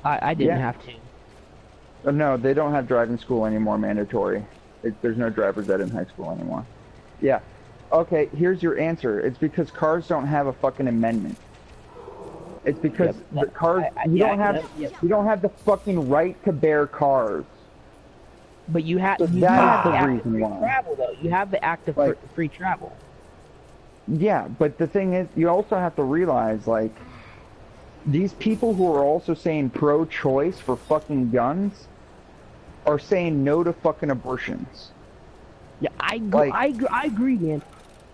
I didn't have to. No, they don't have driving school anymore, mandatory. There's no driver's ed in high school anymore. Yeah. Okay, here's your answer. It's because cars don't have a fucking amendment. It's because the cars you don't have the fucking right to bear cars. But you have the reason why. Travel though. You have the act of free travel. Yeah, but the thing is, you also have to realize, like, these people who are also saying pro-choice for fucking guns are saying no to fucking abortions. Yeah, I agree, man.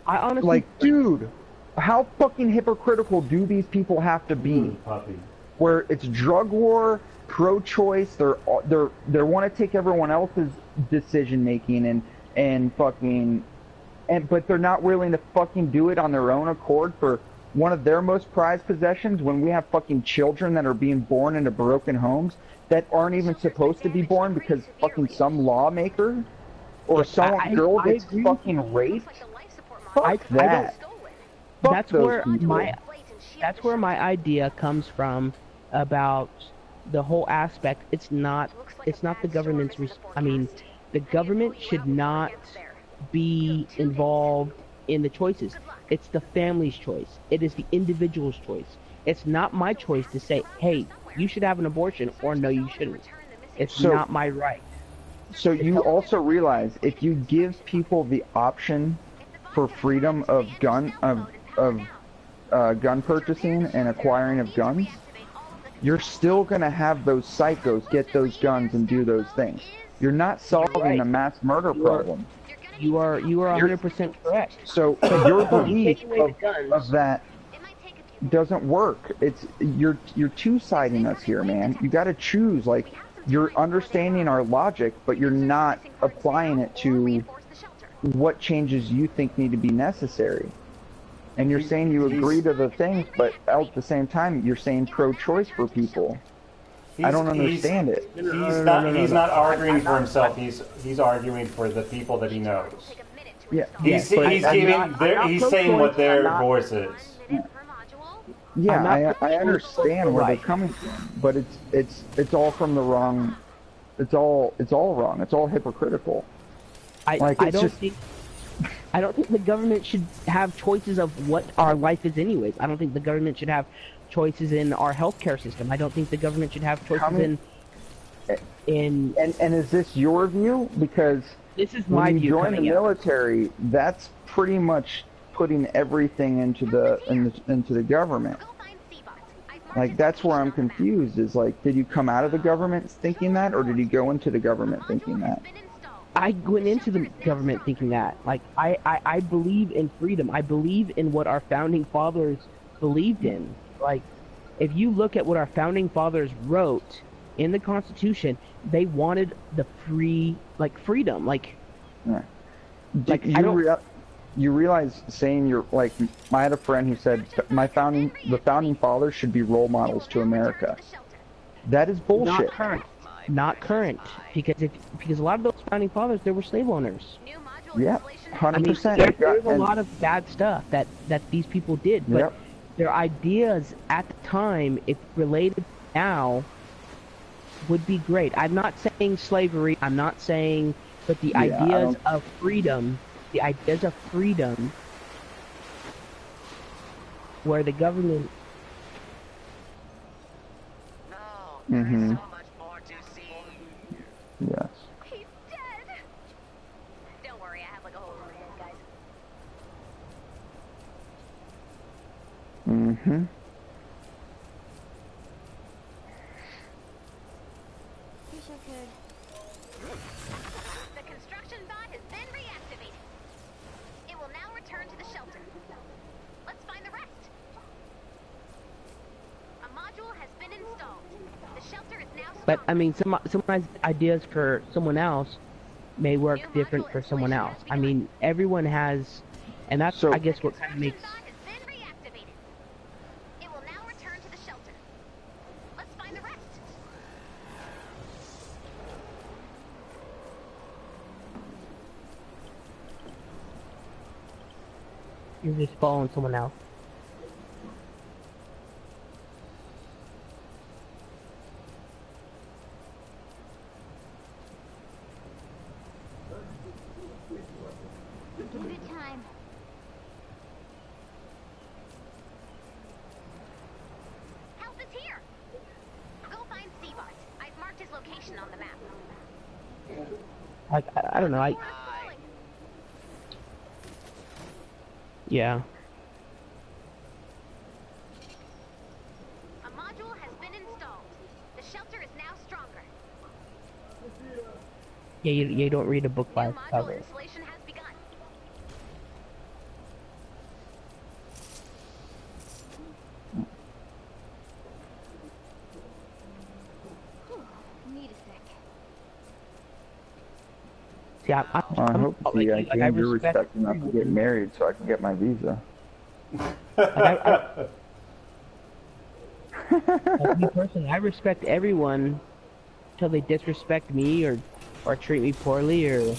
I honestly Like, dude, how fucking hypocritical do these people have to be? Puppy. Where it's drug war, pro-choice, they want to take everyone else's decision making and fucking but they're not willing to fucking do it on their own accord for one of their most prized possessions when we have fucking children that are being born into broken homes that aren't even supposed to be born because fucking some lawmaker or some girl gets fucking raped. Fuck that. Fuck that's those where people. my idea comes from about the whole aspect. It's not the government's the government should not be involved in the choices. It's the family's choice. It is the individual's choice. It's not my choice to say, hey, you should have an abortion, or no, you shouldn't. It's not my right. So you also realize if you give people the option for freedom of gun purchasing and acquiring of guns, you're still gonna have those psychos get those guns and do those things. You're not solving the mass murder problem. You are 100% correct. So your belief of that doesn't work. You're two-siding us here, man. You got to choose. Like, you're understanding our logic, but you're not applying it to what changes you think need to be necessary. And you're saying you agree to the things, but at the same time, you're saying pro-choice for people. I don't understand it. He's not arguing for himself. He's arguing for the people that he knows. Yeah. He's saying what their voice is. Yeah, I understand where they're coming from, but it's all from the wrong. It's all wrong. It's all hypocritical. I don't think the government should have choices of what our life is anyways. I don't think the government should have choices in our healthcare system. I don't think the government should have choices in And is this your view? Because this is my when you view join the military, that's pretty much putting everything into the government. Like, that's where I'm confused. Is like, did you come out of the government thinking that, or did you go into the government thinking that? I went into the government thinking that. Like, I believe in freedom. I believe in what our founding fathers believed in. Like, if you look at what our founding fathers wrote in the Constitution, they wanted the freedom. Like, you realize saying you're like, I had a friend who said the founding fathers should be role models to America. That is bullshit. Not current, because a lot of those founding fathers, they were slave owners. Yeah, 100%. There's a lot of bad stuff that these people did, but their ideas at the time, if related now, would be great. I'm not saying slavery. I'm not saying, but the ideas of freedom. The ideas of freedom, where the government. No, so much more to see. Yes. He's dead. Don't worry, I have like a hole in my head, guys. Mm-hmm. Wish I could. The construction bot has been reactivated. It will now return to the shelter. Let's find the rest. A module has been installed. The shelter is now strong. But I mean, some ideas for someone else may work different for someone else. I mean, everyone has, and that's I guess what kind of makes. It will now return to the shelter. Let's find the rest. You're just following someone else. Good time. Help is here. Go find Seabot. I've marked his location on the map. Like, I don't know. Yeah. A module has been installed. The shelter is now stronger. Yeah, you don't read a book by its cover. Installation has begun. Yeah, Well, I hope like, I like I gained your respect respect enough to get married so I can get my visa. like like me personally, I respect everyone until they disrespect me or treat me poorly or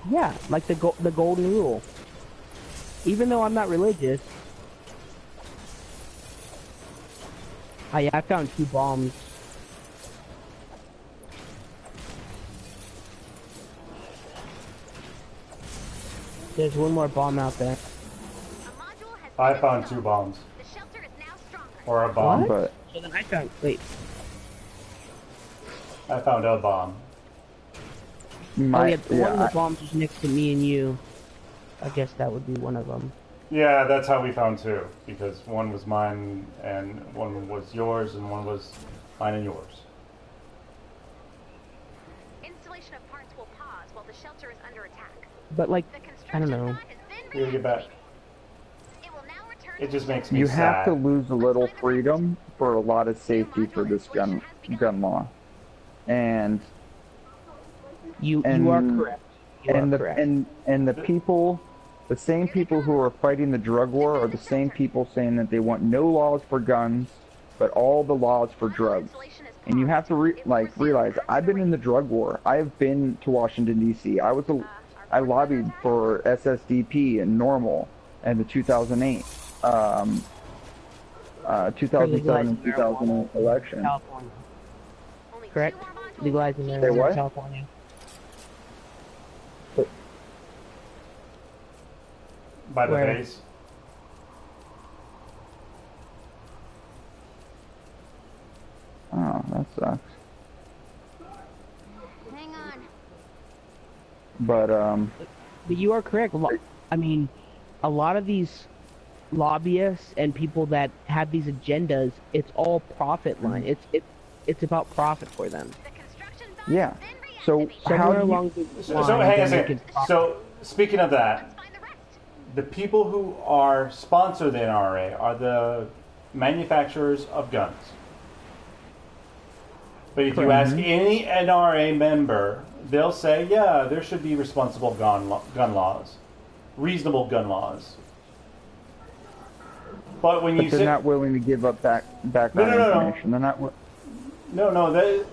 yeah, like the golden rule. Even though I'm not religious, I found 2 bombs. There's one more bomb out there. I found 2 bombs. The shelter is now stronger. Or a bomb. What? But So then I found wait. I found a bomb. Oh yeah, one of the bombs is next to me and you. I guess that would be one of them. Yeah, that's how we found 2. Because one was mine, and one was yours, and one was mine and yours. Installation of parts will pause while the shelter is under attack. But like, The I don't construction know. bot has been You get back. It will now return It to just the makes me you sad. have to lose a little freedom for a lot of safety for this gun law. And You are correct. You and are the correct. and the people, the same people who are fighting the drug war are the same people saying that they want no laws for guns, but all the laws for drugs. And you have to realize I've been in the drug war. I've been to Washington D.C. I lobbied for SSDP and NORML and the 2008, 2007 and 2008 election. California. Correct? Legalizing Say marijuana what? in California. By the Where? face. Oh, that sucks. Hang on. But But you are correct. I mean, a lot of these lobbyists and people that have these agendas, it's all profit line. It's about profit for them. The construction bot yeah. has been So reactivated. how Somewhere do you, along the So line, hang on a they're making second. profit. So speaking of that, Let's find the rest. the people who are sponsor the NRA are the manufacturers of guns. But if you ask any NRA member, they'll say, yeah, there should be responsible gun laws, reasonable gun laws. But when you they're say not willing to give up background No. information. They're not. no, they.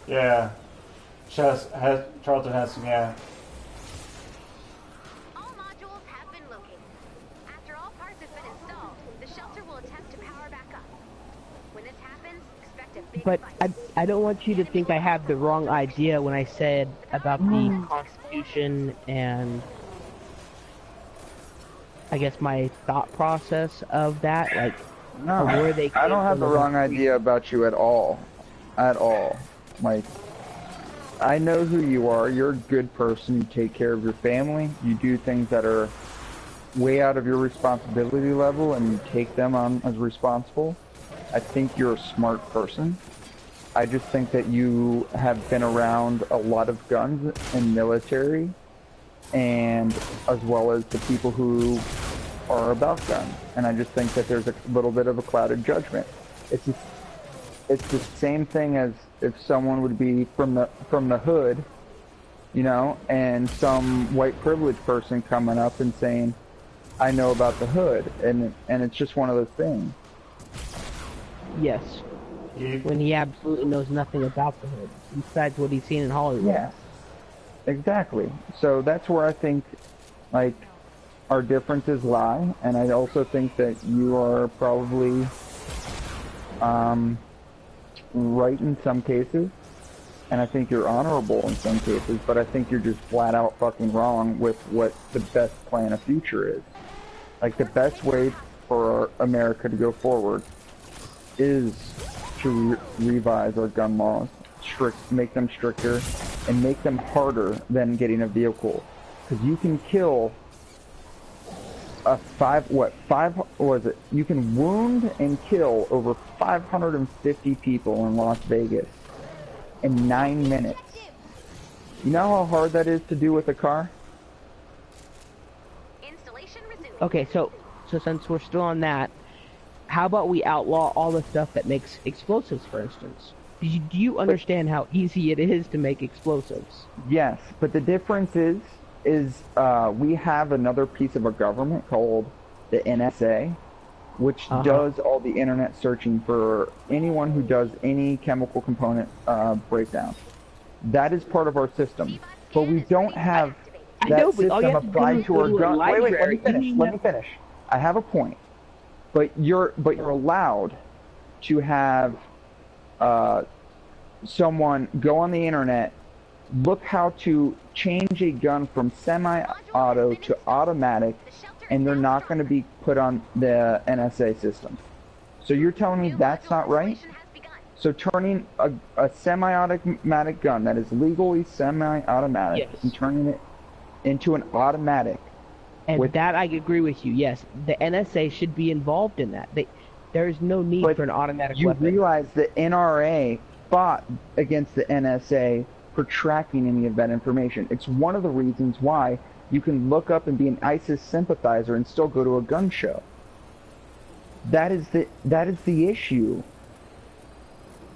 Yeah, Charlton Heston, yeah. All modules have been located. After all parts have been installed, the shelter will attempt to power back up. When this happens, expect a big But fight. I don't want you to think I have the wrong idea when I said about the Constitution and I guess my thought process of that, like No, where they I came don't have the from. wrong idea about you at all. At all. Like, I know who you are. You're a good person. You take care of your family. You do things that are way out of your responsibility level and you take them on as responsible. I think you're a smart person. I just think that you have been around a lot of guns and military, and as well as the people who are about guns. And I just think that there's a little bit of a clouded judgment. It's the same thing as if someone would be from the hood, you know, and some white privileged person coming up and saying, I know about the hood, and it's just one of those things. Yes. When he absolutely knows nothing about the hood, besides what he's seen in Hollywood. Yeah, exactly. So that's where I think, like, our differences lie, and I also think that you are probably right in some cases, and I think you're honorable in some cases, but I think you're just flat out fucking wrong with what the best plan of future is. Like, the best way for America to go forward is to revise our gun laws, make them stricter, and make them harder than getting a vehicle. Because you can kill you can wound and kill over 550 people in Las Vegas in 9 minutes. You know how hard that is to do with a car? Installation resumed. Okay, so so since we're still on that, how about we outlaw all the stuff that makes explosives, for instance? Do you understand how easy it is to make explosives? Yes, but the difference is we have another piece of a government called the NSA, which does all the internet searching for anyone who does any chemical component breakdown. That is part of our system, but we don't have that system applied to our gun. Wait, let me finish. Let me finish. I have a point, but you're allowed to have someone go on the internet, look how to change a gun from semi-auto to automatic, and they're not going to be put on the NSA system. So you're telling me that's not right? So turning a semi-automatic gun that is legally semi-automatic and turning it into an automatic. And that I agree with you, yes. The NSA should be involved in that. There is no need for an automatic weapon. You realize the NRA fought against the NSA for tracking any of that information. It's one of the reasons why you can look up and be an ISIS sympathizer and still go to a gun show. That is the issue.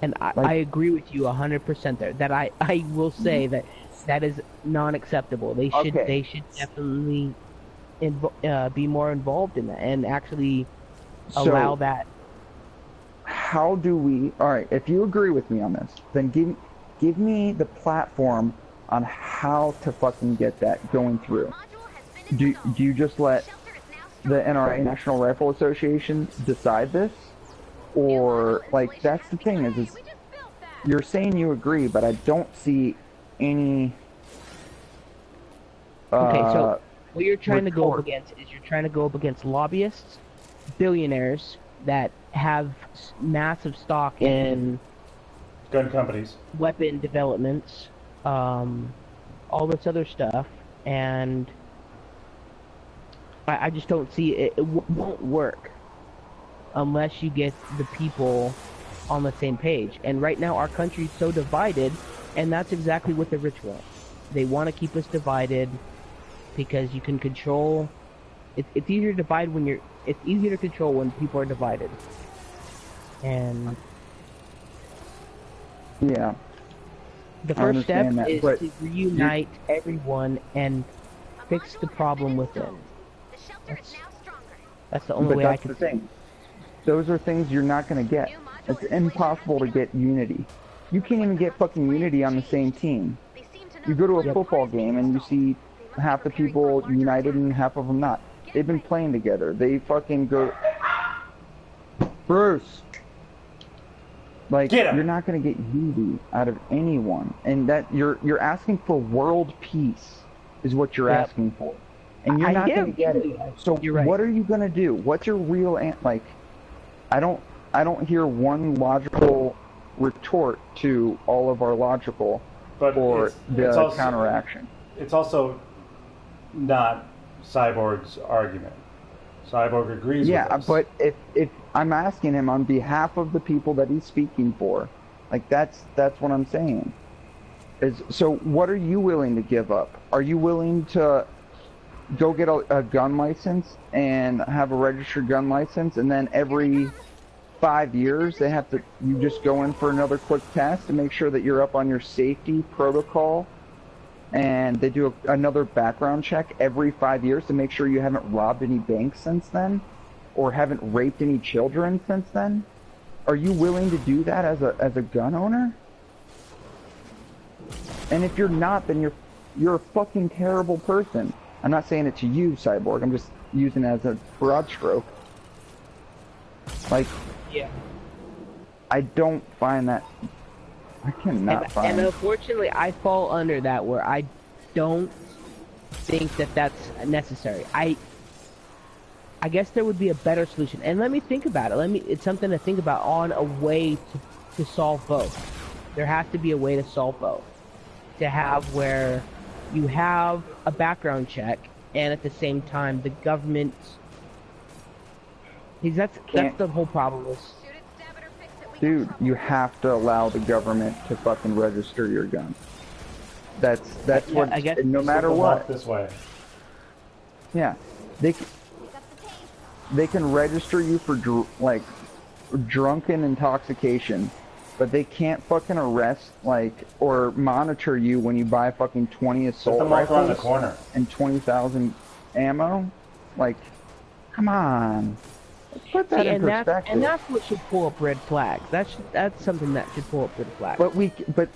And I agree with you 100% there. That I will say that is non-acceptable. They should definitely be more involved in that and actually allow that. How do we? All right, if you agree with me on this, then give me the platform on how to fucking get that going through. Do you just let the NRA, National Rifle Association, decide this? Or, like, that's the thing, is you're saying you agree, but I don't see any... okay, so what you're trying to go up against is you're trying to go up against lobbyists, billionaires that have massive stock in... gun companies. Weapon developments, all this other stuff, and I just don't see it. It won't work unless you get the people on the same page. And right now our country's so divided, and that's exactly what the rich want. They want to keep us divided because you can control. It's easier to divide when it's easier to control when people are divided. And yeah, the first step is to reunite everyone and fix the problem within. That's the only way I can see. Those are things you're not going to get. It's impossible to get unity. You can't even get fucking unity on the same team. You go to a football game and you see half the people united and half of them not. They've been playing together. They fucking go... Bruce! Like, you're not going to get unity out of anyone. And that you're asking for world peace is what you're asking for. And you're not going to get it. So what are you going to do? What's your real... like, I don't hear one logical retort to all of our logical or the counteraction. It's also not Cyborg's argument. Cyborg agrees with us. Yeah, but if I'm asking him on behalf of the people that he's speaking for, like that's what I'm saying. So what are you willing to give up? Are you willing to go get a gun license and have a registered gun license, and then every 5 years you just go in for another quick test to make sure that you're up on your safety protocol, and they do another background check every 5 years to make sure you haven't robbed any banks since then or haven't raped any children since then? Are you willing to do that as a gun owner? And if you're not, then you're a fucking terrible person. I'm not saying it to you, Cyborg. I'm just using it as a broad stroke. Like, yeah, I don't find that. I cannot find. And unfortunately, I fall under that where I don't think that that's necessary. I guess there would be a better solution. And let me think about it. It's something to think about on a way to solve both. There has to be a way to solve both. To have where you have a background check, and at the same time, the government... That's the whole problem is... Dude, you have to allow the government to fucking register your gun. That's what... No matter what. This way. Yeah. they can register you for like drunken intoxication, but they can't fucking arrest or monitor you when you buy fucking 20 Put assault the marker on the rifles corner. and 20,000 ammo. Like, come on. Let's put that See, in perspective. and that's what should pull up red flags. That's something that should pull up red flags. But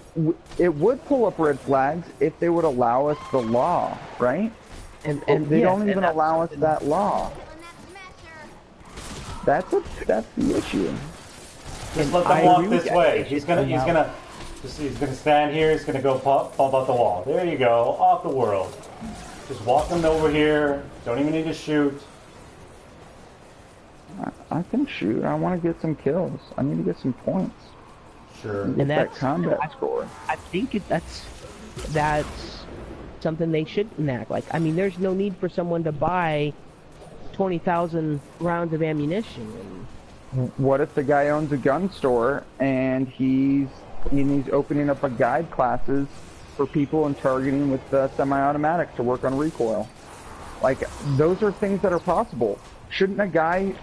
it would pull up red flags if they would allow us the law, right? And they yes, don't even allow us that law. That's the issue. Just let them walk this way. He's gonna stand here. He's gonna go bump out the wall. There you go, off the world. Just walk them over here. Don't even need to shoot. I can shoot. I want to get some kills. I need to get some points. Sure. And that combat score. I think that's something they should enact. Like, I mean, there's no need for someone to buy 20,000 rounds of ammunition. What if the guy owns a gun store and he's opening up a guide classes for people and targeting with semi-automatics to work on recoil? Like, those are things that are possible. Shouldn't a guy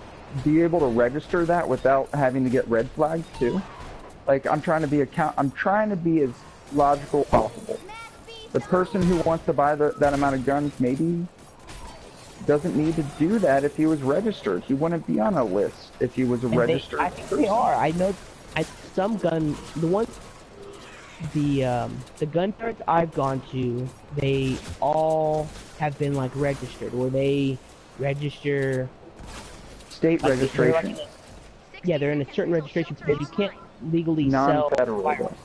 be able to register that without having to get red flags too? Like, I'm trying to be as logical as possible. The person who wants to buy that amount of guns maybe doesn't need to do that if he was registered. He wouldn't be on a list if he was a registered I think person. they are. I know some gun, the gun yards I've gone to, they all have been like registered, or they register state registration. They're in a certain registration because you can't legally sell non-federal. firearms.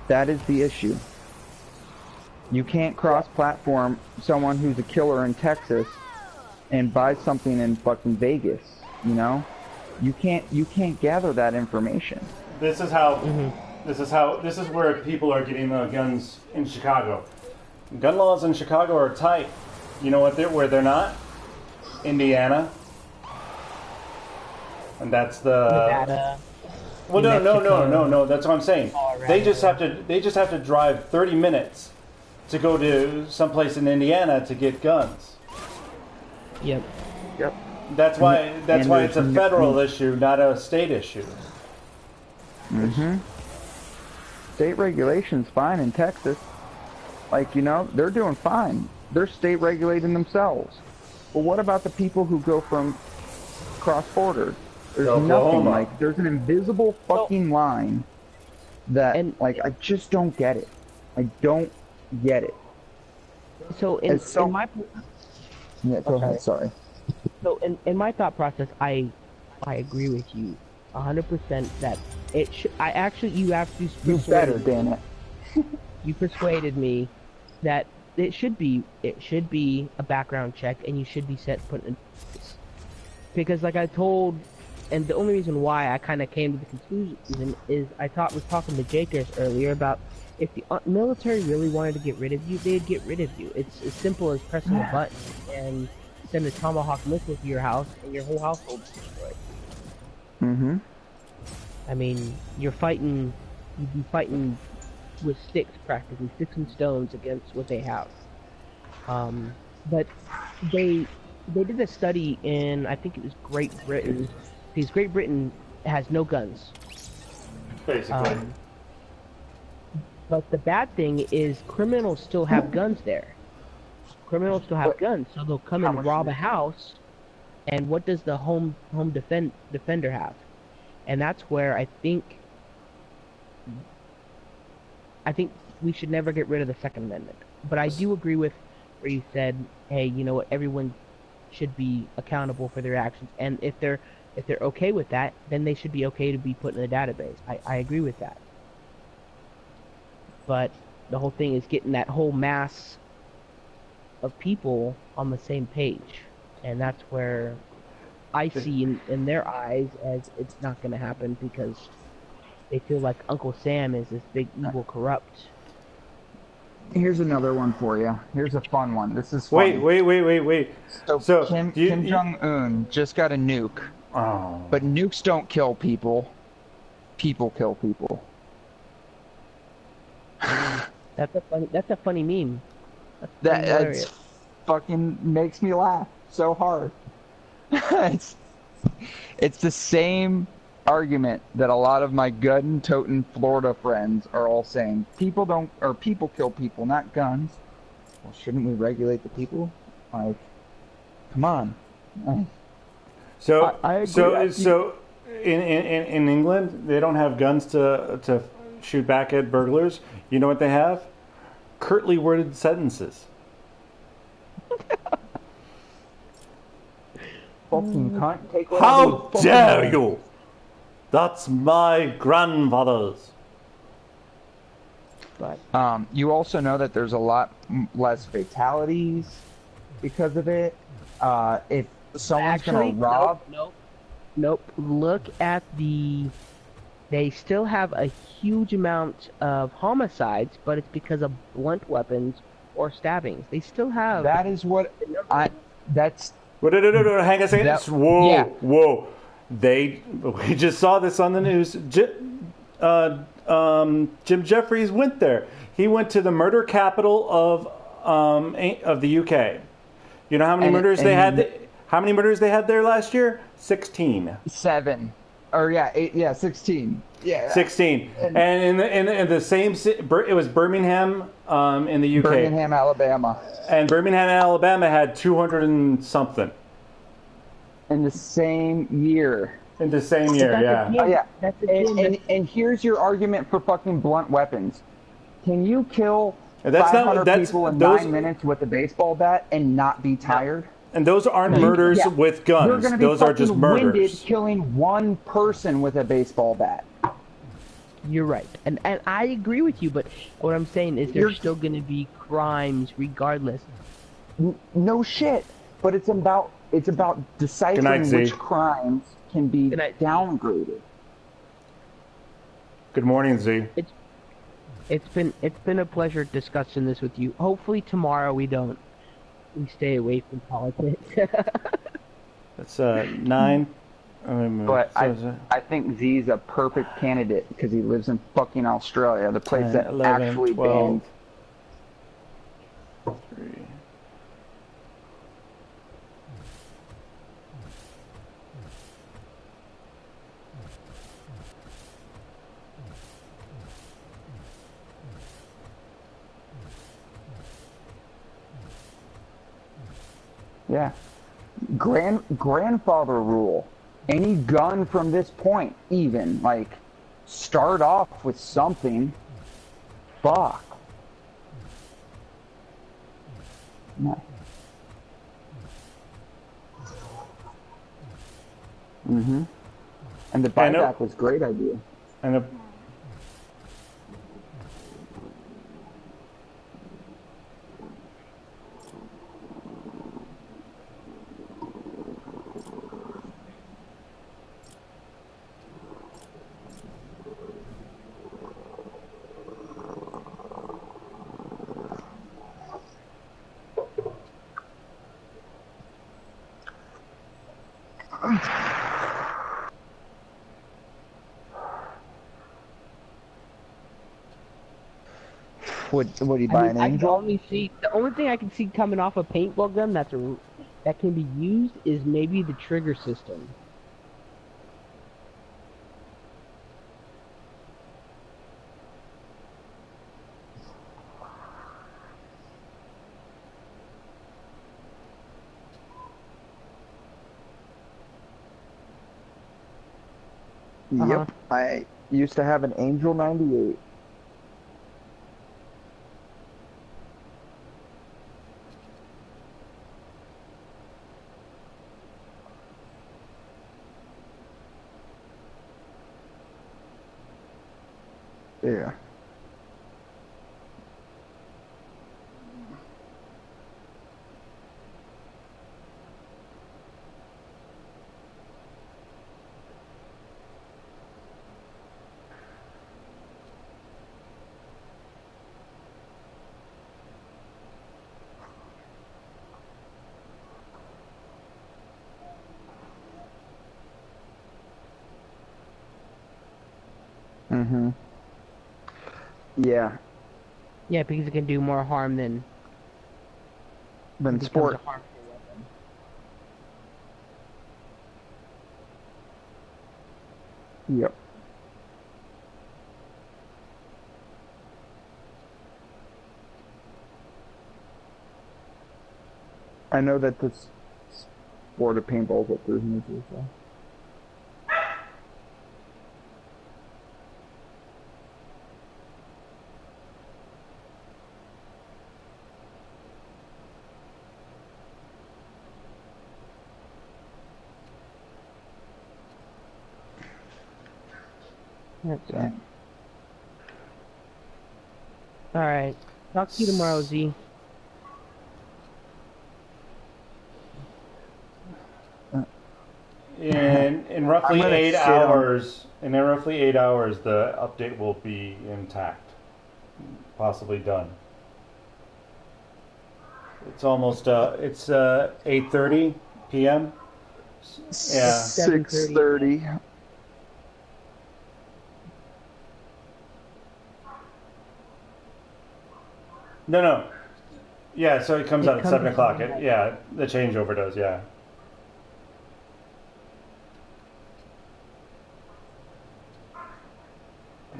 That is the issue. You can't cross-platform someone who's a killer in Texas and buy something in fucking Vegas. You know, you can't gather that information. This is where people are getting guns in Chicago. Gun laws in Chicago are tight. You know where they're not? Indiana. And that's the Nevada. Well, no. That's what I'm saying. Colorado. They just have to drive 30 minutes to go to someplace in Indiana to get guns. Yep. That's why it's a federal issue, not a state issue. State regulation's fine in Texas. Like, you know, they're doing fine. They're state regulating themselves. But what about the people who go from cross-border? There's nothing. Like, there's an invisible fucking line that, I just don't get it. I don't get it. So in my yeah, go ahead. Sorry. So in my thought process, I agree with you 100% that it should. You actually persuaded damn it. You persuaded me that it should be a background check, and you should be put in place. Because like I told, and the only reason why I kind of came to the conclusion is was talking to Jakers earlier about if the military really wanted to get rid of you, they'd get rid of you. It's as simple as pressing a button and send a Tomahawk missile to your house, and your whole household's destroyed. I mean, you'd be fighting with sticks practically, sticks and stones against what they have. But they did a study in, I think it was Great Britain, because Great Britain has no guns. Basically. But the bad thing is criminals still have guns there. Criminals still have guns, so they'll come and rob a house, and what does the home defender have? And that's where I think we should never get rid of the Second Amendment. But I do agree with where you said, hey, you know what, everyone should be accountable for their actions, and if they're okay with that, then they should be okay to be put in the database. I agree with that. But the whole thing is getting that whole mass of people on the same page, and that's where I see in their eyes as it's not going to happen, because they feel like Uncle Sam is this big evil corrupt. Here's another one for you. Here's a fun one. This is funny. Wait. So Kim Jong-un just got a nuke. Oh. But nukes don't kill people. People kill people. That's a funny meme. That's fucking makes me laugh so hard. it's it's the same argument that a lot of my gun-toting Florida friends are all saying. People kill people, not guns. Well, shouldn't we regulate the people? Like, come on. So, I agree. so in England, they don't have guns to shoot back at burglars. You know what they have? Curtly worded sentences. Fucking cunt, take whatever How you fucking dare want. you? That's my grandfather's. But You also know that there's a lot less fatalities because of it. If someone's actually, gonna rob, nope. Look at they still have a huge amount of homicides, but it's because of blunt weapons or stabbings. They still have. that is what that's Wait, no, hang on a second. That- Whoa, yeah. whoa. We just saw this on the news. Jim Jeffries went there. He went to the murder capital of the UK. You know how many murders they had? How many murders they had there last year? 16. 7. Or yeah, 8, yeah, 16. Yeah. 16. And in the same it was Birmingham in the UK. Birmingham, Alabama. And Birmingham, Alabama had 200 and something. In the same year. In the same year, yeah. Oh, yeah. That's again, And here's your argument for fucking blunt weapons. Can you kill That's not- 500 that's- people in those- 9 minutes with a baseball bat and not be tired? And those aren't murders Yeah. with You're guns. gonna be Those are just fucking murders. winded killing one person with a baseball bat. You're right, and I agree with you. But what I'm saying is, there's You're- still going to be crimes regardless. No shit. But it's about Good night, deciphering Z. which crimes can be Good night. downgraded. Good morning, Z. It's been a pleasure discussing this with you. Hopefully tomorrow we stay away from politics. That's 9. But I think Z's a perfect candidate because he lives in fucking Australia, the place 10, that 11, actually 12. banned. 3. Yeah. Grandfather rule. Any gun from this point, even, like, start off with something. Fuck. No. Mm-hmm. And the I know. buyback was a great idea. And Would you buy an I can Angel? only see the only thing I can see coming off a paintball gun that can be used is maybe the trigger system. Yep. I used to have an Angel 98. Yeah. Mm-hmm. Yeah. Yeah, because it can do more harm than Then becomes sport. a harmful weapon. Yep. I know that this sport of paintball is what threw me too, so. That's it. Alright. Talk to you tomorrow, Z. In roughly I'm gonna 8 sit hours, the update will be intact, possibly done. It's almost it's 8:30 p.m. Yeah. 6:30. No. Yeah, so it comes out at 7 o'clock. out. Yeah, the changeover does. Yeah.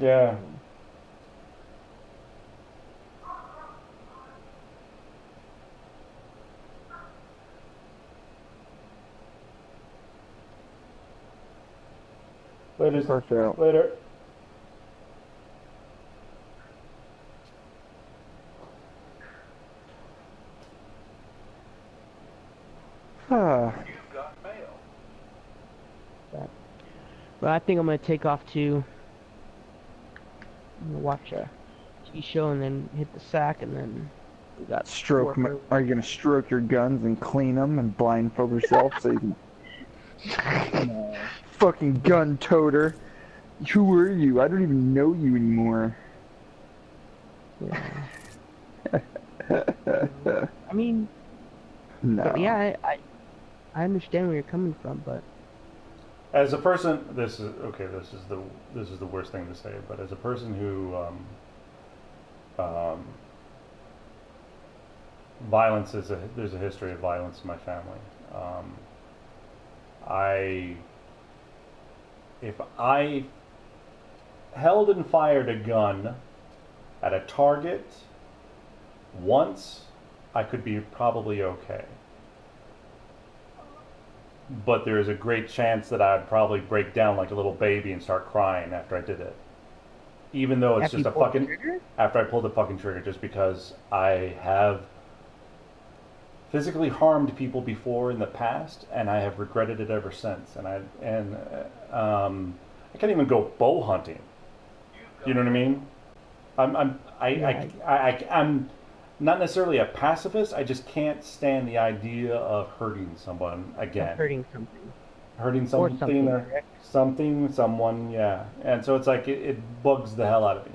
Yeah. Later. Later. Ah. But I think I'm gonna take off too. I'm gonna watch a TV show and then hit the sack and then we got Stroke. work. Are you gonna stroke your guns and clean them and blindfold yourself so you can? Fucking gun toter. Who are you? I don't even know you anymore. Yeah. I mean, No. yeah, I understand where you're coming from, but As a person, this is the worst thing to say, but as a person who violence there's a history of violence in my family. If I held and fired a gun at a target once, I could be probably okay. But there is a great chance that I'd probably break down like a little baby and start crying after I did it. Even though it's just a fucking... After I pulled the fucking trigger, just because I have physically harmed people before in the past, and I have regretted it ever since. And I can't even go bow hunting. You know what I mean? I'm not necessarily a pacifist. I just can't stand the idea of hurting someone again. Hurting something. Hurting something or something, someone, yeah. And so it's like it bugs the hell out of me.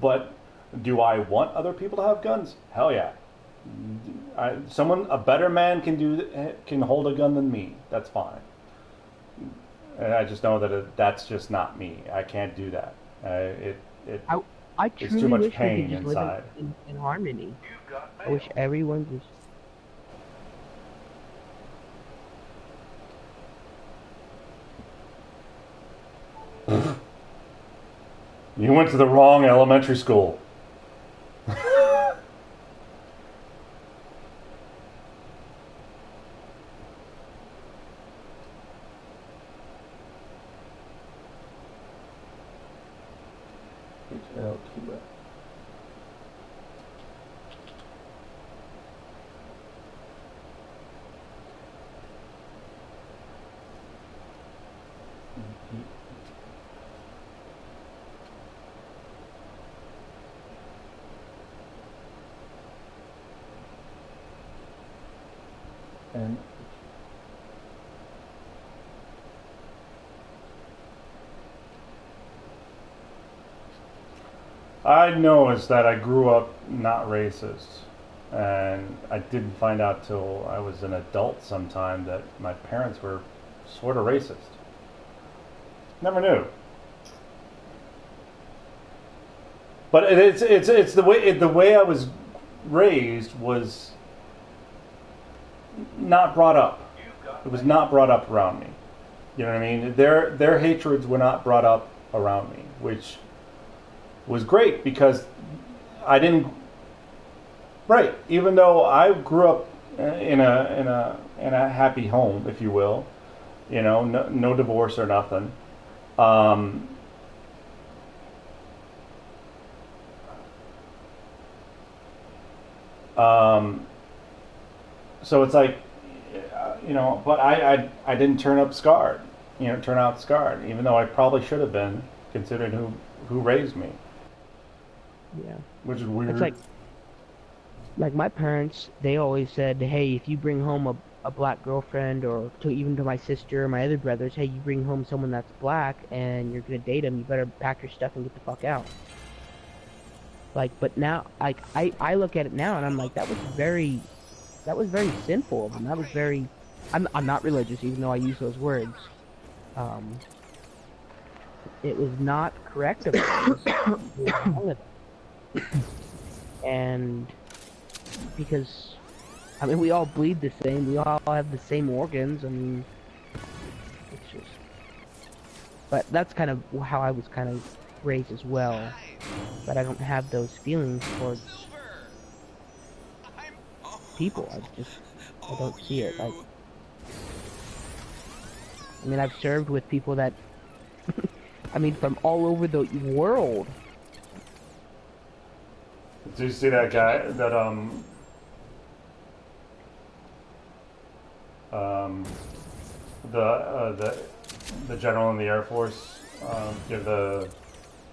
But do I want other people to have guns? Hell yeah. A better man can hold a gun than me. That's fine. And I just know that that's just not me. I can't do that. I it's truly too much wish pain we could just inside. live in harmony. I wish everyone just... You went to the wrong elementary school. And I know is that I grew up not racist, and I didn't find out till I was an adult sometime that my parents were sort of racist. Never knew. But it's the way I was raised was not brought up. It was not brought up around me. You know what I mean? Their hatreds were not brought up around me, which was great because I didn't. Right, even though I grew up in a happy home, if you will, no divorce or nothing. Um, um, so it's like, but I didn't turn up scarred, turn out scarred, even though I probably should have been, considering who raised me, Yeah. which is weird. It's like my parents, they always said, hey, if you bring home a black girlfriend, or even to my sister or my other brothers, hey, you bring home someone that's black and you're gonna date them, you better pack your stuff and get the fuck out. Like, but now, like, I look at it now and I'm like, that was very sinful of them. That was very, I'm not religious, even though I use those words. It was not correct of them. It was wrong of them. And because, I mean, we all bleed the same, we all have the same organs, I mean, it's just, but that's kind of how I was kind of raised as well, but I don't have those feelings towards people. I don't see it. I mean, I've served with people that, I mean, from all over the world. Did you see that guy that the general in the Air Force give the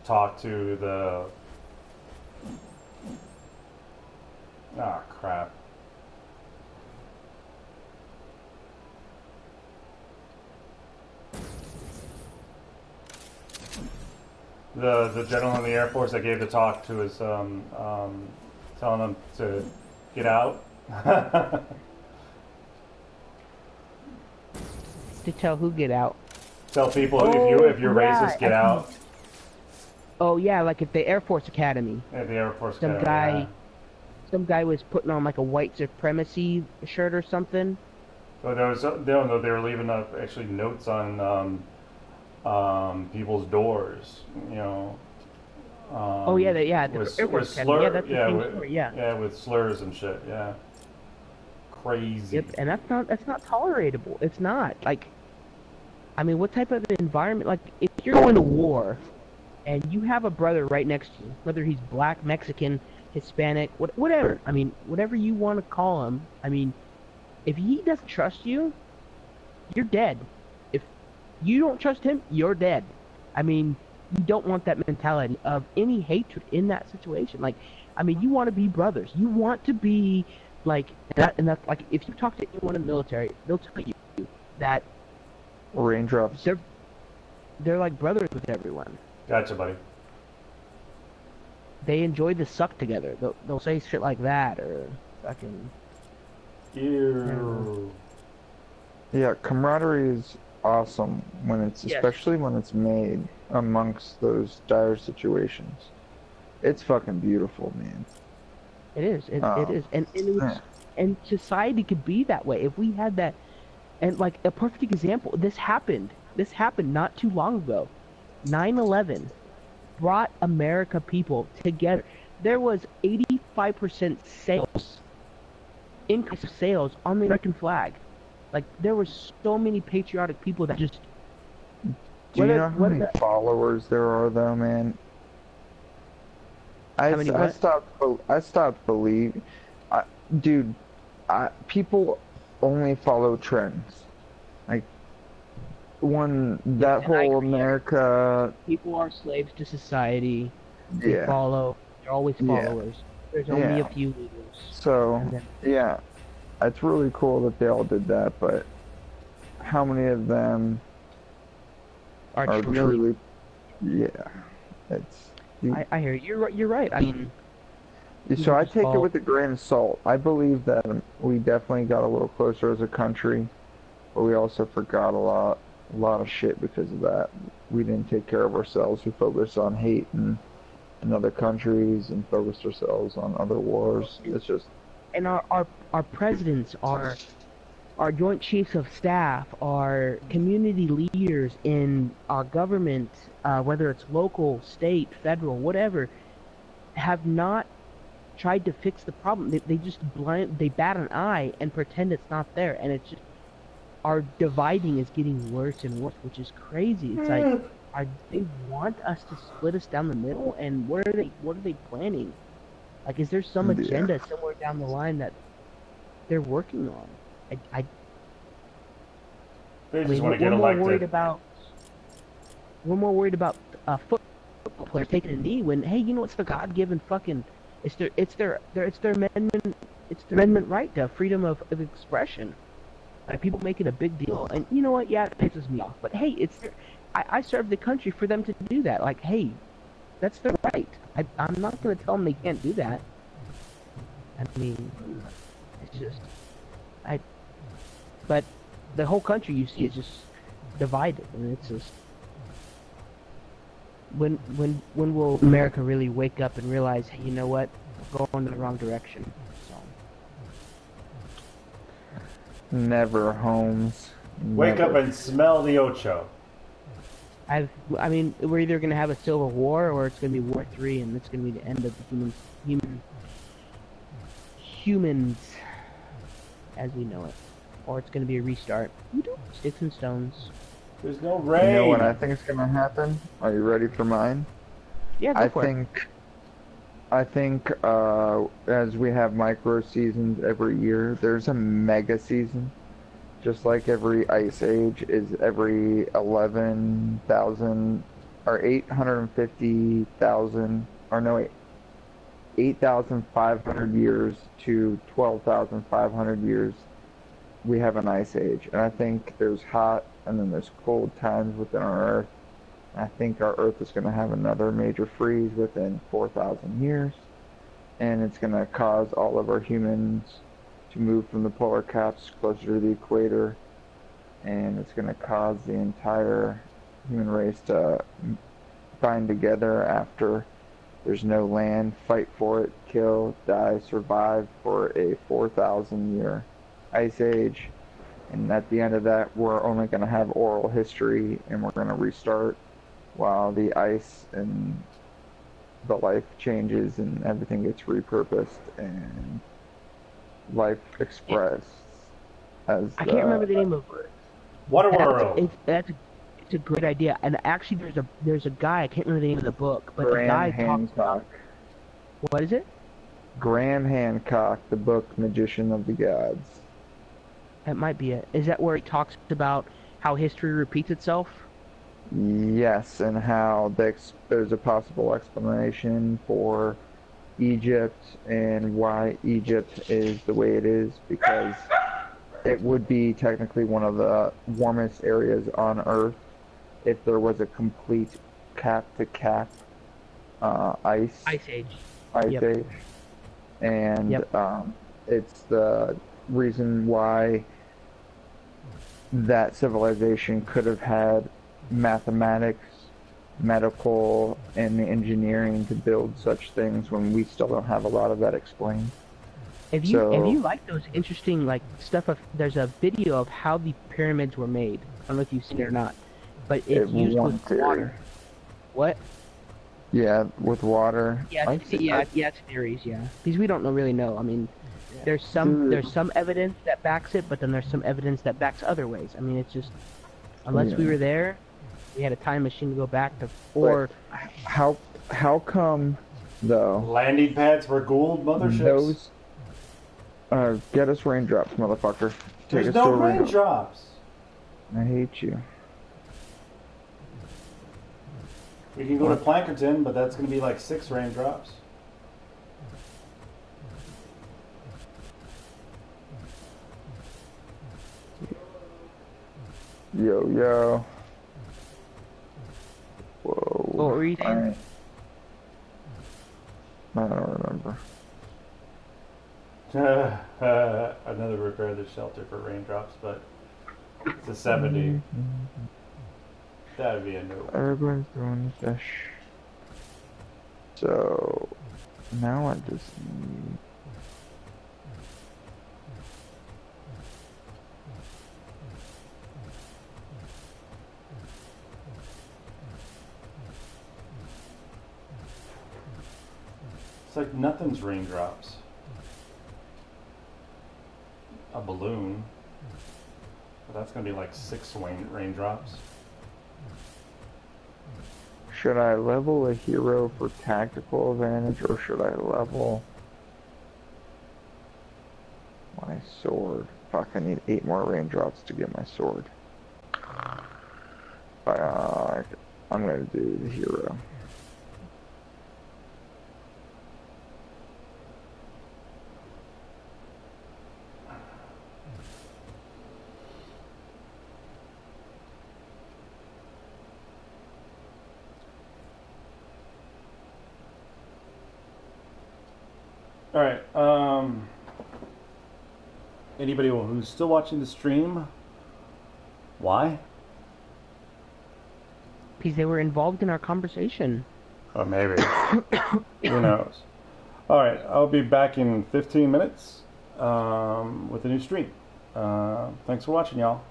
talk to the crap. The general in the Air Force that gave the talk to his telling him to get out. To tell who get out? Tell people if you're yeah, racist, get out. Oh yeah, like at the Air Force Academy. At the Air Force Some Academy. guy, Yeah. some guy was putting on like a white supremacy shirt or something. So they were leaving actually notes on people's doors. Oh yeah, the Air Force Academy. Yeah, that's the same story. Yeah. Yeah, with slurs and shit. Yeah. Crazy. Yep, and that's not tolerable. It's not. Like, I mean, what type of environment? Like, if you're going to war, and you have a brother right next to you, whether he's black, Mexican, Hispanic, whatever. I mean, whatever you want to call him. I mean, if he doesn't trust you, you're dead. If you don't trust him, you're dead. I mean, you don't want that mentality of any hatred in that situation. Like, I mean, you want to be brothers. You want to be like that, and that's like if you talk to anyone in the military, they'll tell you that raindrops. They're like brothers with everyone. Gotcha, buddy. They enjoy the suck together. They'll say shit like that or fucking. Ew. Yeah, camaraderie is awesome when it's especially when it's made amongst those dire situations. It's fucking beautiful, man. It is. It is, and society could be that way if we had that. And like a perfect example, this happened. This happened not too long ago. 9/11 brought America people together. There was 85% increase of sales on the American flag. Like there were so many patriotic people that just. Do you know how many followers there are, though, man? I stopped believing. Dude, people only follow trends. Like, that whole America... People are slaves to society. They follow. They're always followers. There's only a few leaders. So, yeah. It's really cool that they all did that, but how many of them are truly... Yeah. It's... I hear you. You're right. I mean, so I take it with a grain of salt. I believe that we definitely got a little closer as a country, but we also forgot a lot of shit because of that. We didn't take care of ourselves. We focused on hate in other countries and focused ourselves on other wars. It's just. And our presidents are our joint chiefs of staff, our community leaders in our government, whether it's local, state, federal, whatever, have not tried to fix the problem. They just they bat an eye and pretend it's not there, and it's just our dividing is getting worse and worse, which is crazy. It's like, they want us to split us down the middle, and what are they planning? Like, is there some agenda somewhere down the line that they're working on? They I just mean, want to get elected. We're more worried about football players taking a knee when, hey, you know, it's the God-given fucking, it's their amendment right to freedom of expression. Like, people make it a big deal, and you know what? Yeah, it pisses me off. But hey, I serve the country for them to do that. Like, hey, that's their right. I'm not gonna tell them they can't do that. I mean, it's just, but the whole country, you see, is just divided, and it's just, when will America really wake up and realize, hey, you know what, we're going in the wrong direction? So. Never, Holmes. Wake Never. up and smell the Ocho. I mean, we're either gonna have a civil war, or it's gonna be War 3, and it's gonna be the end of the humans as we know it, or it's gonna be a restart. Sticks and stones. There's no rain. You know what I think is gonna happen? Are you ready for mine? Yeah, go for it. I think as we have micro seasons every year, there's a mega season. Just like every ice age is every 11,000 or 850,000 or no, 8,500 years to 12,500 years, we have an ice age. And I think there's hot and then there's cold times within our Earth. I think our Earth is going to have another major freeze within 4,000 years. And it's going to cause all of our humans to move from the polar caps closer to the equator. And it's going to cause the entire human race to bind together after there's no land, fight for it, kill, die, survive for a 4,000-year ice age. And at the end of that, we're only going to have oral history, and we're going to restart while the ice and the life changes and everything gets repurposed and life expressed as I can't remember the name of it. Waterworld. It's a great idea, and actually there's a guy, I can't remember the name of the book, but the guy talks about, what is it? Graham Hancock, the book Magician of the Gods. That might be it. Is that where he talks about how history repeats itself? Yes, and how there's a possible explanation for Egypt and why Egypt is the way it is, because it would be technically one of the warmest areas on Earth if there was a complete cap-to-cap ice age. And it's the reason why that civilization could have had mathematics, medical, and the engineering to build such things when we still don't have a lot of that explained. If you like those interesting stuff, there's a video of how the pyramids were made. I don't know if you've seen it or not, but it's used with water. What? Yeah, with water. It's theories. Yeah, because we don't really know. I mean, there's some evidence that backs it, but then there's some evidence that backs other ways. I mean, it's just, unless we were there, we had a time machine to go back to. Or how come though? Landing pads for Gould motherships. Get us raindrops, motherfucker. There's no raindrops. I hate you. We can go to Plankerton, but that's going to be like 6 raindrops. Yo. Whoa. What were you saying? I don't remember. Another repair the shelter for raindrops, but it's a 70. That'd be a no. Everyone's doing fish. So now I just need It's like nothing's raindrops. A balloon. But that's gonna be like 6 raindrops. Should I level a hero for tactical advantage, or should I level my sword? Fuck, I need 8 more raindrops to get my sword. I'm gonna do the hero. All right. Anybody who's still watching the stream? Why? Because they were involved in our conversation. Or maybe. Who knows? All right. I'll be back in 15 minutes with a new stream. Thanks for watching, y'all.